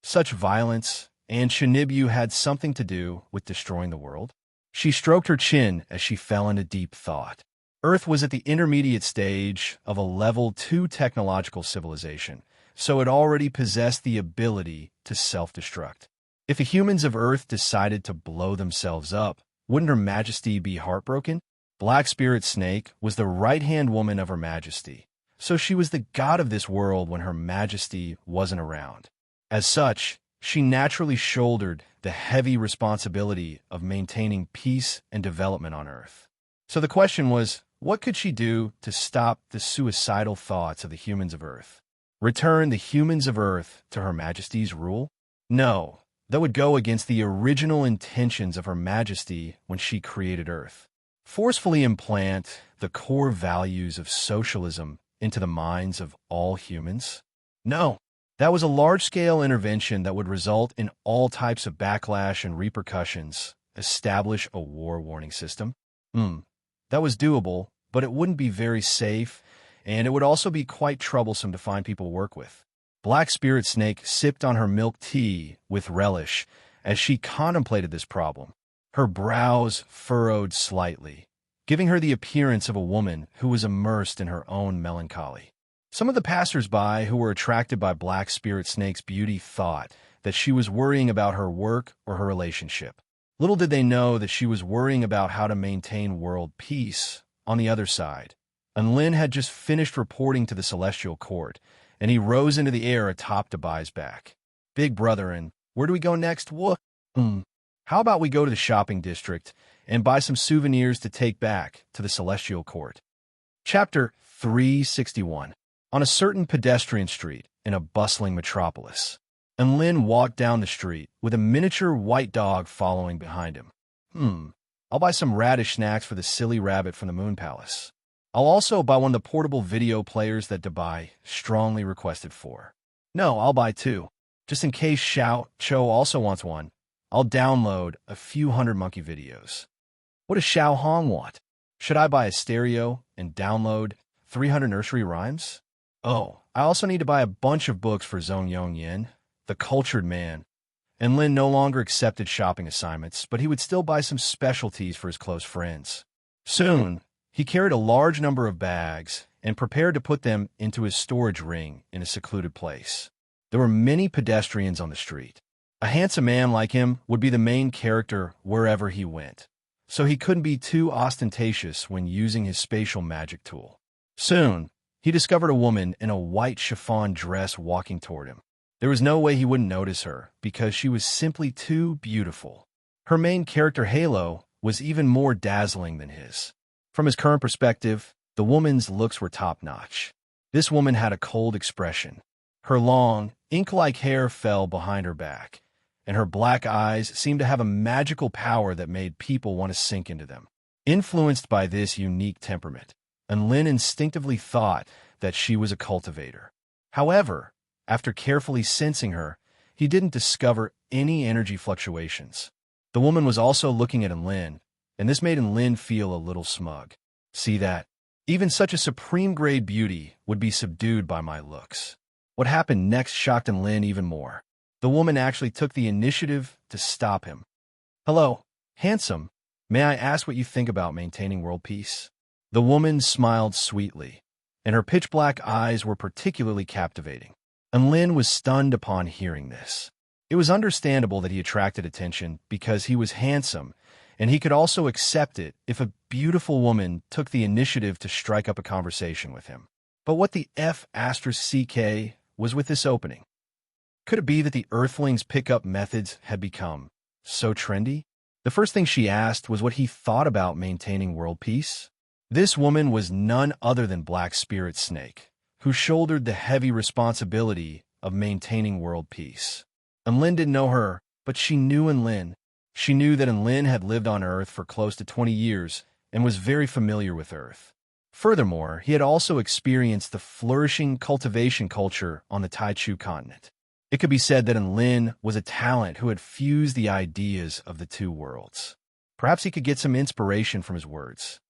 Such violence, and Shinibu had something to do with destroying the world? She stroked her chin as she fell into deep thought. Earth was at the intermediate stage of a level 2 technological civilization, so it already possessed the ability to self-destruct. If the humans of Earth decided to blow themselves up, wouldn't Her Majesty be heartbroken? Black Spirit Snake was the right-hand woman of Her Majesty, so she was the god of this world when Her Majesty wasn't around. As such, she naturally shouldered the heavy responsibility of maintaining peace and development on Earth. So the question was, what could she do to stop the suicidal thoughts of the humans of Earth? Return the humans of Earth to Her Majesty's rule? No, that would go against the original intentions of Her Majesty when she created Earth. Forcefully implant the core values of socialism into the minds of all humans? No, that was a large-scale intervention that would result in all types of backlash and repercussions. Establish a war warning system? That was doable, but it wouldn't be very safe, and it would also be quite troublesome to find people to work with. Black Spirit Snake sipped on her milk tea with relish as she contemplated this problem. Her brows furrowed slightly, giving her the appearance of a woman who was immersed in her own melancholy. Some of the passers-by who were attracted by Black Spirit Snake's beauty thought that she was worrying about her work or her relationship. Little did they know that she was worrying about how to maintain world peace. On the other side, Unlin had just finished reporting to the Celestial Court, and he rose into the air atop Dubai's back. Big brother, and where do we go next? What? How about we go to the shopping district and buy some souvenirs to take back to the Celestial Court? Chapter 361. On a certain pedestrian street in a bustling metropolis, Unlin walked down the street with a miniature white dog following behind him. I'll buy some radish snacks for the silly rabbit from the Moon Palace. I'll also buy one of the portable video players that Dubai strongly requested for. No, I'll buy two. Just in case Xiao Cho also wants one, I'll download a few hundred monkey videos. What does Xiao Hong want? Should I buy a stereo and download 300 nursery rhymes? Oh, I also need to buy a bunch of books for Zhong Yong Yin, the cultured man. And Lin no longer accepted shopping assignments, but he would still buy some specialties for his close friends. Soon, he carried a large number of bags and prepared to put them into his storage ring in a secluded place. There were many pedestrians on the street. A handsome man like him would be the main character wherever he went, so he couldn't be too ostentatious when using his spatial magic tool. Soon, he discovered a woman in a white chiffon dress walking toward him. There was no way he wouldn't notice her, because she was simply too beautiful. Her main character, Halo, was even more dazzling than his. From his current perspective, the woman's looks were top-notch. This woman had a cold expression. Her long, ink-like hair fell behind her back, and her black eyes seemed to have a magical power that made people want to sink into them. Influenced by this unique temperament, and Lin instinctively thought that she was a cultivator. However, after carefully sensing her, he didn't discover any energy fluctuations. The woman was also looking at Lin, and this made Lin feel a little smug. See that? Even such a supreme-grade beauty would be subdued by my looks. What happened next shocked Lin even more. The woman actually took the initiative to stop him. Hello, handsome. May I ask what you think about maintaining world peace? The woman smiled sweetly, and her pitch-black eyes were particularly captivating. And Lin was stunned upon hearing this. It was understandable that he attracted attention because he was handsome, and he could also accept it if a beautiful woman took the initiative to strike up a conversation with him. But what the F***CK was with this opening? Could it be that the Earthlings' pickup methods had become so trendy? The first thing she asked was what he thought about maintaining world peace. This woman was none other than Black Spirit Snake, who shouldered the heavy responsibility of maintaining world peace. And Lin didn't know her, but she knew Lin. She knew that Lin had lived on Earth for close to 20 years and was very familiar with Earth. Furthermore, he had also experienced the flourishing cultivation culture on the Taichu continent. It could be said that Lin was a talent who had fused the ideas of the two worlds. Perhaps he could get some inspiration from his words.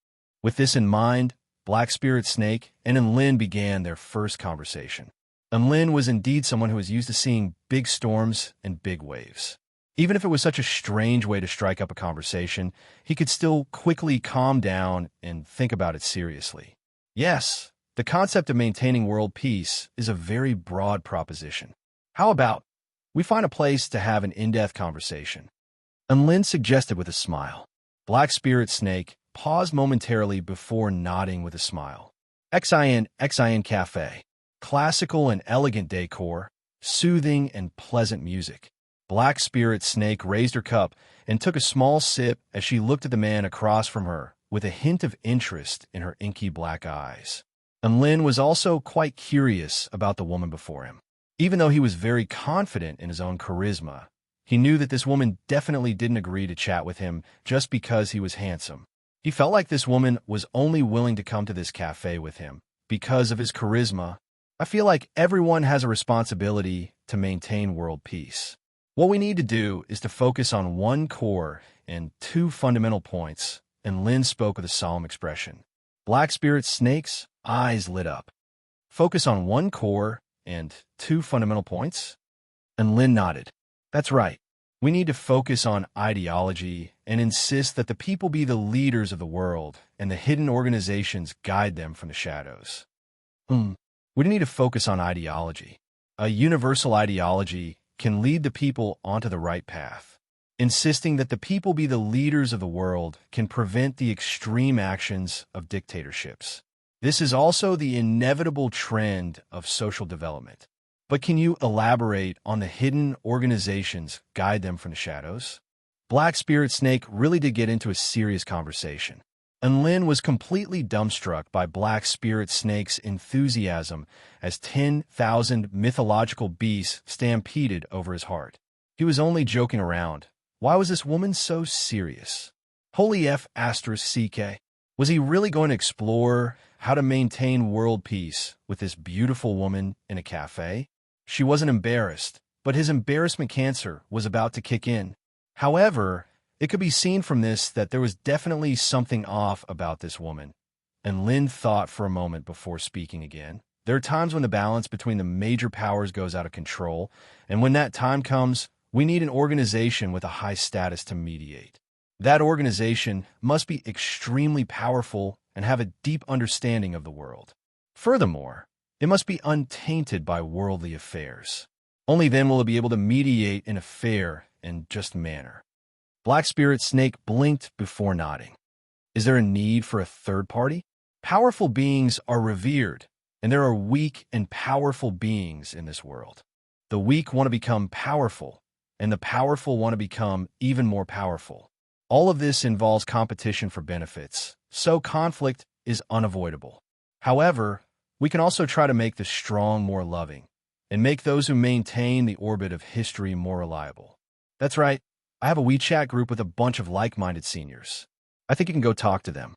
With this in mind, Black Spirit Snake and Lin began their first conversation. Lin was indeed someone who was used to seeing big storms and big waves. Even if it was such a strange way to strike up a conversation, he could still quickly calm down and think about it seriously. Yes, the concept of maintaining world peace is a very broad proposition. How about we find a place to have an in-depth conversation? Lin suggested with a smile. Black Spirit Snake paused momentarily before nodding with a smile. XIN Cafe. Classical and elegant decor, soothing and pleasant music. Black Spirit Snake raised her cup and took a small sip as she looked at the man across from her with a hint of interest in her inky black eyes. Lin was also quite curious about the woman before him. Even though he was very confident in his own charisma, he knew that this woman definitely didn't agree to chat with him just because he was handsome. He felt like this woman was only willing to come to this cafe with him because of his charisma. I feel like everyone has a responsibility to maintain world peace. What we need to do is to focus on one core and two fundamental points, and Lin spoke with a solemn expression. Black Spirit Snake's eyes lit up. Focus on one core and two fundamental points? And Lin nodded. That's right. We need to focus on ideology and insist that the people be the leaders of the world and the hidden organizations guide them from the shadows. We need to focus on ideology. A universal ideology can lead the people onto the right path. Insisting that the people be the leaders of the world can prevent the extreme actions of dictatorships. This is also the inevitable trend of social development. But can you elaborate on the hidden organizations guide them from the shadows? Black Spirit Snake really did get into a serious conversation. And Lin was completely dumbstruck by Black Spirit Snake's enthusiasm as 10,000 mythological beasts stampeded over his heart. He was only joking around. Why was this woman so serious? Holy F***CK. Was he really going to explore how to maintain world peace with this beautiful woman in a cafe. She wasn't embarrassed, but his embarrassment cancer was about to kick in. However, it could be seen from this that there was definitely something off about this woman, and Lin thought for a moment before speaking again. There are times when the balance between the major powers goes out of control, and when that time comes, we need an organization with a high status to mediate. That organization must be extremely powerful and have a deep understanding of the world. Furthermore, it must be untainted by worldly affairs. Only then will it be able to mediate in a fair and just manner. Black Spirit Snake blinked before nodding. Is there a need for a third party? Powerful beings are revered, and there are weak and powerful beings in this world. The weak want to become powerful, and the powerful want to become even more powerful. All of this involves competition for benefits, so conflict is unavoidable. However, we can also try to make the strong more loving, and make those who maintain the orbit of history more reliable. That's right, I have a WeChat group with a bunch of like-minded seniors. I think you can go talk to them.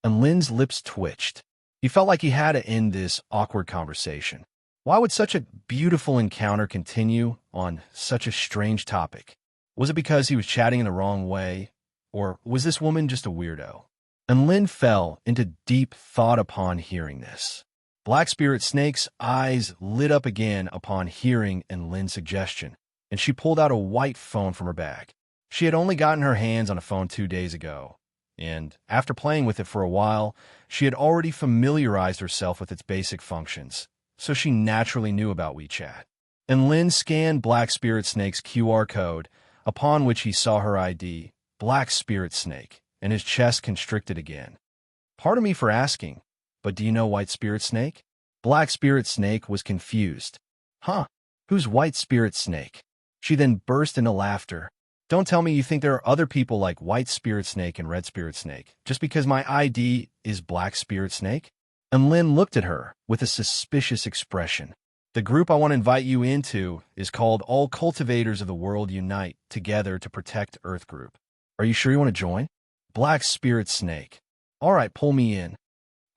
And Lin's lips twitched. He felt like he had to end this awkward conversation. Why would such a beautiful encounter continue on such a strange topic? Was it because he was chatting in the wrong way? Or was this woman just a weirdo? And Lin fell into deep thought upon hearing this. Black Spirit Snake's eyes lit up again upon hearing Lin's suggestion, and she pulled out a white phone from her bag. She had only gotten her hands on a phone 2 days ago, and after playing with it for a while, she had already familiarized herself with its basic functions, so she naturally knew about WeChat. And Lin scanned Black Spirit Snake's QR code, upon which he saw her ID, Black Spirit Snake, and his chest constricted again. Pardon me for asking, but do you know White Spirit Snake? Black Spirit Snake was confused. Huh? Who's White Spirit Snake? She then burst into laughter. Don't tell me you think there are other people like White Spirit Snake and Red Spirit Snake, just because my ID is Black Spirit Snake? And Lin looked at her with a suspicious expression. The group I want to invite you into is called All Cultivators of the World Unite Together to Protect Earth Group. Are you sure you want to join? Black Spirit Snake. All right, pull me in.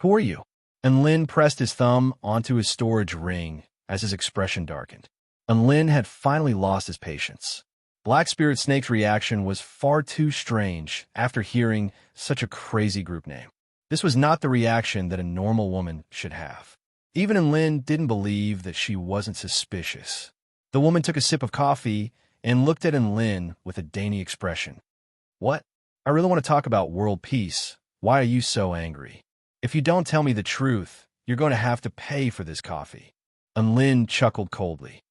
Who are you? And Lin pressed his thumb onto his storage ring as his expression darkened. And Lin had finally lost his patience. Black Spirit Snake's reaction was far too strange after hearing such a crazy group name. This was not the reaction that a normal woman should have. Even Lin didn't believe that she wasn't suspicious. The woman took a sip of coffee and looked at Lin with a dainty expression. What? I really want to talk about world peace. Why are you so angry? If you don't tell me the truth, you're going to have to pay for this coffee. And Lin chuckled coldly.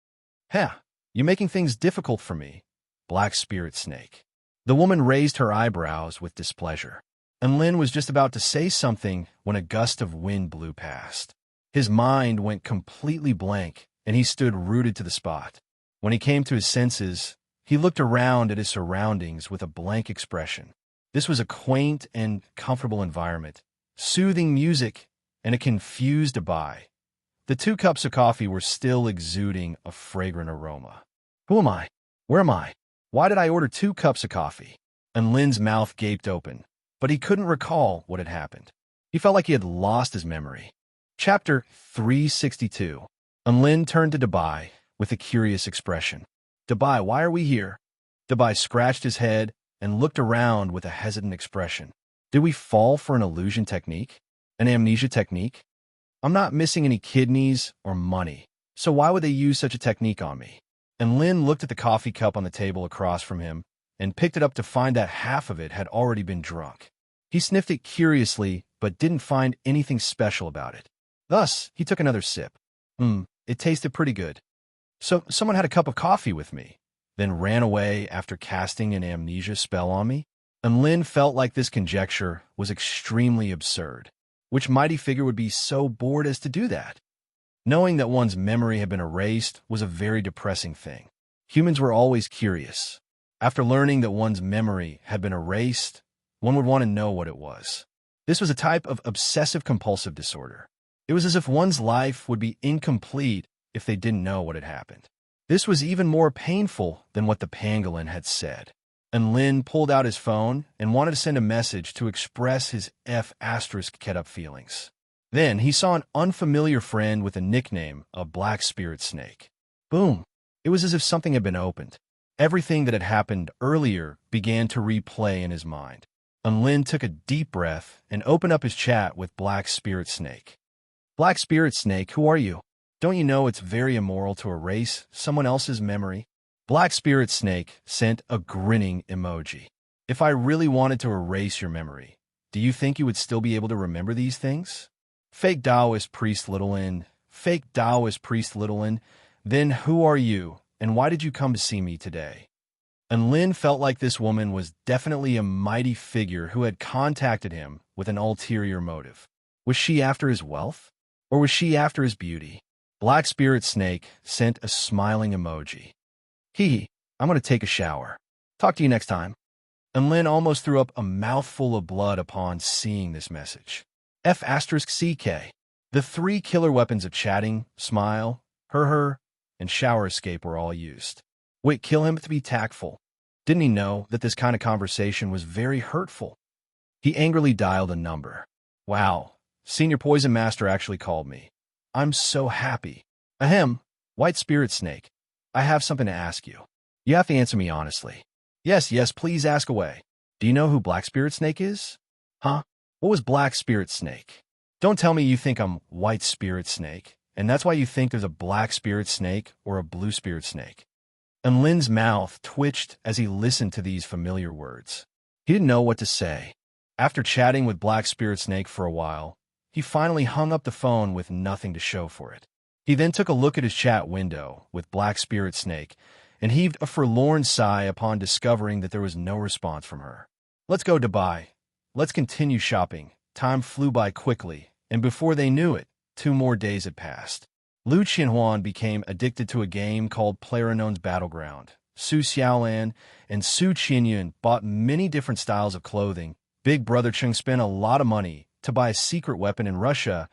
Huh, you're making things difficult for me, Black Spirit Snake. The woman raised her eyebrows with displeasure. And Lin was just about to say something when a gust of wind blew past. His mind went completely blank, and he stood rooted to the spot. When he came to his senses, he looked around at his surroundings with a blank expression. This was a quaint and comfortable environment, soothing music, and a confused Dubai. The 2 cups of coffee were still exuding a fragrant aroma. Who am I? Where am I? Why did I order 2 cups of coffee? And Lin's mouth gaped open, but he couldn't recall what had happened. He felt like he had lost his memory. Chapter 362. And Lin turned to Dubai with a curious expression. Dubai, why are we here? Dubai scratched his head and looked around with a hesitant expression. Did we fall for an illusion technique? An amnesia technique? I'm not missing any kidneys or money, so why would they use such a technique on me? And Lin looked at the coffee cup on the table across from him and picked it up to find that half of it had already been drunk. He sniffed it curiously, but didn't find anything special about it. Thus, he took another sip. It tasted pretty good. So someone had a cup of coffee with me, then ran away after casting an amnesia spell on me? And Lin felt like this conjecture was extremely absurd. Which mighty figure would be so bored as to do that? Knowing that one's memory had been erased was a very depressing thing. Humans were always curious. After learning that one's memory had been erased, one would want to know what it was. This was a type of obsessive-compulsive disorder. It was as if one's life would be incomplete if they didn't know what had happened. This was even more painful than what the pangolin had said. And Lin pulled out his phone and wanted to send a message to express his F***ed up feelings. Then he saw an unfamiliar friend with a nickname, a black spirit snake. Boom! It was as if something had been opened. Everything that had happened earlier began to replay in his mind. Lin took a deep breath and opened up his chat with Black Spirit Snake. Black Spirit Snake, who are you? Don't you know it's very immoral to erase someone else's memory? Black Spirit Snake sent a grinning emoji. If I really wanted to erase your memory, do you think you would still be able to remember these things? Fake Taoist Priest Littlin, fake Taoist Priest Littlin, then who are you, and why did you come to see me today? And Lin felt like this woman was definitely a mighty figure who had contacted him with an ulterior motive. Was she after his wealth? Or was she after his beauty? Black Spirit Snake sent a smiling emoji. Hee, I'm going to take a shower. Talk to you next time. And Lin almost threw up a mouthful of blood upon seeing this message. F*CK. The three killer weapons of chatting, smile, her, and shower escape were all used. Wait, kill him to be tactful. Didn't he know that this kind of conversation was very hurtful? He angrily dialed a number. Wow, Senior Poison Master actually called me. I'm so happy. Ahem, White Spirit Snake. I have something to ask you. You have to answer me honestly. Yes, please ask away. Do you know who Black Spirit Snake is? Huh? What was Black Spirit Snake? Don't tell me you think I'm White Spirit Snake, and that's why you think there's a Black Spirit Snake or a Blue Spirit Snake. And Lin's mouth twitched as he listened to these familiar words. He didn't know what to say. After chatting with Black Spirit Snake for a while, he finally hung up the phone with nothing to show for it. He then took a look at his chat window with Black Spirit Snake and heaved a forlorn sigh upon discovering that there was no response from her. Let's go Dubai. Let's continue shopping. Time flew by quickly, and before they knew it, 2 more days had passed. Lu Qianhuan became addicted to a game called PlayerUnknown's Battleground. Su Xiaolan and Su Qianyun bought many different styles of clothing. Big Brother Cheng spent a lot of money to buy a secret weapon in Russia.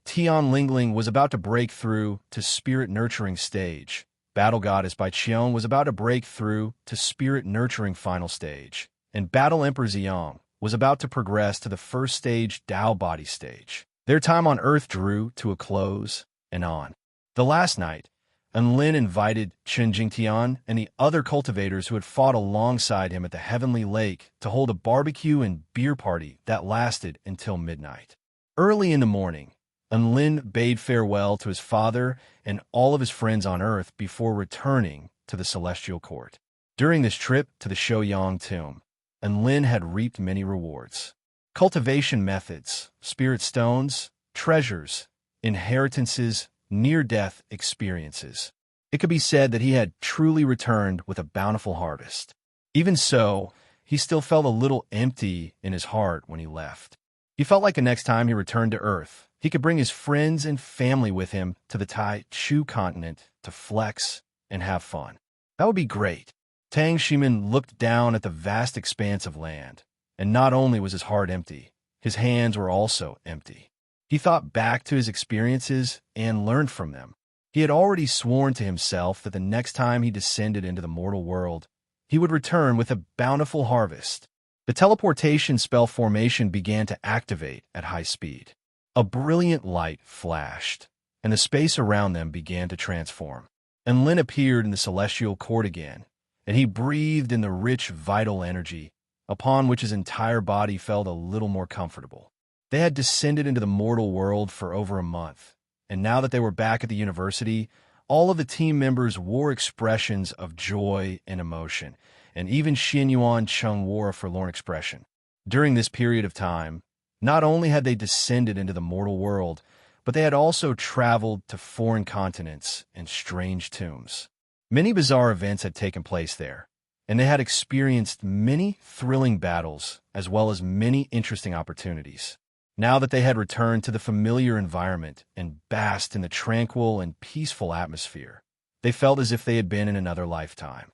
Tian Lingling was about to break through to Spirit Nurturing stage. Battle Goddess by Qion was about to break through to Spirit Nurturing final stage. And Battle Emperor Ziyang was about to progress to the first stage Dao Body stage. Their time on Earth drew to a close, and on the last night, Lin invited Chen Jingtian and the other cultivators who had fought alongside him at the Heavenly Lake to hold a barbecue and beer party that lasted until midnight. Early in the morning, Lin bade farewell to his father and all of his friends on Earth before returning to the Celestial Court. During this trip to the Shouyang tomb, Lin had reaped many rewards. Cultivation methods, spirit stones, treasures, inheritances, near-death experiences. It could be said that he had truly returned with a bountiful harvest. Even so, he still felt a little empty in his heart when he left. He felt like the next time he returned to Earth, he could bring his friends and family with him to the Tai Chu continent to flex and have fun. That would be great. Tang Shimin looked down at the vast expanse of land, and not only was his heart empty, his hands were also empty. He thought back to his experiences and learned from them. He had already sworn to himself that the next time he descended into the mortal world, he would return with a bountiful harvest. The teleportation spell formation began to activate at high speed. A brilliant light flashed, and the space around them began to transform. And Lin appeared in the celestial court again, and he breathed in the rich, vital energy, upon which his entire body felt a little more comfortable. They had descended into the mortal world for over a month, and now that they were back at the university, all of the team members wore expressions of joy and emotion, and even Xin Yuan Cheng wore a forlorn expression. During this period of time, not only had they descended into the mortal world, but they had also traveled to foreign continents and strange tombs. Many bizarre events had taken place there, and they had experienced many thrilling battles as well as many interesting opportunities. Now that they had returned to the familiar environment and basked in the tranquil and peaceful atmosphere, they felt as if they had been in another lifetime.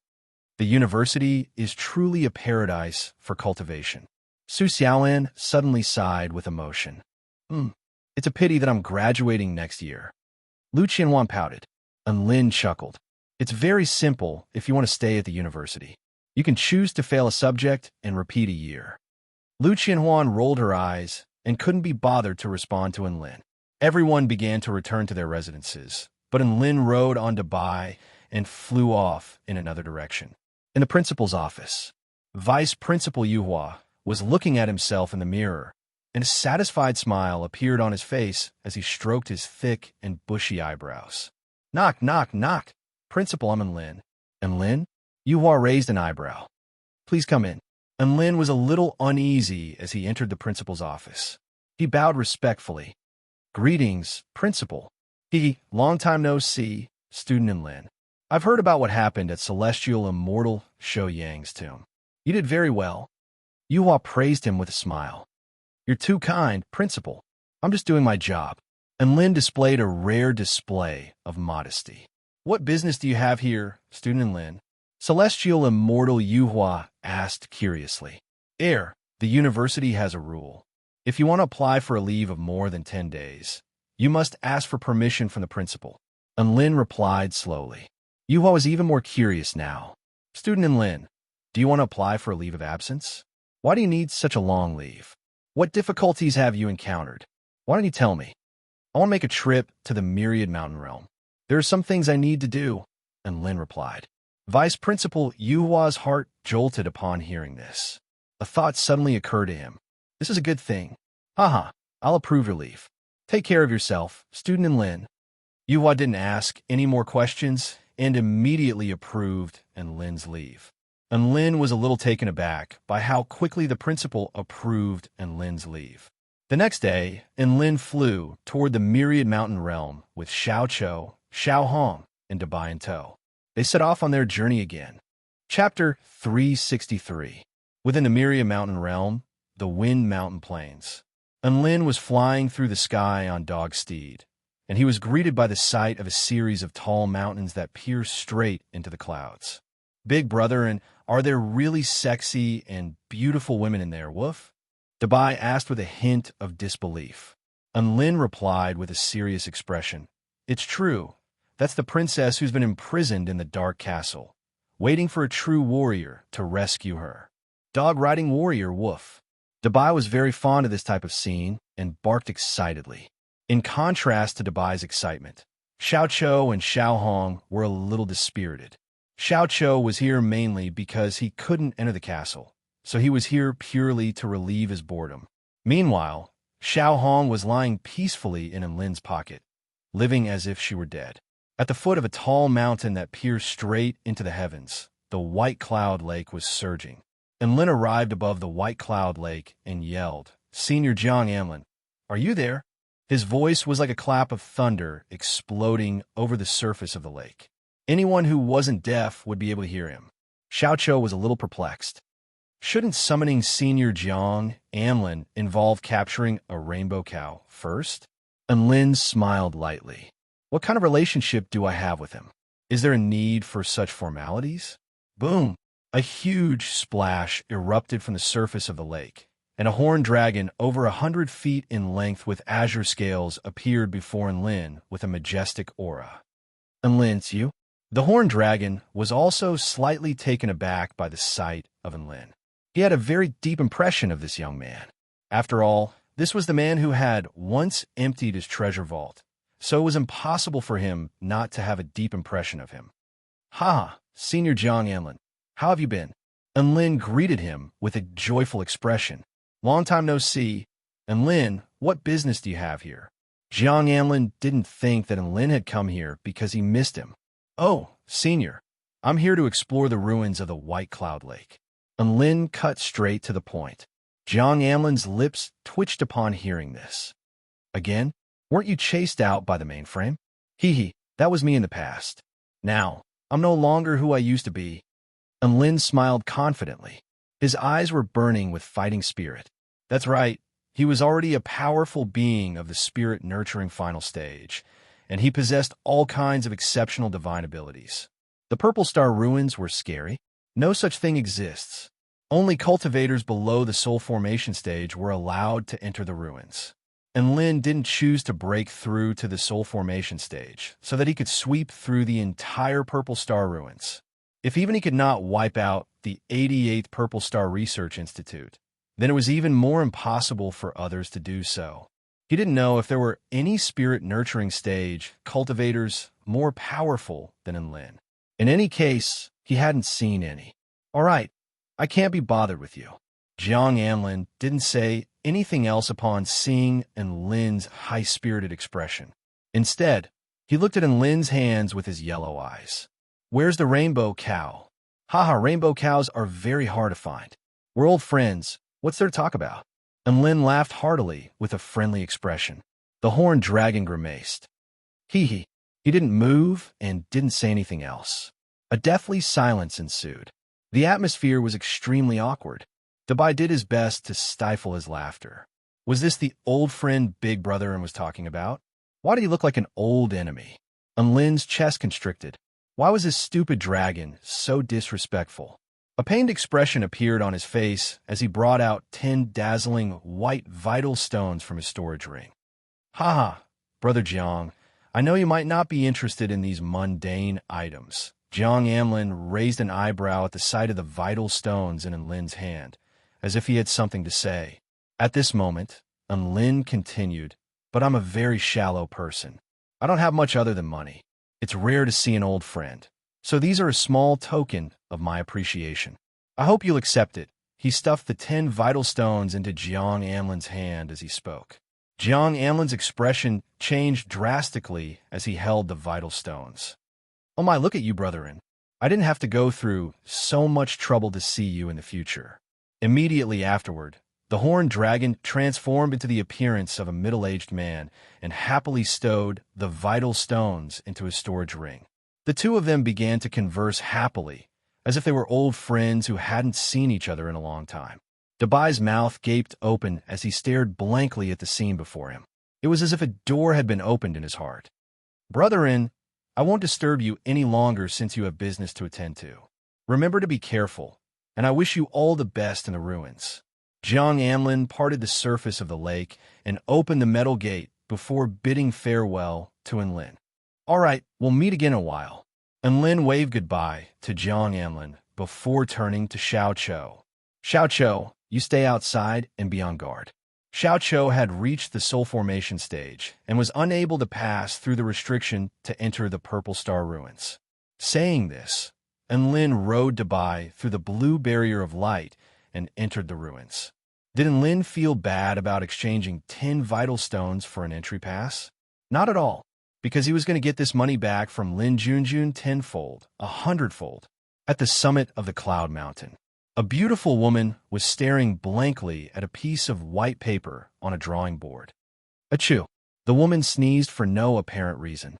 The university is truly a paradise for cultivation. Su Xiaolan suddenly sighed with emotion. It's a pity that I'm graduating next year. Lu Qianhuan pouted, and Lin chuckled. It's very simple if you want to stay at the university. You can choose to fail a subject and repeat a year. Lu Qianhuan rolled her eyes and couldn't be bothered to respond to Lin. Everyone began to return to their residences, but Enlin rode on Dubai and flew off in another direction. In the principal's office, Vice Principal Yuhua was looking at himself in the mirror, and a satisfied smile appeared on his face as he stroked his thick and bushy eyebrows. Knock, knock, knock. Principal, I'm Enlin. Enlin? Yuhua raised an eyebrow. Please come in. Enlin was a little uneasy as he entered the principal's office. He bowed respectfully. Greetings, Principal. Long time no see, student Enlin. I've heard about what happened at Celestial Immortal Shou Yang's tomb. You did very well. Yuhua praised him with a smile. You're too kind, Principal. I'm just doing my job. Enlin displayed a rare display of modesty. What business do you have here, student Enlin? Celestial Immortal Yuhua asked curiously. The university has a rule. If you want to apply for a leave of more than 10 days, you must ask for permission from the principal. Enlin replied slowly. Yuhua was even more curious now. Student Enlin, do you want to apply for a leave of absence? Why do you need such a long leave? What difficulties have you encountered? Why don't you tell me? I want to make a trip to the Myriad Mountain Realm. There are some things I need to do, Enlin replied. Vice Principal Yuhua's heart jolted upon hearing this. A thought suddenly occurred to him. This is a good thing. Haha, I'll approve your leave. Take care of yourself, student Enlin. Yuhua didn't ask any more questions and immediately approved Enlin's leave. Enlin was a little taken aback by how quickly the principal approved Enlin's leave. The next day, Enlin flew toward the Myriad Mountain Realm with Xiao Chou, Xiao Hong, and Dubai in tow. They set off on their journey again. Chapter 363. Within the Myriad Mountain Realm, the Wind Mountain Plains. Enlin was flying through the sky on Dog Steed, and he was greeted by the sight of a series of tall mountains that pierced straight into the clouds. Big brother, and are there really sexy and beautiful women in there, Woof? Dubai asked with a hint of disbelief. Enlin replied with a serious expression. It's true. That's the princess who's been imprisoned in the dark castle, waiting for a true warrior to rescue her. Dog-riding warrior, Woof. Dubai was very fond of this type of scene and barked excitedly. In contrast to Dubai's excitement, Xiao Chou and Xiao Hong were a little dispirited. Xiao Chou was here mainly because he couldn't enter the castle, so he was here purely to relieve his boredom. Meanwhile, Xiao Hong was lying peacefully in Enlin's pocket, living as if she were dead. At the foot of a tall mountain that pierced straight into the heavens, the White Cloud Lake was surging. Enlin arrived above the White Cloud Lake and yelled, Senior Jiang Amlin, are you there? His voice was like a clap of thunder exploding over the surface of the lake. Anyone who wasn't deaf would be able to hear him. Xiao Chou was a little perplexed. Shouldn't summoning Senior Jiang Amlin involve capturing a rainbow cow first? Enlin smiled lightly. What kind of relationship do I have with him? Is there a need for such formalities? Boom! A huge splash erupted from the surface of the lake, and a horned dragon over 100 feet in length with azure scales appeared before Enlin with a majestic aura. Enlin, it's you? The horned dragon was also slightly taken aback by the sight of Enlin. He had a very deep impression of this young man. After all, this was the man who had once emptied his treasure vault, so it was impossible for him not to have a deep impression of him. Ha, Senior Jiang Amlin, how have you been? Enlin greeted him with a joyful expression. Long time no see. Enlin, what business do you have here? Jiang Amlin didn't think that Enlin had come here because he missed him. Oh, Senior, I'm here to explore the ruins of the White Cloud Lake. Enlin cut straight to the point. Jiang Amlin's lips twitched upon hearing this. Again? Weren't you chased out by the mainframe? That was me in the past. Now, I'm no longer who I used to be. Enlin smiled confidently. His eyes were burning with fighting spirit. That's right, he was already a powerful being of the spirit-nurturing final stage, and he possessed all kinds of exceptional divine abilities. The Purple Star Ruins were scary. No such thing exists. Only cultivators below the soul formation stage were allowed to enter the ruins. Enlin didn't choose to break through to the soul formation stage so that he could sweep through the entire Purple Star Ruins. If even he could not wipe out the 88th Purple Star Research Institute, then it was even more impossible for others to do so. He didn't know if there were any spirit-nurturing stage cultivators more powerful than Enlin. In any case, he hadn't seen any. All right, I can't be bothered with you. Jiang Anlin didn't say anything else upon seeing Enlin's high-spirited expression. Instead, he looked at Enlin's hands with his yellow eyes. Where's the rainbow cow? Haha, rainbow cows are very hard to find. We're old friends. What's there to talk about? Enlin laughed heartily with a friendly expression. The horned dragon grimaced. Hee hee. He didn't move and didn't say anything else. A deathly silence ensued. The atmosphere was extremely awkward. Dabai did his best to stifle his laughter. Was this the old friend Big Brother was talking about? Why did he look like an old enemy? Enlin's chest constricted. Why was this stupid dragon so disrespectful? A pained expression appeared on his face as he brought out 10 dazzling white vital stones from his storage ring. Haha, Brother Jiang, I know you might not be interested in these mundane items. Jiang Amlin raised an eyebrow at the sight of the vital stones in Enlin's hand, as if he had something to say. At this moment, Enlin continued, but I'm a very shallow person. I don't have much other than money. It's rare to see an old friend. So these are a small token of my appreciation. I hope you'll accept it. He stuffed the 10 vital stones into Jiang Amlin's hand as he spoke. Jiang Amlin's expression changed drastically as he held the vital stones. Oh my, look at you, brotherin. I didn't have to go through so much trouble to see you in the future. Immediately afterward, the horned dragon transformed into the appearance of a middle-aged man and happily stowed the vital stones into his storage ring. The two of them began to converse happily, as if they were old friends who hadn't seen each other in a long time. Dabai's mouth gaped open as he stared blankly at the scene before him. It was as if a door had been opened in his heart. Brotherin, I won't disturb you any longer since you have business to attend to. Remember to be careful, and I wish you all the best in the ruins. Jiang Amlin parted the surface of the lake and opened the metal gate before bidding farewell to Enlin. All right, we'll meet again in a while. Enlin waved goodbye to Jiang Amlin before turning to Xiao Chou. Xiao Chou, you stay outside and be on guard. Xiao Chou had reached the soul formation stage and was unable to pass through the restriction to enter the Purple Star ruins. Saying this, Enlin rode Dabai through the blue barrier of light and entered the ruins. Did Enlin feel bad about exchanging 10 vital stones for an entry pass? Not at all, because he was going to get this money back from Lin Junjun tenfold, 100-fold. At the summit of the Cloud Mountain, a beautiful woman was staring blankly at a piece of white paper on a drawing board. Achoo! The woman sneezed for no apparent reason.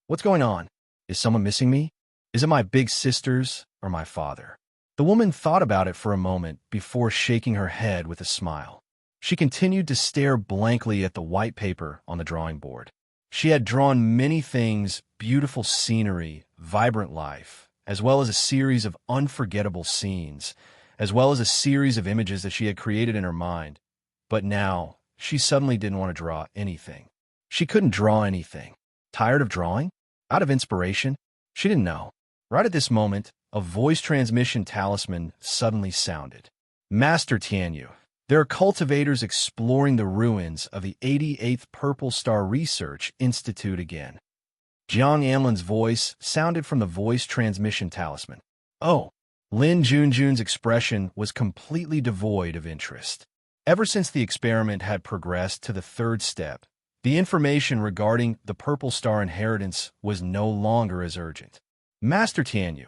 What's going on? Is someone missing me? Is it my big sisters or my father? The woman thought about it for a moment before shaking her head with a smile. She continued to stare blankly at the white paper on the drawing board. She had drawn many things, beautiful scenery, vibrant life, as well as a series of unforgettable scenes, as well as a series of images that she had created in her mind. But now, she suddenly didn't want to draw anything. She couldn't draw anything. Tired of drawing? Out of inspiration? She didn't know. Right at this moment, a voice transmission talisman suddenly sounded. Master Tianyu, there are cultivators exploring the ruins of the 88th Purple Star Research Institute again. Jiang Amlin's voice sounded from the voice transmission talisman. Oh, Lin Junjun's expression was completely devoid of interest. Ever since the experiment had progressed to the third step, the information regarding the Purple Star inheritance was no longer as urgent. Master Tianyu,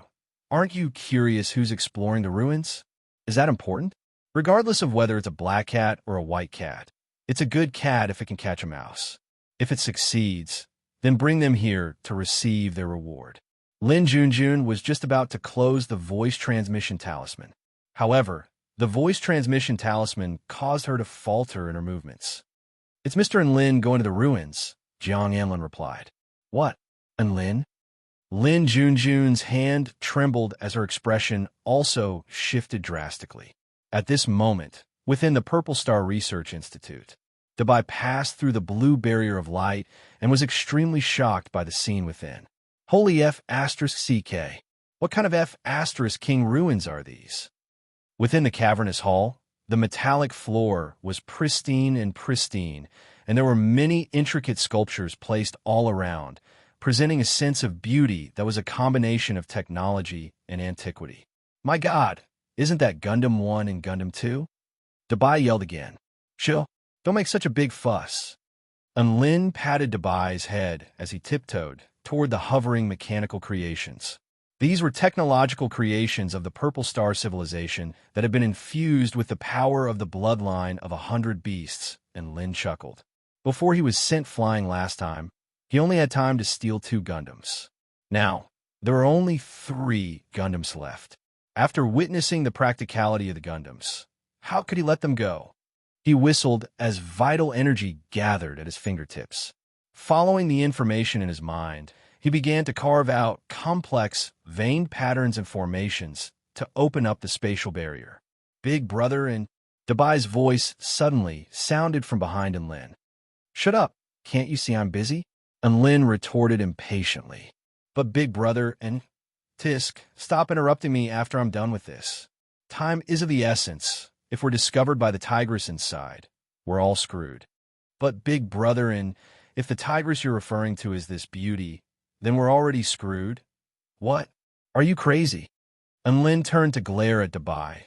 aren't you curious who's exploring the ruins? Is that important? Regardless of whether it's a black cat or a white cat, it's a good cat if it can catch a mouse. If it succeeds, then bring them here to receive their reward. Lin Junjun was just about to close the voice transmission talisman. However, the voice transmission talisman caused her to falter in her movements. It's Mr. Enlin going to the ruins, Jiang Amlin replied. What? Enlin? Lin Junjun's hand trembled as her expression also shifted drastically. At this moment, within the Purple Star Research Institute, Dabai passed through the blue barrier of light and was extremely shocked by the scene within. Holy F***CK. What kind of F***King ruins are these? Within the cavernous hall, the metallic floor was pristine, and there were many intricate sculptures placed all around, presenting a sense of beauty that was a combination of technology and antiquity. "My God, isn't that Gundam 1 and Gundam 2? Dabai yelled again. "Chill, don't make such a big fuss." And Lin patted Dabai's head as he tiptoed toward the hovering mechanical creations. These were technological creations of the Purple Star civilization that had been infused with the power of the bloodline of 100 beasts, and Lin chuckled. Before he was sent flying last time, he only had time to steal 2 Gundams. Now, there were only 3 Gundams left. After witnessing the practicality of the Gundams, how could he let them go? He whistled as vital energy gathered at his fingertips. Following the information in his mind, he began to carve out complex, veined patterns and formations to open up the spatial barrier. "Big brother," and Dabai's voice suddenly sounded from behind Lin. "Shut up, can't you see I'm busy?" And Lin retorted impatiently. "But big brother," and "Tisk, stop interrupting me after I'm done with this. Time is of the essence. If we're discovered by the tigress inside, we're all screwed." "But big brother," and "if the tigress you're referring to is this beauty, then we're already screwed." "What? Are you crazy?" And Lin turned to glare at Dabai,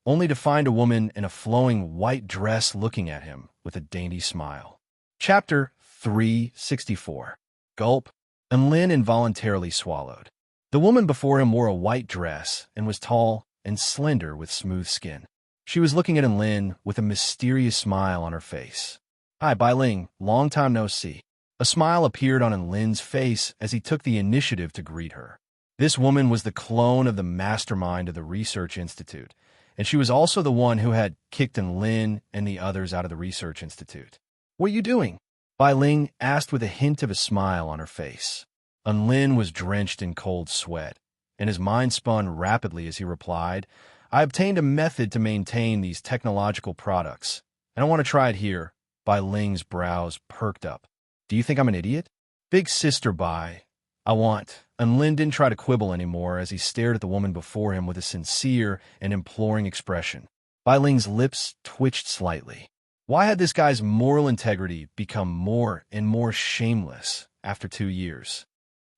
only to find a woman in a flowing white dress looking at him with a dainty smile. Chapter 364. Gulp. And Lin involuntarily swallowed. The woman before him wore a white dress and was tall and slender with smooth skin. She was looking at Lin with a mysterious smile on her face. "Hi, Bai Ling, long time no see." A smile appeared on Lin's face as he took the initiative to greet her. This woman was the clone of the mastermind of the Research Institute, and she was also the one who had kicked Lin and the others out of the Research Institute. "What are you doing?" Bai Ling asked with a hint of a smile on her face. Lin was drenched in cold sweat, and his mind spun rapidly as he replied, "I obtained a method to maintain these technological products, and I want to try it here." Bai Ling's brows perked up. "Do you think I'm an idiot?" "Big sister Bai, I want." And Lin didn't try to quibble anymore as he stared at the woman before him with a sincere and imploring expression. Bai Ling's lips twitched slightly. Why had this guy's moral integrity become more and more shameless after 2 years?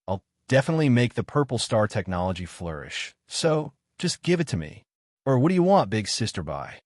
"I'll definitely make the Purple Star technology flourish, so just give it to me." "Or what do you want, big sister Bai?"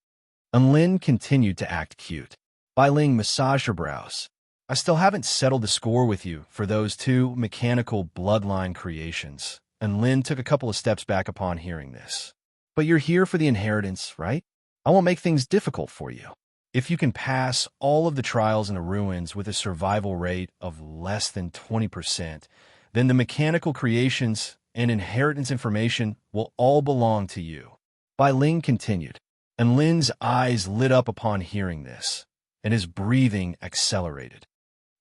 And Lin continued to act cute. Bai Ling massaged her brows. "I still haven't settled the score with you for those 2 mechanical bloodline creations." And Lin took a couple of steps back upon hearing this. "But you're here for the inheritance, right? I won't make things difficult for you. If you can pass all of the trials in the ruins with a survival rate of less than 20%, then the mechanical creations and inheritance information will all belong to you." Bai Ling continued, and Lin's eyes lit up upon hearing this, and his breathing accelerated.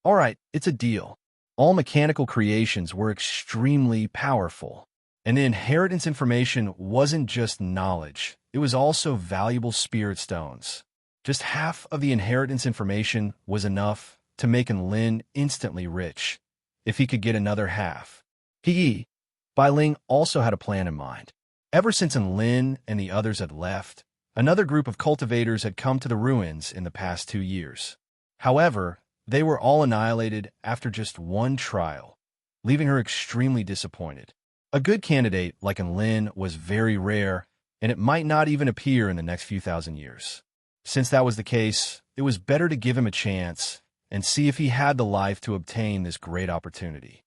"All right, it's a deal. All mechanical creations were extremely powerful, and the inheritance information wasn't just knowledge, it was also valuable spirit stones. Just half of the inheritance information was enough to make Lin instantly rich, if he could get another half. Bai Ling also had a plan in mind. Ever since Lin and the others had left, another group of cultivators had come to the ruins in the past 2 years. However, they were all annihilated after just 1 trial, leaving her extremely disappointed. A good candidate like Lin was very rare, and it might not even appear in the next few thousand years. Since that was the case, it was better to give him a chance and see if he had the life to obtain this great opportunity.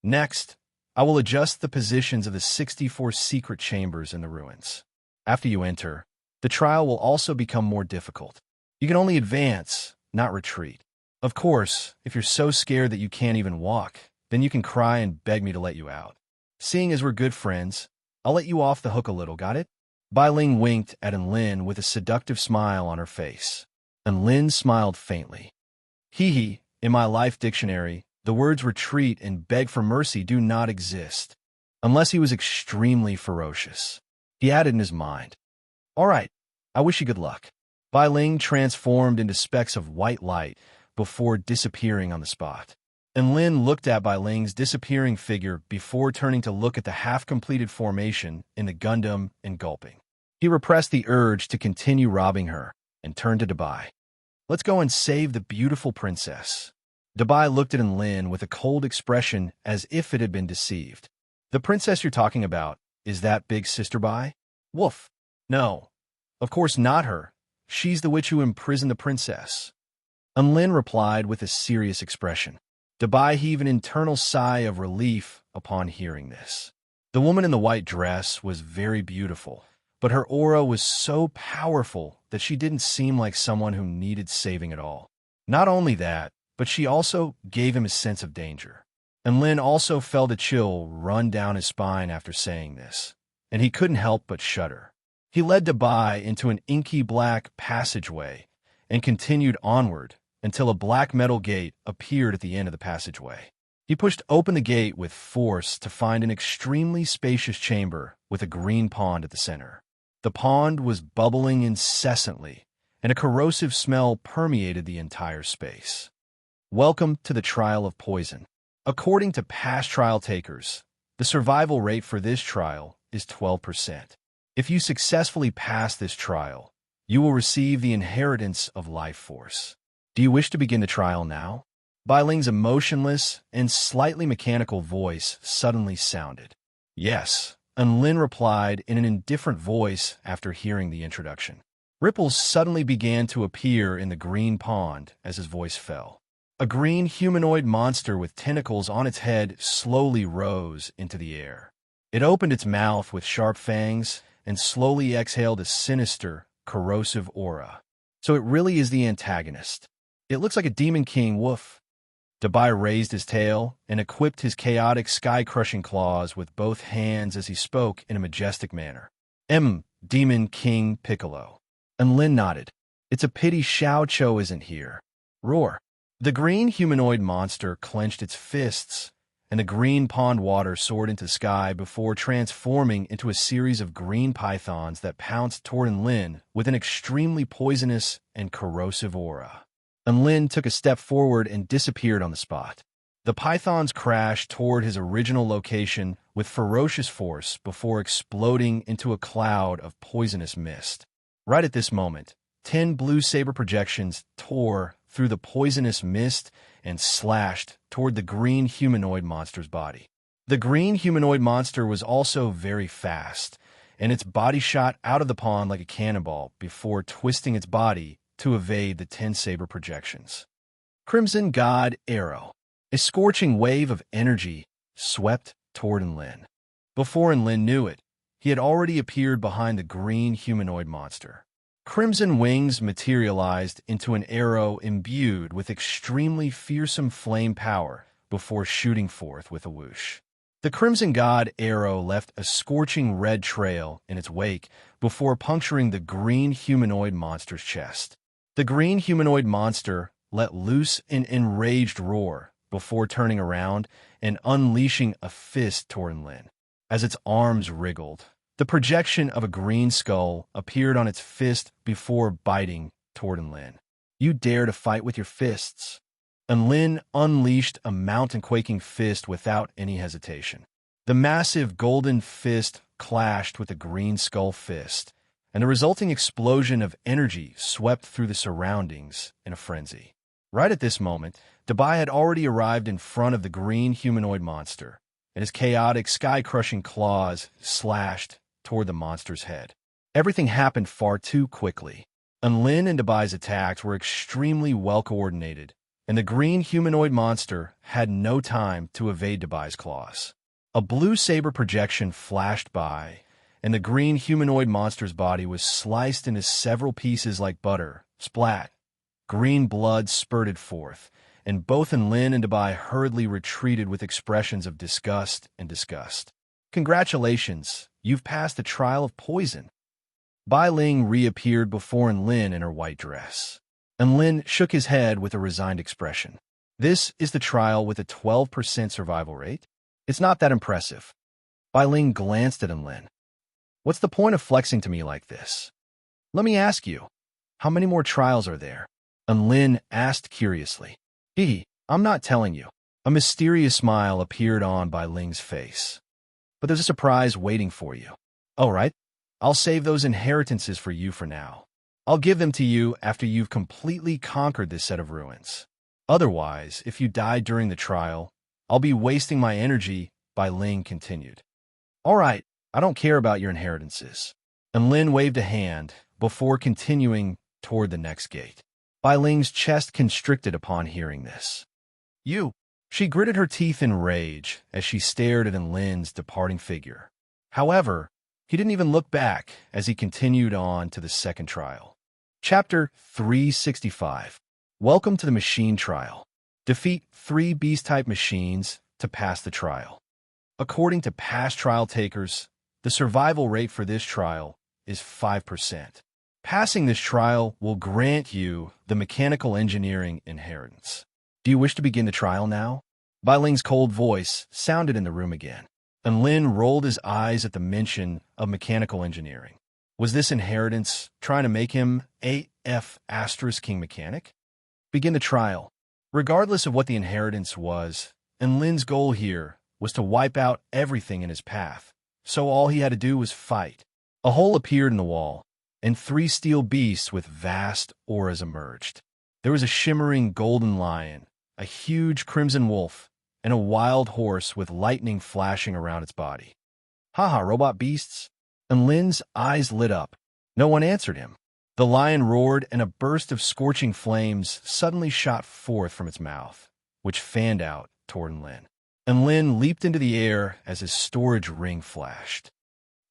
Next, I will adjust the positions of the 64 secret chambers in the ruins. After you enter, the trial will also become more difficult. You can only advance, not retreat. Of course, if you're so scared that you can't even walk, then you can cry and beg me to let you out. Seeing as we're good friends, I'll let you off the hook a little, got it?" Bai Ling winked at Lin with a seductive smile on her face, and Lin smiled faintly. In my life dictionary, the words retreat and beg for mercy do not exist, unless he was extremely ferocious. He added in his mind, "All right, I wish you good luck." Bai Ling transformed into specks of white light before disappearing on the spot. And Lin looked at Bai Ling's disappearing figure before turning to look at the half-completed formation in the Gundam and gulping. He repressed the urge to continue robbing her and turned to Dabai. Let's go and save the beautiful princess. Dabai looked at Enlin with a cold expression as if it had been deceived. The princess you're talking about, is that big sister Bai? Woof. No. Of course not her. She's the witch who imprisoned the princess. Enlin replied with a serious expression. Dabai heaved an internal sigh of relief upon hearing this. The woman in the white dress was very beautiful, but her aura was so powerful that she didn't seem like someone who needed saving at all. Not only that, but she also gave him a sense of danger. And Lin also felt a chill run down his spine after saying this, and he couldn't help but shudder. He led Dabai into an inky black passageway and continued onward until a black metal gate appeared at the end of the passageway. He pushed open the gate with force to find an extremely spacious chamber with a green pond at the center. The pond was bubbling incessantly, and a corrosive smell permeated the entire space. Welcome to the trial of poison. According to past trial takers, the survival rate for this trial is 12%. If you successfully pass this trial, you will receive the inheritance of life force. Do you wish to begin the trial now? Bai Ling's emotionless and slightly mechanical voice suddenly sounded. Yes, and Lin replied in an indifferent voice after hearing the introduction. Ripples suddenly began to appear in the green pond as his voice fell. A green humanoid monster with tentacles on its head slowly rose into the air. It opened its mouth with sharp fangs and slowly exhaled a sinister, corrosive aura. So it really is the antagonist. It looks like a demon king. Woof. Dabai raised his tail and equipped his chaotic sky-crushing claws with both hands as he spoke in a majestic manner. Demon King Piccolo. And Lin nodded. It's a pity Xiao Cho isn't here. Roar. The green humanoid monster clenched its fists, and the green pond water soared into the sky before transforming into a series of green pythons that pounced toward Enlin with an extremely poisonous and corrosive aura. Enlin took a step forward and disappeared on the spot. The pythons crashed toward his original location with ferocious force before exploding into a cloud of poisonous mist. Right at this moment, 10 blue saber projections tore through the poisonous mist and slashed toward the green humanoid monster's body. The green humanoid monster was also very fast, and its body shot out of the pond like a cannonball before twisting its body to evade the 10 saber projections. Crimson God Arrow. A scorching wave of energy swept toward Enlin. Before Enlin knew it, he had already appeared behind the green humanoid monster. Crimson wings materialized into an arrow imbued with extremely fearsome flame power before shooting forth with a whoosh. The Crimson God arrow left a scorching red trail in its wake before puncturing the green humanoid monster's chest. The green humanoid monster let loose an enraged roar before turning around and unleashing a fist toward Enlin. As its arms wriggled, the projection of a green skull appeared on its fist before biting toward Enlin. You dare to fight with your fists? Enlin unleashed a mountain-quaking fist without any hesitation. The massive golden fist clashed with the green skull fist, and the resulting explosion of energy swept through the surroundings in a frenzy. Right at this moment, Dabai had already arrived in front of the green humanoid monster, and his chaotic, sky-crushing claws slashed toward the monster's head. Everything happened far too quickly. Enlin and Dabai's attacks were extremely well-coordinated, and the green humanoid monster had no time to evade Dabai's claws. A blue saber projection flashed by, and the green humanoid monster's body was sliced into several pieces like butter. Splat! Green blood spurted forth, and both Enlin and Dabai hurriedly retreated with expressions of disgust and disgust. Congratulations, you've passed the trial of poison. Bai Ling reappeared before Enlin in her white dress. Enlin shook his head with a resigned expression. This is the trial with a 12% survival rate? It's not that impressive. Bai Ling glanced at Enlin. What's the point of flexing to me like this? Let me ask you, how many more trials are there? Enlin asked curiously. I'm not telling you. A mysterious smile appeared on Bai Ling's face. But there's a surprise waiting for you. All right, I'll save those inheritances for you for now. I'll give them to you after you've completely conquered this set of ruins. Otherwise, if you die during the trial, I'll be wasting my energy, Bai Ling continued. All right, I don't care about your inheritances. And Lin waved a hand before continuing toward the next gate. Bai Ling's chest constricted upon hearing this. You! She gritted her teeth in rage as she stared at Lin's departing figure. However, he didn't even look back as he continued on to the second trial. Chapter 365. Welcome to the Machine Trial. Defeat 3 beast-type machines to pass the trial. According to past trial takers, the survival rate for this trial is 5%. Passing this trial will grant you the mechanical engineering inheritance. Do you wish to begin the trial now? Bai Ling's cold voice sounded in the room again, and Lin rolled his eyes at the mention of mechanical engineering. Was this inheritance trying to make him AF * King Mechanic? Begin the trial. Regardless of what the inheritance was, and Lin's goal here was to wipe out everything in his path, so all he had to do was fight. A hole appeared in the wall, and 3 steel beasts with vast auras emerged. There was a shimmering golden lion, a huge crimson wolf, and a wild horse with lightning flashing around its body. Haha, robot beasts? And Lin's eyes lit up. No one answered him. The lion roared, and a burst of scorching flames suddenly shot forth from its mouth, which fanned out toward Lin. And Lin leaped into the air as his storage ring flashed.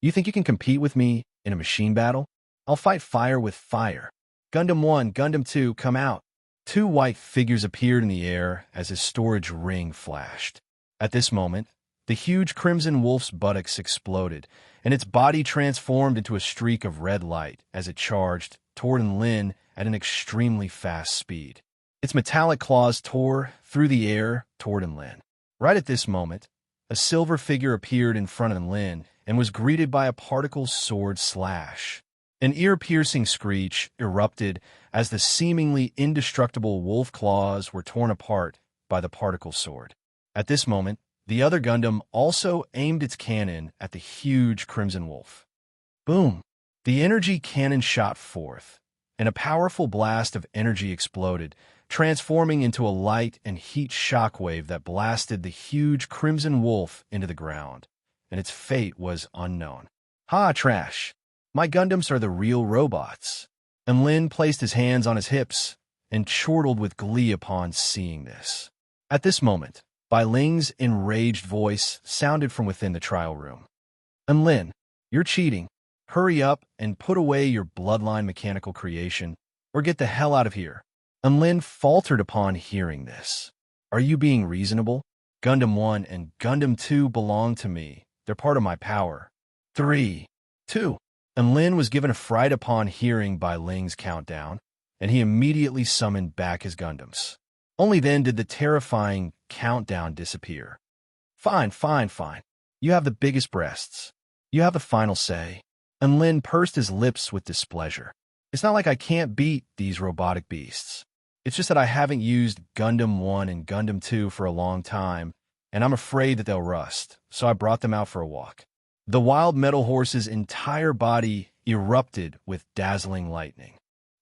You think you can compete with me in a machine battle? I'll fight fire with fire. Gundam 1, Gundam 2, come out. 2 white figures appeared in the air as his storage ring flashed. At this moment, the huge crimson wolf's buttocks exploded, and its body transformed into a streak of red light as it charged toward Lin at an extremely fast speed. Its metallic claws tore through the air toward Lin. Right at this moment, a silver figure appeared in front of Lin and was greeted by a particle sword slash. An ear-piercing screech erupted as the seemingly indestructible wolf claws were torn apart by the particle sword. At this moment, the other Gundam also aimed its cannon at the huge crimson wolf. Boom! The energy cannon shot forth, and a powerful blast of energy exploded, transforming into a light and heat shockwave that blasted the huge crimson wolf into the ground, and its fate was unknown. Ha, trash! My Gundams are the real robots. And Lin placed his hands on his hips and chortled with glee upon seeing this. At this moment, Bai Ling's enraged voice sounded from within the trial room. And Lin, you're cheating. Hurry up and put away your bloodline mechanical creation, or get the hell out of here. And Lin faltered upon hearing this. Are you being reasonable? Gundam 1 and Gundam 2 belong to me. They're part of my power. 3, 2. And Lin was given a fright upon hearing Bai Ling's countdown, and he immediately summoned back his Gundams. Only then did the terrifying countdown disappear. Fine, fine, fine. You have the biggest breasts. You have the final say. And Lin pursed his lips with displeasure. It's not like I can't beat these robotic beasts. It's just that I haven't used Gundam 1 and Gundam 2 for a long time, and I'm afraid that they'll rust, so I brought them out for a walk. The wild metal horse's entire body erupted with dazzling lightning.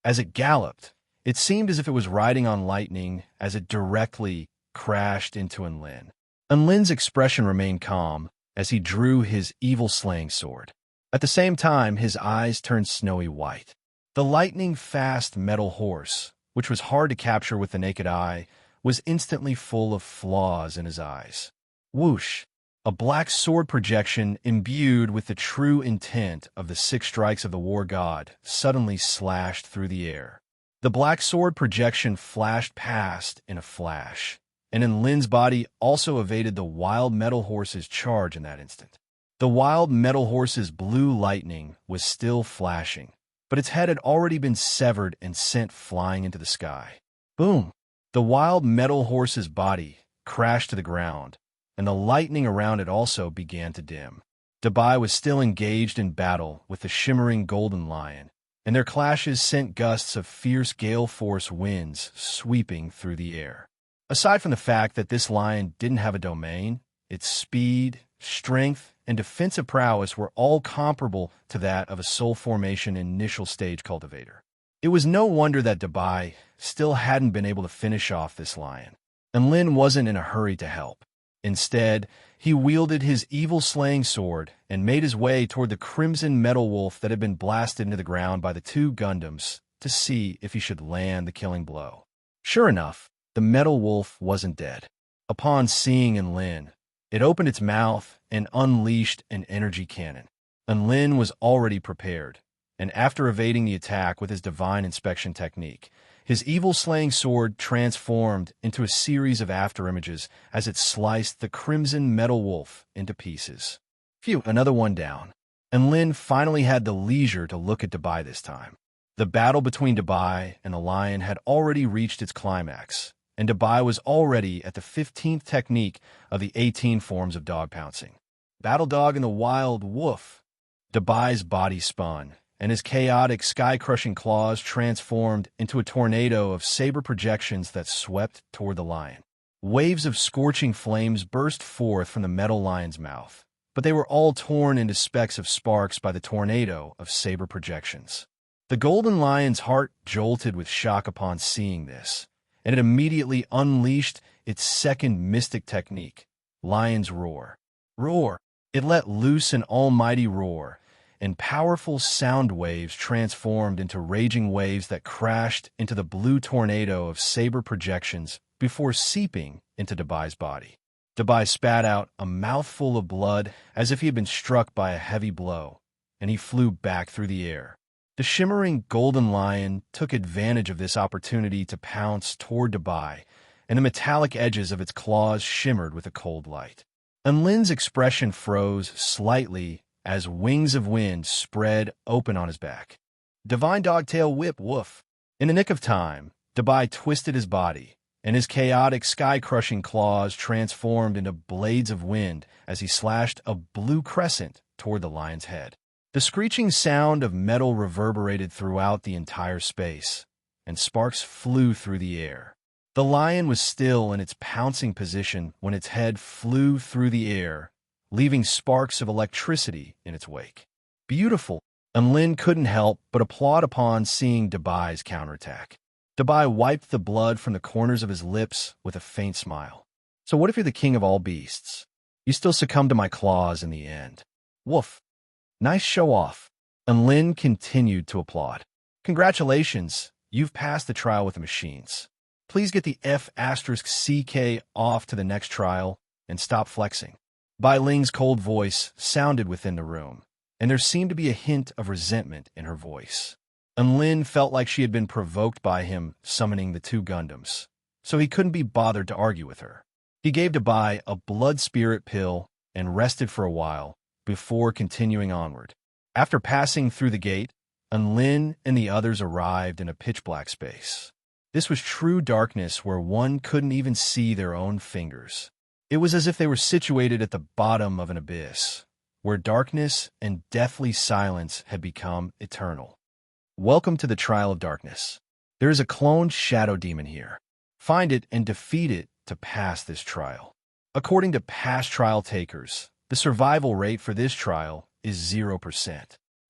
As it galloped, it seemed as if it was riding on lightning as it directly crashed into Lin. And Lin's expression remained calm as he drew his evil slaying sword. At the same time, his eyes turned snowy white. The lightning-fast metal horse, which was hard to capture with the naked eye, was instantly full of flaws in his eyes. Whoosh! A black sword projection imbued with the true intent of the 6 strikes of the war god suddenly slashed through the air. The black sword projection flashed past in a flash, and Lin's body also evaded the wild metal horse's charge in that instant. The wild metal horse's blue lightning was still flashing, but its head had already been severed and sent flying into the sky. Boom! The wild metal horse's body crashed to the ground, and the lightning around it also began to dim. Dabai was still engaged in battle with the shimmering golden lion, and their clashes sent gusts of fierce gale-force winds sweeping through the air. Aside from the fact that this lion didn't have a domain, its speed, strength, and defensive prowess were all comparable to that of a soul formation initial stage cultivator. It was no wonder that Dabai still hadn't been able to finish off this lion. And Lin wasn't in a hurry to help. Instead, he wielded his evil slaying sword and made his way toward the crimson metal wolf that had been blasted into the ground by the two Gundams to see if he should land the killing blow. Sure enough, the metal wolf wasn't dead. Upon seeing Lin, it opened its mouth and unleashed an energy cannon. And Lin was already prepared, and after evading the attack with his divine inspection technique, his evil slaying sword transformed into a series of afterimages as it sliced the crimson metal wolf into pieces. Phew, another one down. And Lin finally had the leisure to look at Dabai this time. The battle between Dabai and the lion had already reached its climax, and Dabai was already at the 15th technique of the 18 forms of dog pouncing. Battle dog and the wild woof. Dabai's body spun, and his chaotic, sky-crushing claws transformed into a tornado of saber projections that swept toward the lion. Waves of scorching flames burst forth from the metal lion's mouth, but they were all torn into specks of sparks by the tornado of saber projections. The golden lion's heart jolted with shock upon seeing this, and it immediately unleashed its second mystic technique, Lion's Roar. Roar! It let loose an almighty roar, and powerful sound waves transformed into raging waves that crashed into the blue tornado of saber projections before seeping into Dabai's body. Dabai spat out a mouthful of blood as if he had been struck by a heavy blow, and he flew back through the air. The shimmering golden lion took advantage of this opportunity to pounce toward Dabai, and the metallic edges of its claws shimmered with a cold light. And Lin's expression froze slightly as wings of wind spread open on his back. Divine dogtail whip woof. In the nick of time, Dabai twisted his body, and his chaotic sky-crushing claws transformed into blades of wind as he slashed a blue crescent toward the lion's head. The screeching sound of metal reverberated throughout the entire space, and sparks flew through the air. The lion was still in its pouncing position when its head flew through the air, leaving sparks of electricity in its wake. Beautiful, and Lin couldn't help but applaud upon seeing Dabai's counterattack. Dabai wiped the blood from the corners of his lips with a faint smile. So what if you're the king of all beasts? You still succumb to my claws in the end. Woof. Nice show-off. And Lin continued to applaud. Congratulations, you've passed the trial with the machines. Please get the F***CK off to the next trial and stop flexing. Bai Ling's cold voice sounded within the room, and there seemed to be a hint of resentment in her voice. And Lin felt like she had been provoked by him summoning the two Gundams, so he couldn't be bothered to argue with her. He gave Dabai a blood spirit pill and rested for a while before continuing onward. After passing through the gate, Lin and the others arrived in a pitch-black space. This was true darkness where one couldn't even see their own fingers. It was as if they were situated at the bottom of an abyss, where darkness and deathly silence had become eternal. Welcome to the Trial of Darkness. There is a cloned shadow demon here. Find it and defeat it to pass this trial. According to past trial takers, the survival rate for this trial is 0%.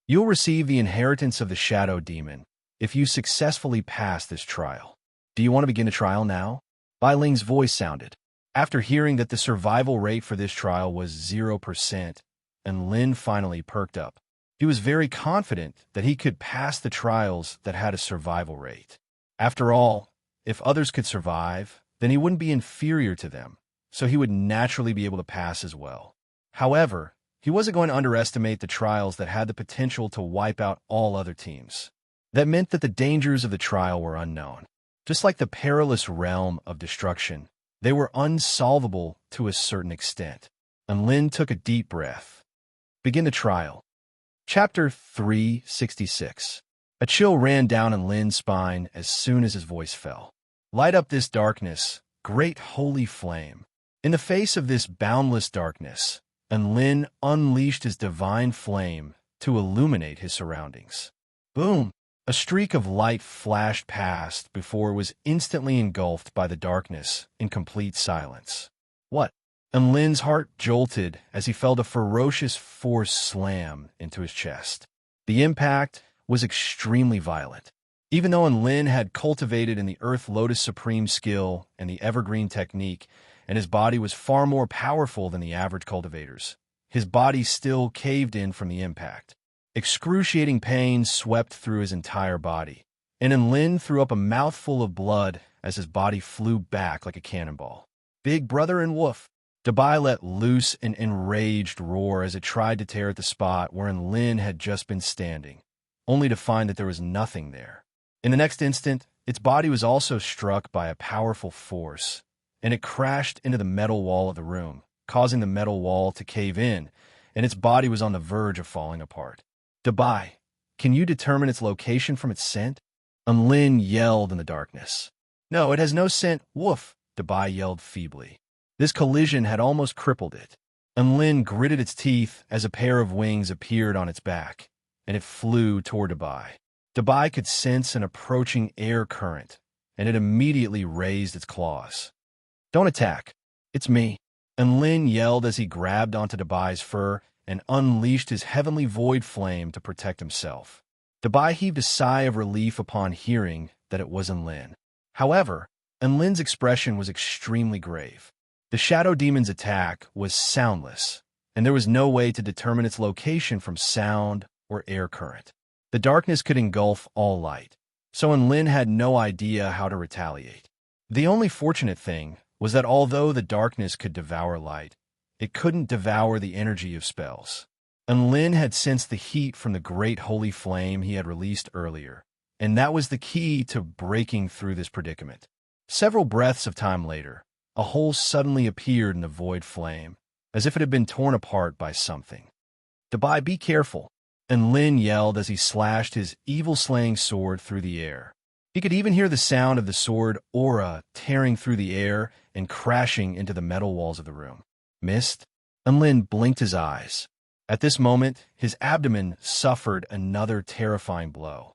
You'll receive the inheritance of the shadow demon if you successfully pass this trial. Do you want to begin a trial now? Bai Ling's voice sounded. After hearing that the survival rate for this trial was 0%, and Lin finally perked up. He was very confident that he could pass the trials that had a survival rate. After all, if others could survive, then he wouldn't be inferior to them, so he would naturally be able to pass as well. However, he wasn't going to underestimate the trials that had the potential to wipe out all other teams. That meant that the dangers of the trial were unknown. Just like the perilous realm of destruction, they were unsolvable to a certain extent. And Lin took a deep breath. Begin the trial. Chapter 366. A chill ran down Lin's spine as soon as his voice fell. Light up this darkness, great holy flame. In the face of this boundless darkness, Lin unleashed his divine flame to illuminate his surroundings. Boom! A streak of light flashed past before it was instantly engulfed by the darkness in complete silence. What? And Lin's heart jolted as he felt a ferocious force slam into his chest. The impact was extremely violent. Even though Lin had cultivated in the Earth Lotus Supreme skill and the Evergreen technique, and his body was far more powerful than the average cultivators, his body still caved in from the impact. Excruciating pain swept through his entire body, and Lin threw up a mouthful of blood as his body flew back like a cannonball. Big brother and woof! Dabai let loose an enraged roar as it tried to tear at the spot wherein Lin had just been standing, only to find that there was nothing there. In the next instant, its body was also struck by a powerful force, and it crashed into the metal wall of the room, causing the metal wall to cave in, and its body was on the verge of falling apart. Dabai, can you determine its location from its scent? Lin yelled in the darkness. No, it has no scent, woof, Dabai yelled feebly. This collision had almost crippled it. Lin gritted its teeth as a pair of wings appeared on its back, and it flew toward Dabai. Dabai could sense an approaching air current, and it immediately raised its claws. Don't attack. It's me. Lin yelled as he grabbed onto Dabai's fur and unleashed his heavenly void flame to protect himself. Dabai heaved a sigh of relief upon hearing that it was Lin. However, Lin's expression was extremely grave. The Shadow Demon's attack was soundless, and there was no way to determine its location from sound or air current. The darkness could engulf all light, so Lin had no idea how to retaliate. The only fortunate thing was that although the darkness could devour light, it couldn't devour the energy of spells. Lin had sensed the heat from the great holy flame he had released earlier, and that was the key to breaking through this predicament. Several breaths of time later, a hole suddenly appeared in the void flame, as if it had been torn apart by something. Dabai, be careful, Lin yelled as he slashed his evil-slaying sword through the air. He could even hear the sound of the sword aura tearing through the air and crashing into the metal walls of the room. Missed? Lin blinked his eyes. At this moment, his abdomen suffered another terrifying blow.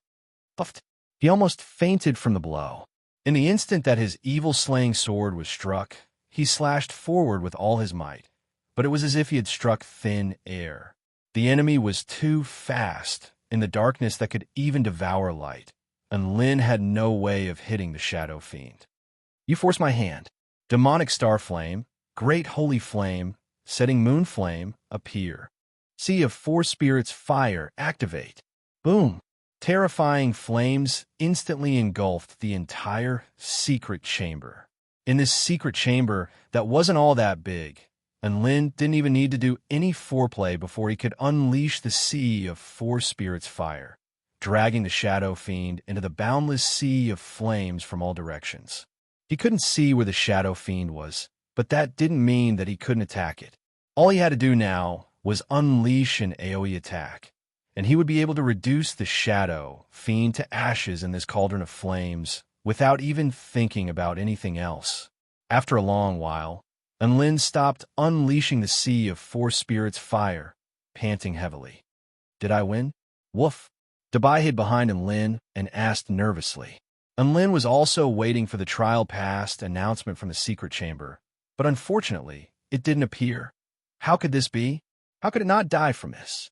Puffed. He almost fainted from the blow. In the instant that his evil-slaying sword was struck, he slashed forward with all his might, but it was as if he had struck thin air. The enemy was too fast in the darkness that could even devour light, and Lin had no way of hitting the Shadow Fiend. You force my hand. Demonic Star Flame, Great Holy Flame, Setting Moon Flame, appear. Sea of Four Spirits Fire, activate. Boom! Terrifying flames instantly engulfed the entire secret chamber. In this secret chamber that wasn't all that big, and Lin didn't even need to do any foreplay before he could unleash the Sea of Four Spirits Fire, dragging the Shadow Fiend into the boundless sea of flames from all directions. He couldn't see where the Shadow Fiend was, but that didn't mean that he couldn't attack it. All he had to do now was unleash an AoE attack, and he would be able to reduce the Shadow Fiend to ashes in this cauldron of flames without even thinking about anything else. After a long while, Lin stopped unleashing the Sea of Four Spirits Fire, panting heavily. Did I win? Woof! Dabai hid behind Lin and asked nervously. Lin was also waiting for the trial passed announcement from the secret chamber, but unfortunately, it didn't appear. How could this be? How could it not die from this?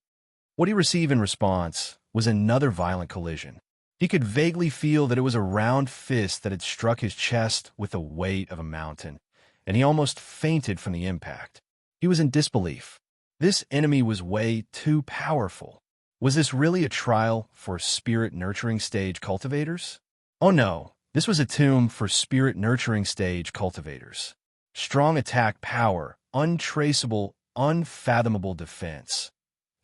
What he received in response was another violent collision. He could vaguely feel that it was a round fist that had struck his chest with the weight of a mountain, and he almost fainted from the impact. He was in disbelief. This enemy was way too powerful. Was this really a trial for spirit-nurturing stage cultivators? Oh no, this was a tomb for spirit-nurturing stage cultivators. Strong attack power, untraceable, unfathomable defense.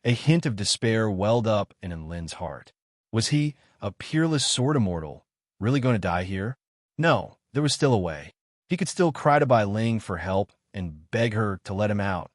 A hint of despair welled up in Lin's heart. Was he, a peerless sword immortal, really going to die here? No, there was still a way. He could still cry to Bai Ling for help and beg her to let him out.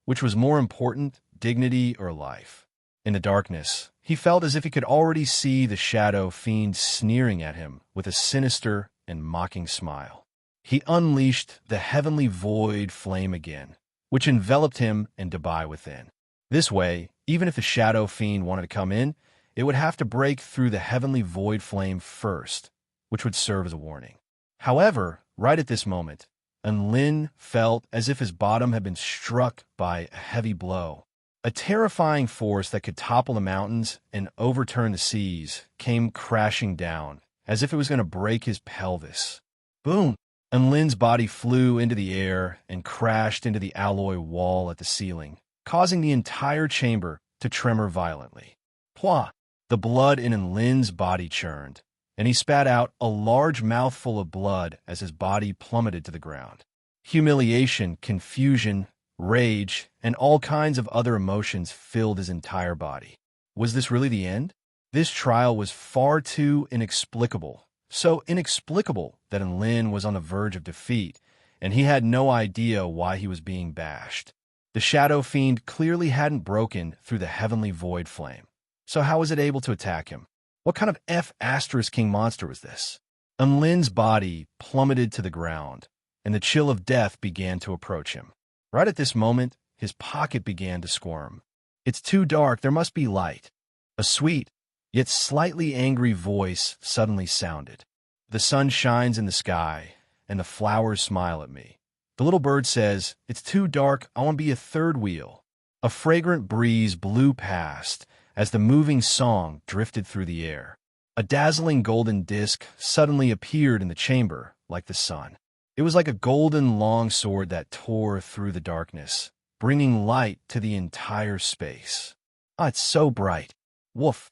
Which was more important, dignity or life? In the darkness, he felt as if he could already see the Shadow Fiend sneering at him with a sinister and mocking smile. He unleashed the heavenly void flame again, which enveloped him and Dabai within. This way, even if the Shadow Fiend wanted to come in, it would have to break through the heavenly void flame first, which would serve as a warning. However, right at this moment, Lin felt as if his bottom had been struck by a heavy blow. A terrifying force that could topple the mountains and overturn the seas came crashing down, as if it was going to break his pelvis. Boom! And Lin's body flew into the air and crashed into the alloy wall at the ceiling, causing the entire chamber to tremor violently. Pwah! The blood in Lin's body churned, and he spat out a large mouthful of blood as his body plummeted to the ground. Humiliation, confusion, rage, and all kinds of other emotions filled his entire body. Was this really the end? This trial was far too inexplicable, so inexplicable that Lin was on the verge of defeat, and he had no idea why he was being bashed. The Shadow Fiend clearly hadn't broken through the heavenly void flame, so how was it able to attack him? What kind of F***king monster was this? Lin's body plummeted to the ground, and the chill of death began to approach him. Right at this moment, his pocket began to squirm. "It's too dark, there must be light." A sweet, yet slightly angry voice suddenly sounded. "The sun shines in the sky, and the flowers smile at me. The little bird says, 'It's too dark, I want to be a third wheel.'" A fragrant breeze blew past as the moving song drifted through the air. A dazzling golden disk suddenly appeared in the chamber, like the sun. It was like a golden longsword that tore through the darkness, bringing light to the entire space. "Ah, it's so bright." Woof.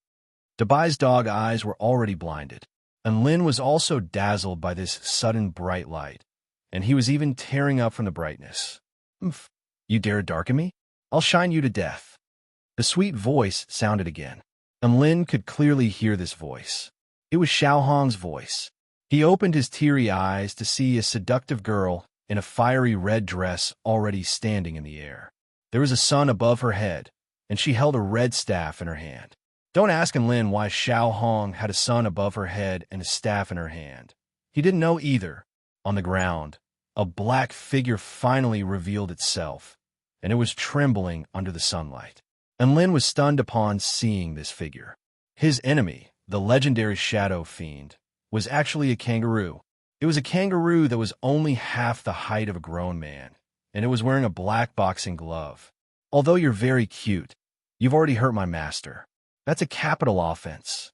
Dubai's dog eyes were already blinded, and Lin was also dazzled by this sudden bright light, and he was even tearing up from the brightness. "Umph, you dare darken me? I'll shine you to death." The sweet voice sounded again, and Lin could clearly hear this voice. It was Xiao Hong's voice. He opened his teary eyes to see a seductive girl in a fiery red dress already standing in the air. There was a sun above her head, and she held a red staff in her hand. Don't ask Lin why Xiao Hong had a sun above her head and a staff in her hand. He didn't know either. On the ground, a black figure finally revealed itself, and it was trembling under the sunlight. And Lin was stunned upon seeing this figure. His enemy, the legendary Shadow Fiend, was actually a kangaroo. It was a kangaroo that was only half the height of a grown man, and it was wearing a black boxing glove. "Although you're very cute, you've already hurt my master. That's a capital offense."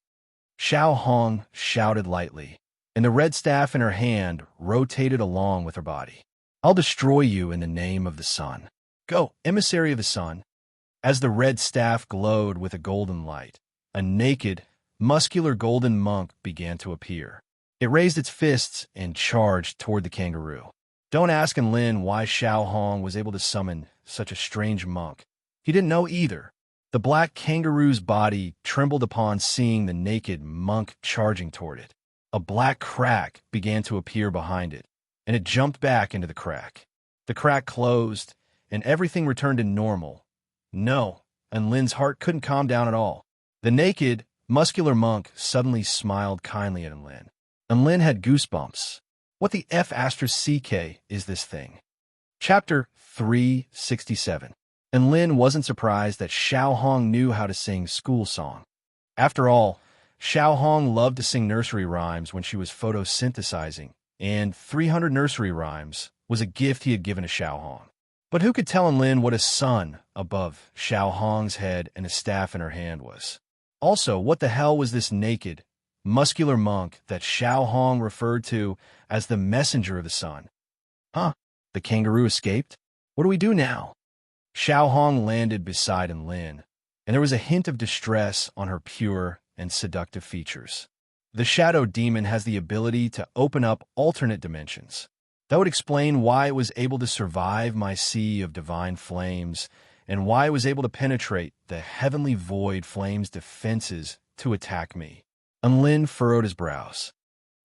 Xiao Hong shouted lightly, and the red staff in her hand rotated along with her body. "I'll destroy you in the name of the sun. Go, emissary of the sun." As the red staff glowed with a golden light, a naked, muscular golden monk began to appear. It raised its fists and charged toward the kangaroo. Don't ask Lin why Xiao Hong was able to summon such a strange monk. He didn't know either. The black kangaroo's body trembled upon seeing the naked monk charging toward it. A black crack began to appear behind it, and it jumped back into the crack. The crack closed, and everything returned to normal. No, and Lin's heart couldn't calm down at all. The naked, muscular monk suddenly smiled kindly at Lin, and Lin had goosebumps. What the F***ck is this thing? Chapter 367. And Lin wasn't surprised that Xiao Hong knew how to sing school song. After all, Xiao Hong loved to sing nursery rhymes when she was photosynthesizing, and 300 nursery rhymes was a gift he had given to Xiao Hong. But who could tell Lin what a sun above Xiao Hong's head and a staff in her hand was? Also, what the hell was this naked, muscular monk that Xiao Hong referred to as the messenger of the sun? Huh? The kangaroo escaped? What do we do now? Xiao Hong landed beside Lin, and there was a hint of distress on her pure and seductive features. The shadow demon has the ability to open up alternate dimensions. That would explain why it was able to survive my sea of divine flames, and why it was able to penetrate the heavenly void flame's defenses to attack me. And Lin furrowed his brows.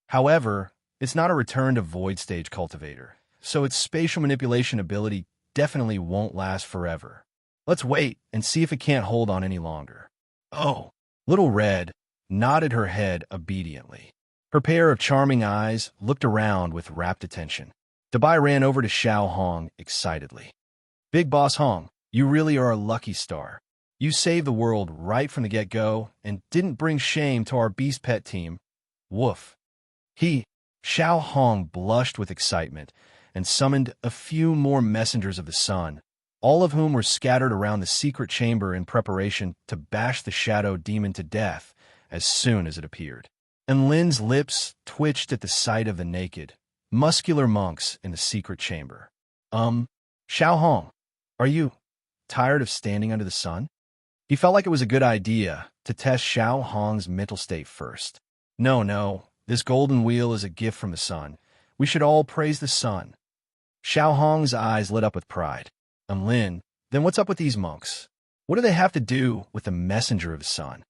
However, it's not a return to void stage cultivator, so its spatial manipulation ability definitely won't last forever. Let's wait and see if it can't hold on any longer. Oh, Little Red nodded her head obediently. Her pair of charming eyes looked around with rapt attention. Dabai ran over to Xiao Hong excitedly. "Big Boss Hong, you really are a lucky star. You saved the world right from the get-go and didn't bring shame to our beast pet team." Woof. Xiao Hong blushed with excitement and summoned a few more messengers of the sun, all of whom were scattered around the secret chamber in preparation to bash the shadow demon to death as soon as it appeared. And Lin's lips twitched at the sight of the naked, muscular monks in the secret chamber. Xiao Hong, are you tired of standing under the sun? He felt like it was a good idea to test Xiao Hong's mental state first. No, this golden wheel is a gift from the sun. We should all praise the sun. Xiao Hong's eyes lit up with pride. Lin, then what's up with these monks? What do they have to do with the messenger of the sun?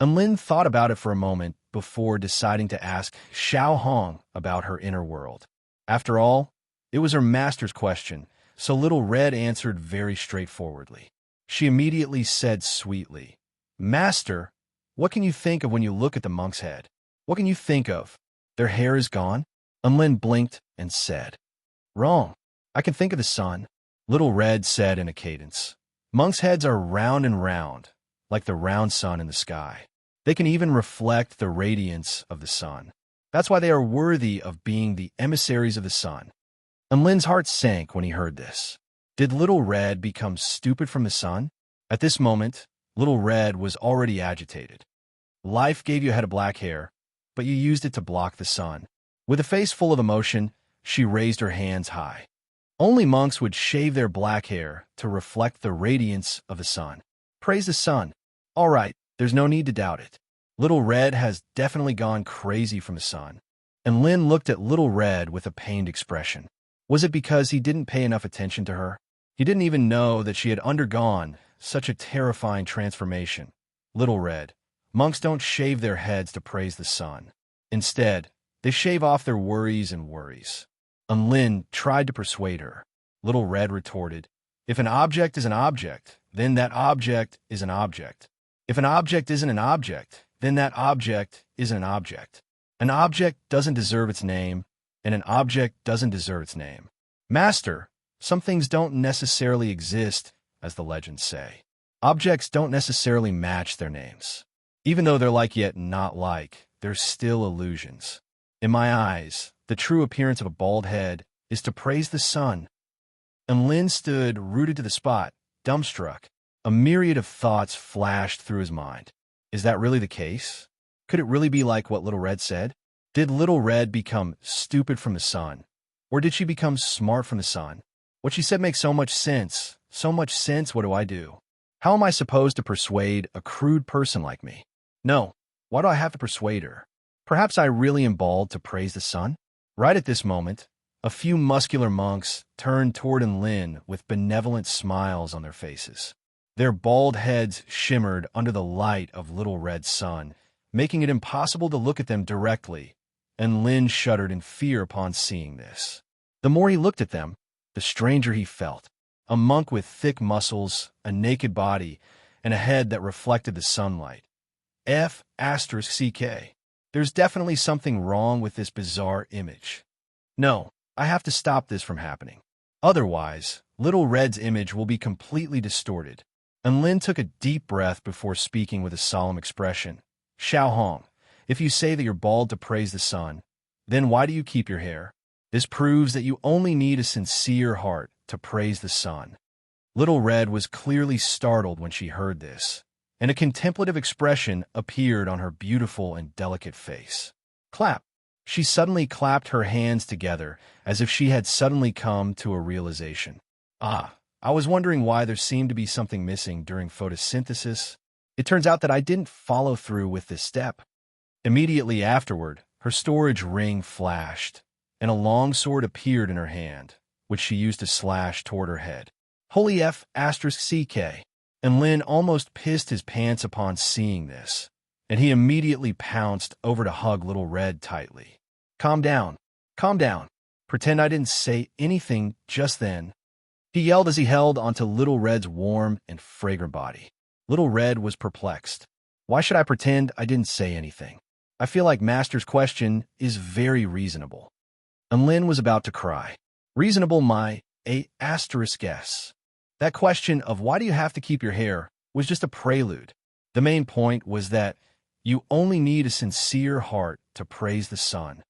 Lin thought about it for a moment before deciding to ask Xiao Hong about her inner world. After all, it was her master's question, so Little Red answered very straightforwardly. She immediately said sweetly, Master, what can you think of when you look at the monk's head? What can you think of? Their hair is gone? Lin blinked and said, Wrong. I can think of the sun. Little Red said in a cadence. Monks' heads are round and round, like the round sun in the sky. They can even reflect the radiance of the sun. That's why they are worthy of being the emissaries of the sun. Lin's heart sank when he heard this. Did Little Red become stupid from the sun? At this moment, Little Red was already agitated. Life gave you a head of black hair, but you used it to block the sun. With a face full of emotion, she raised her hands high. Only monks would shave their black hair to reflect the radiance of the sun. Praise the sun. All right, there's no need to doubt it. Little Red has definitely gone crazy from the sun. And Lin looked at Little Red with a pained expression. Was it because he didn't pay enough attention to her? He didn't even know that she had undergone such a terrifying transformation. Little Red, monks don't shave their heads to praise the sun. Instead, they shave off their worries and worries. Lin tried to persuade her. Little Red retorted, If an object is an object, then that object is an object. If an object isn't an object, then that object isn't an object. An object doesn't deserve its name, and an object doesn't deserve its name. Master, some things don't necessarily exist, as the legends say. Objects don't necessarily match their names. Even though they're like yet not like, they're still illusions. In my eyes, the true appearance of a bald head is to praise the sun. And Lin stood rooted to the spot, dumbstruck. A myriad of thoughts flashed through his mind. Is that really the case? Could it really be like what Little Red said? Did Little Red become stupid from the sun? Or did she become smart from the sun? What she said makes so much sense. So much sense, what do I do? How am I supposed to persuade a crude person like me? No, why do I have to persuade her? Perhaps I really am bald to praise the sun? Right at this moment, a few muscular monks turned toward Lin with benevolent smiles on their faces. Their bald heads shimmered under the light of Little Red's sun, making it impossible to look at them directly, and Lin shuddered in fear upon seeing this. The more he looked at them, the stranger he felt. A monk with thick muscles, a naked body, and a head that reflected the sunlight. F***CK. There's definitely something wrong with this bizarre image. No, I have to stop this from happening. Otherwise, Little Red's image will be completely distorted. And Lin took a deep breath before speaking with a solemn expression. Xiao Hong, if you say that you're bald to praise the sun, then why do you keep your hair? This proves that you only need a sincere heart to praise the sun. Little Red was clearly startled when she heard this, and a contemplative expression appeared on her beautiful and delicate face. Clap! She suddenly clapped her hands together as if she had suddenly come to a realization. Ah, I was wondering why there seemed to be something missing during photosynthesis. It turns out that I didn't follow through with this step. Immediately afterward, her storage ring flashed, and a long sword appeared in her hand, which she used to slash toward her head. Holy F***CK. And Lin almost pissed his pants upon seeing this, and he immediately pounced over to hug Little Red tightly. Calm down. Calm down. Pretend I didn't say anything just then. He yelled as he held onto Little Red's warm and fragrant body. Little Red was perplexed. Why should I pretend I didn't say anything? I feel like Master's question is very reasonable. And Lin was about to cry. Reasonable, my guess. That question of why do you have to keep your hair was just a prelude. The main point was that you only need a sincere heart to praise the sun.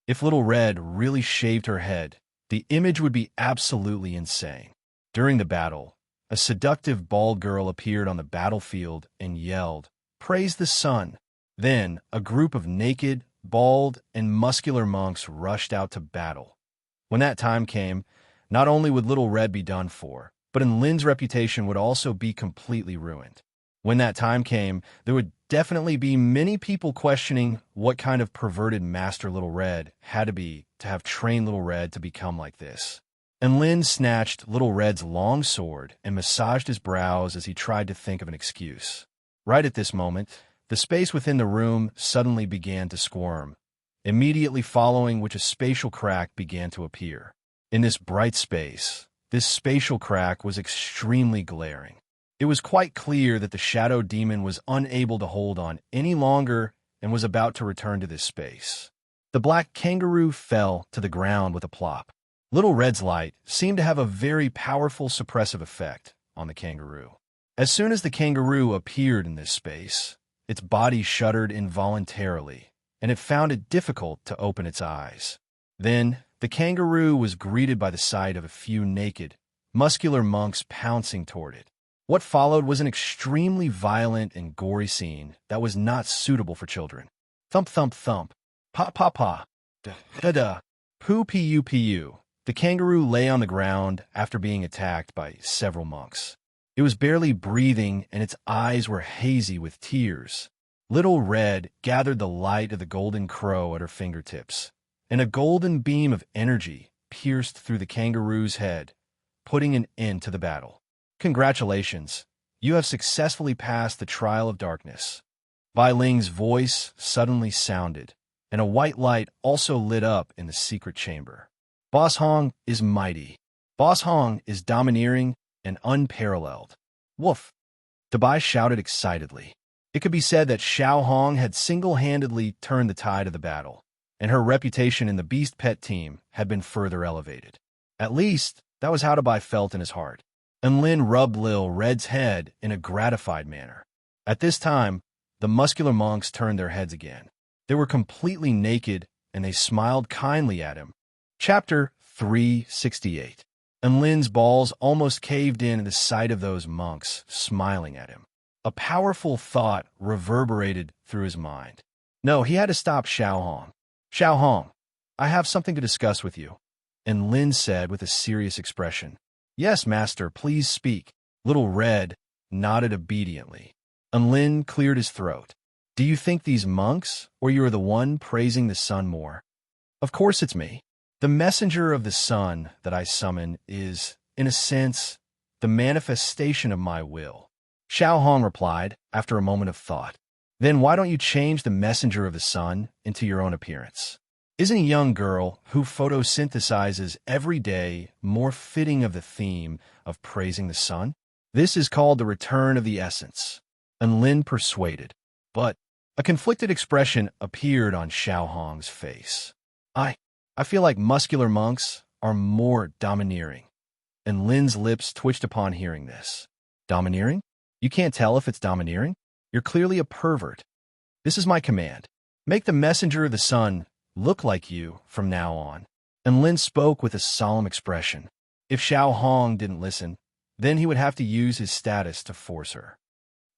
If Little Red really shaved her head, the image would be absolutely insane. During the battle, a seductive bald girl appeared on the battlefield and yelled, "Praise the sun!" Then, a group of naked, bald, and muscular monks rushed out to battle. When that time came, not only would Little Red be done for, but Lynn's reputation would also be completely ruined. When that time came, there would definitely be many people questioning what kind of perverted master Little Red had to be to have trained Little Red to become like this. And Lynn snatched Little Red's long sword and massaged his brows as he tried to think of an excuse. Right at this moment, the space within the room suddenly began to squirm, immediately following which a spatial crack began to appear. In this bright space, this spatial crack was extremely glaring. It was quite clear that the shadow demon was unable to hold on any longer and was about to return to this space. The black kangaroo fell to the ground with a plop. Little Red's light seemed to have a very powerful suppressive effect on the kangaroo. As soon as the kangaroo appeared in this space, its body shuddered involuntarily, and it found it difficult to open its eyes. Then, the kangaroo was greeted by the sight of a few naked, muscular monks pouncing toward it. What followed was an extremely violent and gory scene that was not suitable for children. Thump, thump, thump. Pa, pa, pa. Da, da, da. Poo, pu, pu. The kangaroo lay on the ground after being attacked by several monks. It was barely breathing, and its eyes were hazy with tears. Little Red gathered the light of the golden crow at her fingertips, and a golden beam of energy pierced through the kangaroo's head, putting an end to the battle. Congratulations, you have successfully passed the trial of darkness. Bai Ling's voice suddenly sounded, and a white light also lit up in the secret chamber. Boss Hong is mighty. Boss Hong is domineering and unparalleled. Woof! Dabai shouted excitedly. It could be said that Xiao Hong had single-handedly turned the tide of the battle, and her reputation in the Beast Pet team had been further elevated. At least, that was how Dabai felt in his heart. And Lin rubbed Lil Red's head in a gratified manner. At this time, the muscular monks turned their heads again. They were completely naked, and they smiled kindly at him. Chapter 368. And Lin's balls almost caved in at the sight of those monks smiling at him. A powerful thought reverberated through his mind. No, he had to stop Xiao Hong. Xiao Hong, I have something to discuss with you. And Lin said with a serious expression. Yes, master, please speak. Little Red nodded obediently. And Lin cleared his throat. Do you think these monks, or you are the one praising the sun more? Of course it's me. The messenger of the sun that I summon is, in a sense, the manifestation of my will. Xiao Hong replied, after a moment of thought. Then why don't you change the messenger of the sun into your own appearance? Isn't a young girl who photosynthesizes every day more fitting of the theme of praising the sun? This is called the return of the essence. And Lin persuaded. But a conflicted expression appeared on Xiao Hong's face. I feel like muscular monks are more domineering. And Lin's lips twitched upon hearing this. Domineering? You can't tell if it's domineering? You're clearly a pervert. This is my command. Make the messenger of the sun look like you from now on. And Lin spoke with a solemn expression. If Xiao Hong didn't listen, then he would have to use his status to force her.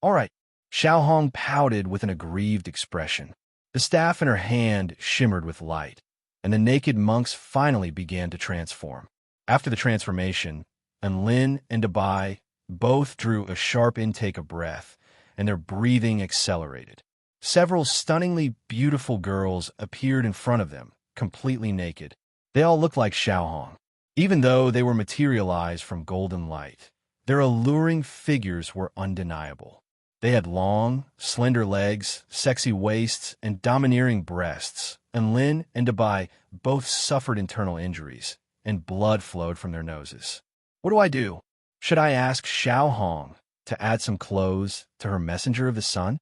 All right. Xiao Hong pouted with an aggrieved expression. The staff in her hand shimmered with light, and the naked monks finally began to transform. After the transformation, Lin and Dabai both drew a sharp intake of breath, and their breathing accelerated. Several stunningly beautiful girls appeared in front of them, completely naked. They all looked like Xiao Hong. Even though they were materialized from golden light, their alluring figures were undeniable. They had long, slender legs, sexy waists, and domineering breasts, and Lin and Dabai both suffered internal injuries, and blood flowed from their noses. What do I do? Should I ask Xiao Hong to add some clothes to her messenger of the sun?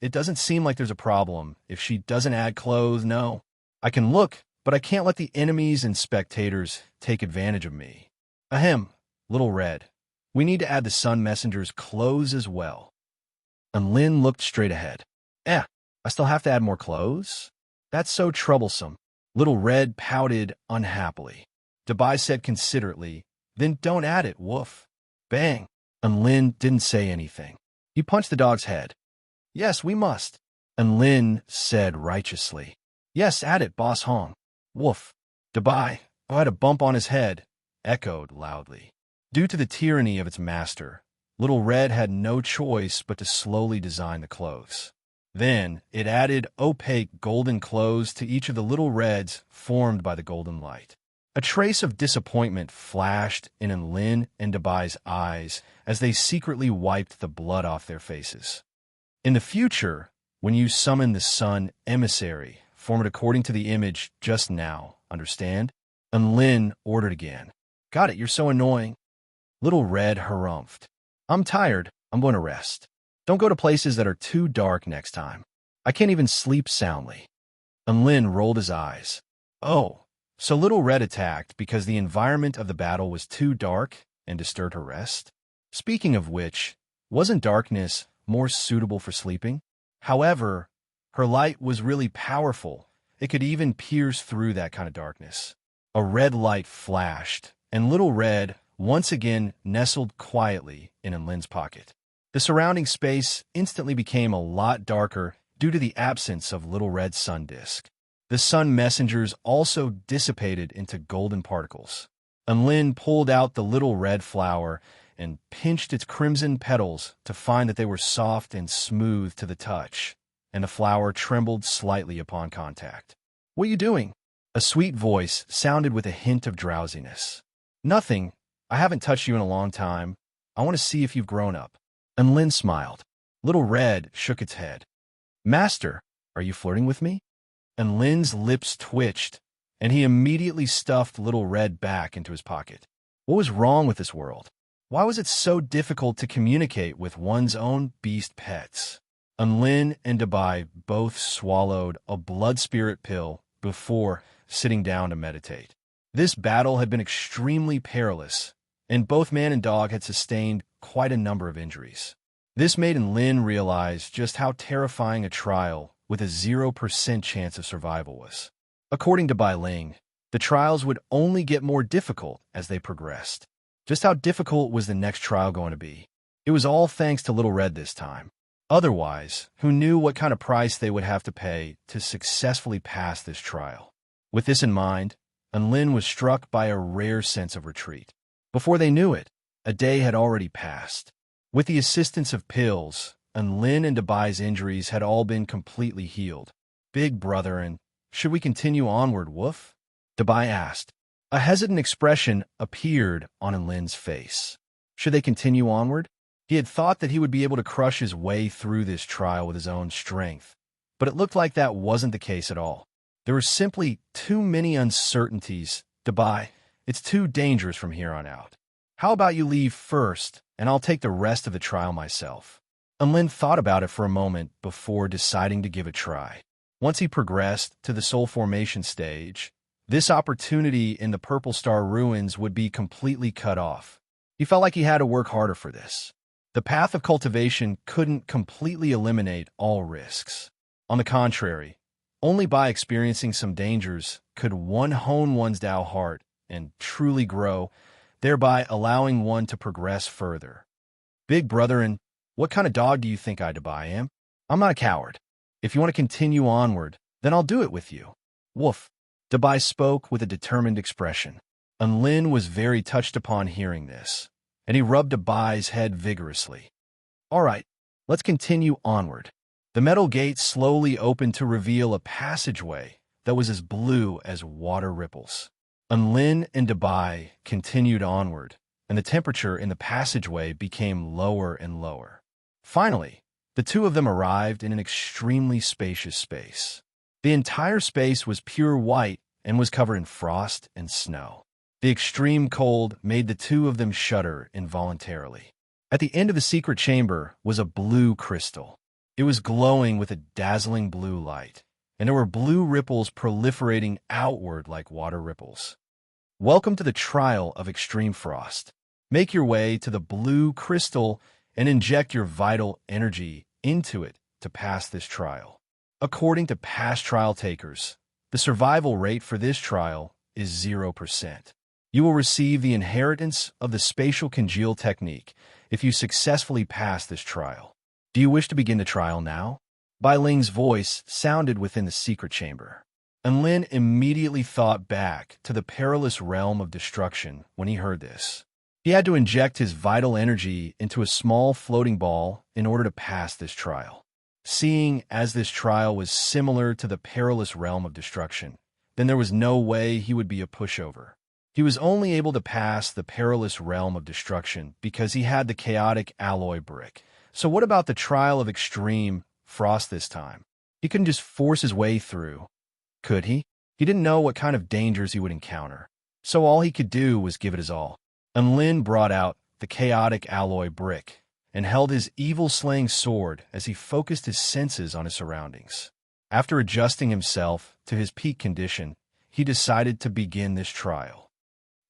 It doesn't seem like there's a problem if she doesn't add clothes, no. I can look, but I can't let the enemies and spectators take advantage of me. Ahem, Little Red. We need to add the sun messenger's clothes as well. And Lin looked straight ahead. I still have to add more clothes? That's so troublesome. Little Red pouted unhappily. Dabai said considerately, then don't add it, woof. Bang! And Lin didn't say anything. He punched the dog's head. Yes, we must. And Lin said righteously. Yes, at it, Boss Hong. Woof. Dabai, who had a bump on his head, echoed loudly. Due to the tyranny of its master, Little Red had no choice but to slowly design the clothes. Then it added opaque golden clothes to each of the little reds formed by the golden light. A trace of disappointment flashed in Lin and Dabai's eyes as they secretly wiped the blood off their faces. In the future, when you summon the Sun Emissary, form it according to the image just now, understand? And Lin ordered again. Got it, you're so annoying. Little Red harumphed. I'm tired, I'm going to rest. Don't go to places that are too dark next time. I can't even sleep soundly. And Lin rolled his eyes. Oh, so Little Red attacked because the environment of the battle was too dark and disturbed her rest? Speaking of which, wasn't darkness more suitable for sleeping? However, her light was really powerful. It could even pierce through that kind of darkness. A red light flashed, and Little Red once again nestled quietly in Lin's pocket. The surrounding space instantly became a lot darker due to the absence of Little Red's sun disk. The sun messengers also dissipated into golden particles. And Lin pulled out the Little Red flower and pinched its crimson petals to find that they were soft and smooth to the touch, and the flower trembled slightly upon contact. What are you doing? A sweet voice sounded with a hint of drowsiness. Nothing. I haven't touched you in a long time. I want to see if you've grown up. And Lin smiled. Little Red shook its head. Master, are you flirting with me? And Lin's lips twitched, and he immediately stuffed Little Red back into his pocket. What was wrong with this world? Why was it so difficult to communicate with one's own beast pets? And Lin and Dabai both swallowed a blood spirit pill before sitting down to meditate. This battle had been extremely perilous, and both man and dog had sustained quite a number of injuries. This made Lin realize just how terrifying a trial with a 0% chance of survival was. According to Bai Ling, the trials would only get more difficult as they progressed. Just how difficult was the next trial going to be? It was all thanks to Little Red this time. Otherwise, who knew what kind of price they would have to pay to successfully pass this trial? With this in mind, Lin was struck by a rare sense of retreat. Before they knew it, a day had already passed. With the assistance of pills, Lin and Dabai's injuries had all been completely healed. Big brother, and should we continue onward, Woof? Dabai asked. A hesitant expression appeared on Lin's face. Should they continue onward? He had thought that he would be able to crush his way through this trial with his own strength, but it looked like that wasn't the case at all. There were simply too many uncertainties. Dabai, it's too dangerous from here on out. How about you leave first, and I'll take the rest of the trial myself? Lin thought about it for a moment before deciding to give it a try. Once he progressed to the soul formation stage, this opportunity in the Purple Star Ruins would be completely cut off. He felt like he had to work harder for this. The path of cultivation couldn't completely eliminate all risks. On the contrary, only by experiencing some dangers could one hone one's Dao heart and truly grow, thereby allowing one to progress further. Big brother, and what kind of dog do you think I am? I'm not a coward. If you want to continue onward, then I'll do it with you. Woof. Dabai spoke with a determined expression. Lin was very touched upon hearing this, and he rubbed Dabai's head vigorously. All right, let's continue onward. The metal gate slowly opened to reveal a passageway that was as blue as water ripples. Lin and Dabai continued onward, and the temperature in the passageway became lower and lower. Finally, the two of them arrived in an extremely spacious space. The entire space was pure white and was covered in frost and snow. The extreme cold made the two of them shudder involuntarily. At the end of the secret chamber was a blue crystal. It was glowing with a dazzling blue light, and there were blue ripples proliferating outward like water ripples. Welcome to the trial of extreme frost. Make your way to the blue crystal and inject your vital energy into it to pass this trial. According to past trial takers, the survival rate for this trial is 0%. You will receive the inheritance of the spatial congeal technique if you successfully pass this trial. Do you wish to begin the trial now? Bai Ling's voice sounded within the secret chamber. And Lin immediately thought back to the perilous realm of destruction when he heard this. He had to inject his vital energy into a small floating ball in order to pass this trial. Seeing as this trial was similar to the perilous realm of destruction, then there was no way he would be a pushover. He was only able to pass the perilous realm of destruction because he had the chaotic alloy brick. So what about the trial of extreme frost this time? He couldn't just force his way through, could he? He didn't know what kind of dangers he would encounter, so all he could do was give it his all. And Lin brought out the chaotic alloy brick and held his evil-slaying sword as he focused his senses on his surroundings. After adjusting himself to his peak condition, he decided to begin this trial.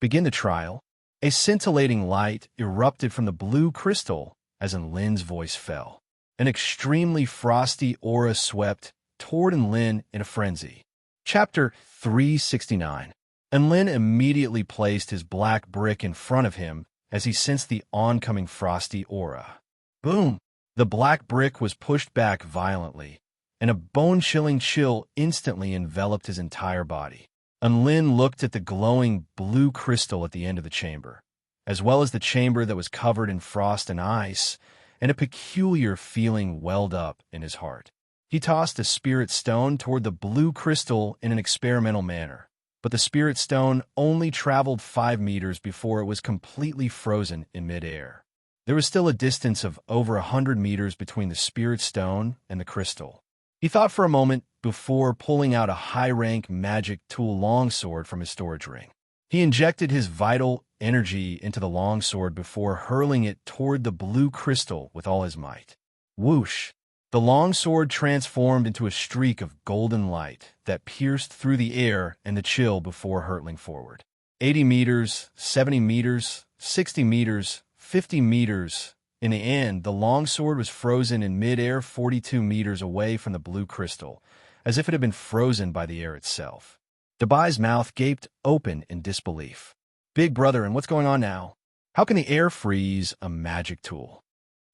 Begin the trial? A scintillating light erupted from the blue crystal as Lin voice fell. An extremely frosty aura swept toward Lin in a frenzy. Chapter 369. Lin immediately placed his black brick in front of him as he sensed the oncoming frosty aura. Boom! The black brick was pushed back violently, and a bone-chilling chill instantly enveloped his entire body. Lin looked at the glowing blue crystal at the end of the chamber, as well as the chamber that was covered in frost and ice, and a peculiar feeling welled up in his heart. He tossed a spirit stone toward the blue crystal in an experimental manner, but the spirit stone only traveled 5 meters before it was completely frozen in midair. There was still a distance of over 100 meters between the spirit stone and the crystal. He thought for a moment before pulling out a high-rank magic tool longsword from his storage ring. He injected his vital energy into the longsword before hurling it toward the blue crystal with all his might. Whoosh! The longsword transformed into a streak of golden light that pierced through the air and the chill before hurtling forward. 80 meters, 70 meters, 60 meters, 50 meters. In the end, the longsword was frozen in midair 42 meters away from the blue crystal, as if it had been frozen by the air itself. Dabai's mouth gaped open in disbelief. Big brother, and what's going on now? How can the air freeze a magic tool?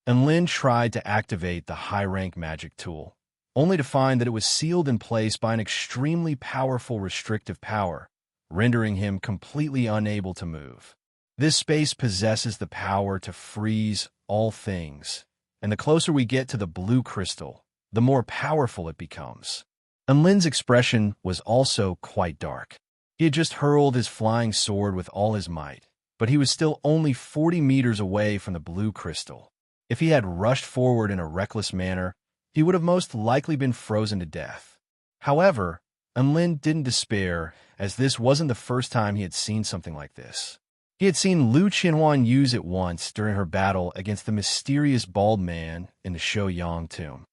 And Lin tried to activate the high-rank magic tool, only to find that it was sealed in place by an extremely powerful restrictive power, rendering him completely unable to move. This space possesses the power to freeze all things, and the closer we get to the blue crystal, the more powerful it becomes. And Lin's expression was also quite dark. He had just hurled his flying sword with all his might, but he was still only 40 meters away from the blue crystal. If he had rushed forward in a reckless manner, he would have most likely been frozen to death. However, Lin didn't despair, as this wasn't the first time he had seen something like this. He had seen Lu Qianhuan use it once during her battle against the mysterious bald man in the Shouyang tomb.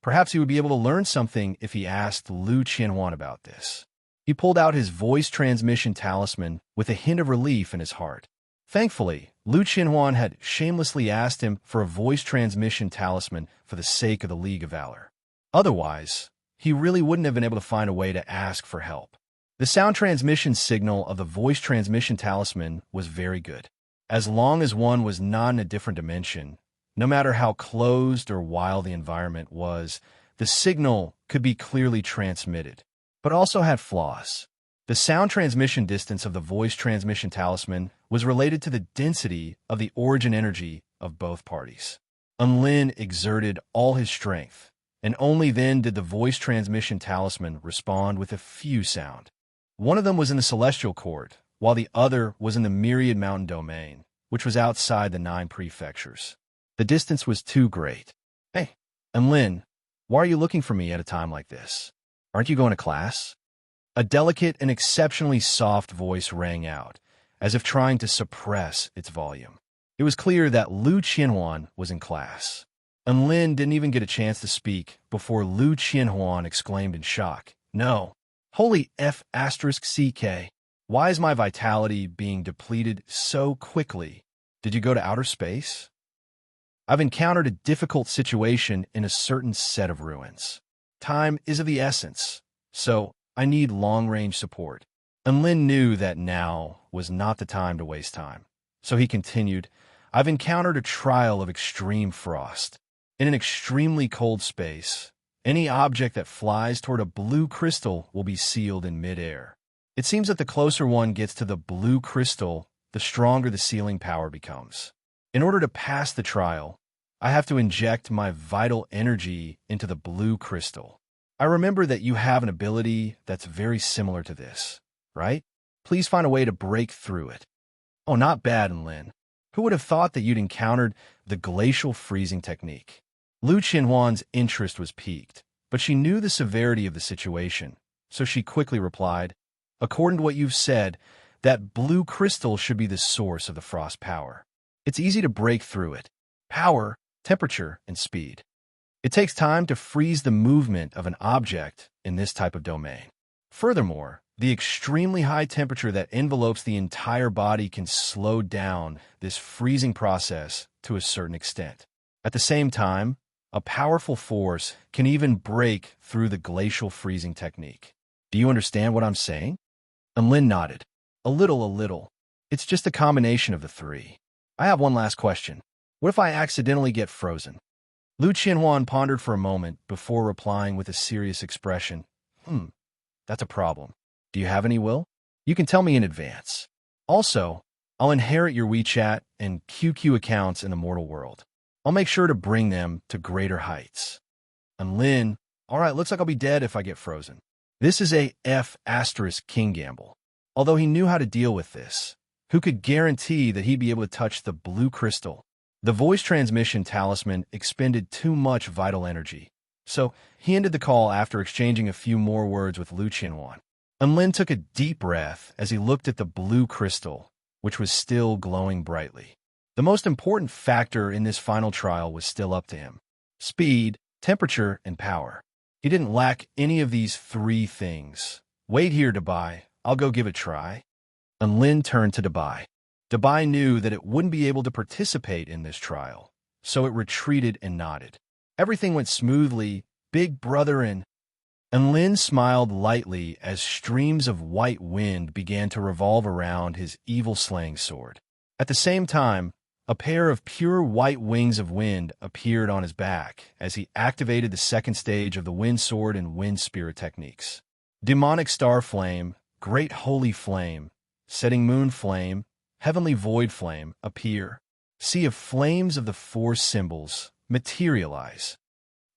Perhaps he would be able to learn something if he asked Lu Qianhuan about this. He pulled out his voice transmission talisman with a hint of relief in his heart. Thankfully, Lu Qianhuan had shamelessly asked him for a voice transmission talisman for the sake of the League of Valor. Otherwise, he really wouldn't have been able to find a way to ask for help. The sound transmission signal of the voice transmission talisman was very good. As long as one was not in a different dimension, no matter how closed or wild the environment was, the signal could be clearly transmitted, but also had flaws. The sound transmission distance of the voice transmission talisman was related to the density of the origin energy of both parties. Lin exerted all his strength, and only then did the voice transmission talisman respond with a few sound. One of them was in the Celestial Court, while the other was in the Myriad Mountain Domain, which was outside the 9 prefectures. The distance was too great. Hey, Lin, why are you looking for me at a time like this? Aren't you going to class? A delicate and exceptionally soft voice rang out, as if trying to suppress its volume. It was clear that Lu Qianhuan was in class. Lin didn't even get a chance to speak before Lu Qianhuan exclaimed in shock, "No! Holy F***CK! Why is my vitality being depleted so quickly? Did you go to outer space? I've encountered a difficult situation in a certain set of ruins. Time is of the essence, so I need long-range support. And Lin knew that now was not the time to waste time. So he continued, I've encountered a trial of extreme frost. In an extremely cold space, any object that flies toward a blue crystal will be sealed in midair. It seems that the closer one gets to the blue crystal, the stronger the sealing power becomes. In order to pass the trial, I have to inject my vital energy into the blue crystal. I remember that you have an ability that's very similar to this, right? Please find a way to break through it. Oh, not bad, Lin. Who would have thought that you'd encountered the glacial freezing technique? Lu Qianhuan's interest was piqued, but she knew the severity of the situation, so she quickly replied, according to what you've said, that blue crystal should be the source of the frost power. It's easy to break through it. Power, temperature, and speed. It takes time to freeze the movement of an object in this type of domain. Furthermore, the extremely high temperature that envelopes the entire body can slow down this freezing process to a certain extent. At the same time, a powerful force can even break through the glacial freezing technique. Do you understand what I'm saying? And Lin nodded. A little. It's just a combination of the three. I have one last question. What if I accidentally get frozen? Lu Qianhuan pondered for a moment before replying with a serious expression. That's a problem. Do you have any will? You can tell me in advance. Also, I'll inherit your WeChat and QQ accounts in the mortal world. I'll make sure to bring them to greater heights. And Lin, all right, looks like I'll be dead if I get frozen. This is a F** king gamble. Although he knew how to deal with this, who could guarantee that he'd be able to touch the blue crystal? The voice transmission talisman expended too much vital energy, so he ended the call after exchanging a few more words with Lu Qianhuan. And Lin took a deep breath as he looked at the blue crystal, which was still glowing brightly. The most important factor in this final trial was still up to him. Speed, temperature, and power. He didn't lack any of these three things. Wait here, Dabai. I'll go give it a try. And Lin turned to Dabai. Dabai knew that it wouldn't be able to participate in this trial, so it retreated and nodded. Everything went smoothly, big brother, and Lin smiled lightly as streams of white wind began to revolve around his evil slaying sword. At the same time, a pair of pure white wings of wind appeared on his back as he activated the second stage of the wind sword and wind spirit techniques. Demonic star flame, great holy flame, setting moon flame, heavenly void flame appear. Sea of flames of the four symbols materialize.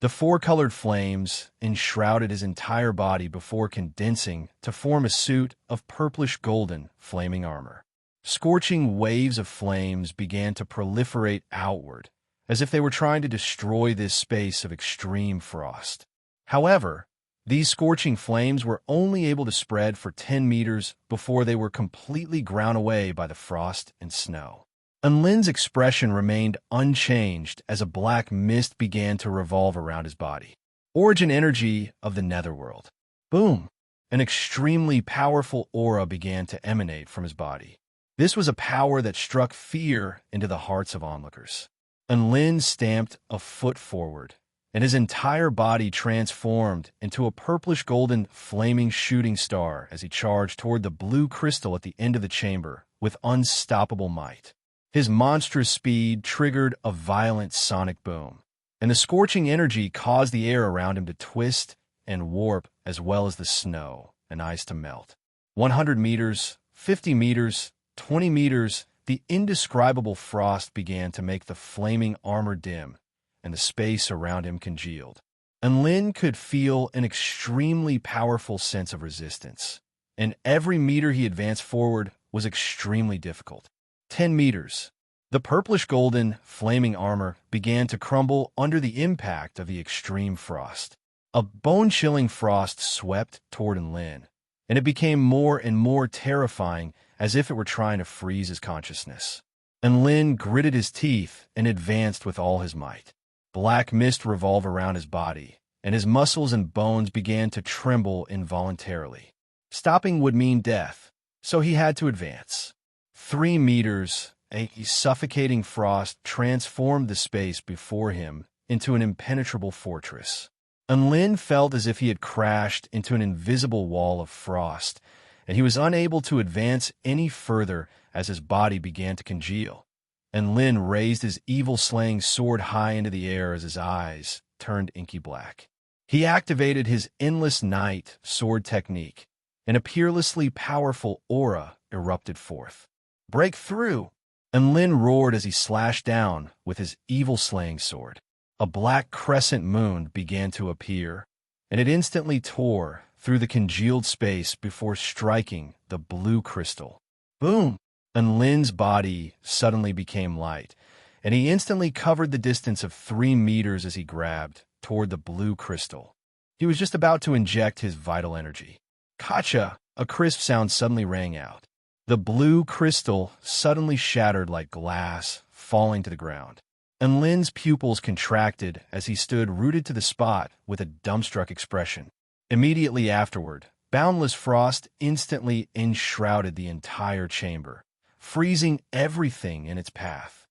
The four-colored flames enshrouded his entire body before condensing to form a suit of purplish-golden flaming armor. Scorching waves of flames began to proliferate outward, as if they were trying to destroy this space of extreme frost. However, these scorching flames were only able to spread for 10 meters before they were completely ground away by the frost and snow. And Lin's expression remained unchanged as a black mist began to revolve around his body. Origin energy of the netherworld. Boom! An extremely powerful aura began to emanate from his body. This was a power that struck fear into the hearts of onlookers. And Lin stamped a foot forward, and his entire body transformed into a purplish-golden flaming shooting star as he charged toward the blue crystal at the end of the chamber with unstoppable might. His monstrous speed triggered a violent sonic boom, and the scorching energy caused the air around him to twist and warp as well as the snow and ice to melt. 100 meters, 50 meters, 20 meters, the indescribable frost began to make the flaming armor dim, and the space around him congealed. And Lin could feel an extremely powerful sense of resistance, and every meter he advanced forward was extremely difficult. 10 meters. The purplish-golden, flaming armor began to crumble under the impact of the extreme frost. A bone-chilling frost swept toward Lin, and it became more and more terrifying as if it were trying to freeze his consciousness. And Lin gritted his teeth and advanced with all his might. Black mist revolved around his body, and his muscles and bones began to tremble involuntarily. Stopping would mean death, so he had to advance. 3 meters, a suffocating frost transformed the space before him into an impenetrable fortress. And Lin felt as if he had crashed into an invisible wall of frost and he was unable to advance any further as his body began to congeal. And Lin raised his evil-slaying sword high into the air as his eyes turned inky black. He activated his Endless Night sword technique, and a peerlessly powerful aura erupted forth. "Break through!" And Lin roared as he slashed down with his evil-slaying sword. A black crescent moon began to appear, and it instantly tore through the congealed space before striking the blue crystal. Boom! And Lin's body suddenly became light, and he instantly covered the distance of 3 meters as he grabbed toward the blue crystal. He was just about to inject his vital energy. "Gotcha!" A crisp sound suddenly rang out. The blue crystal suddenly shattered like glass, falling to the ground. And Lin's pupils contracted as he stood rooted to the spot with a dumbstruck expression. Immediately afterward, boundless frost instantly enshrouded the entire chamber, freezing everything in its path.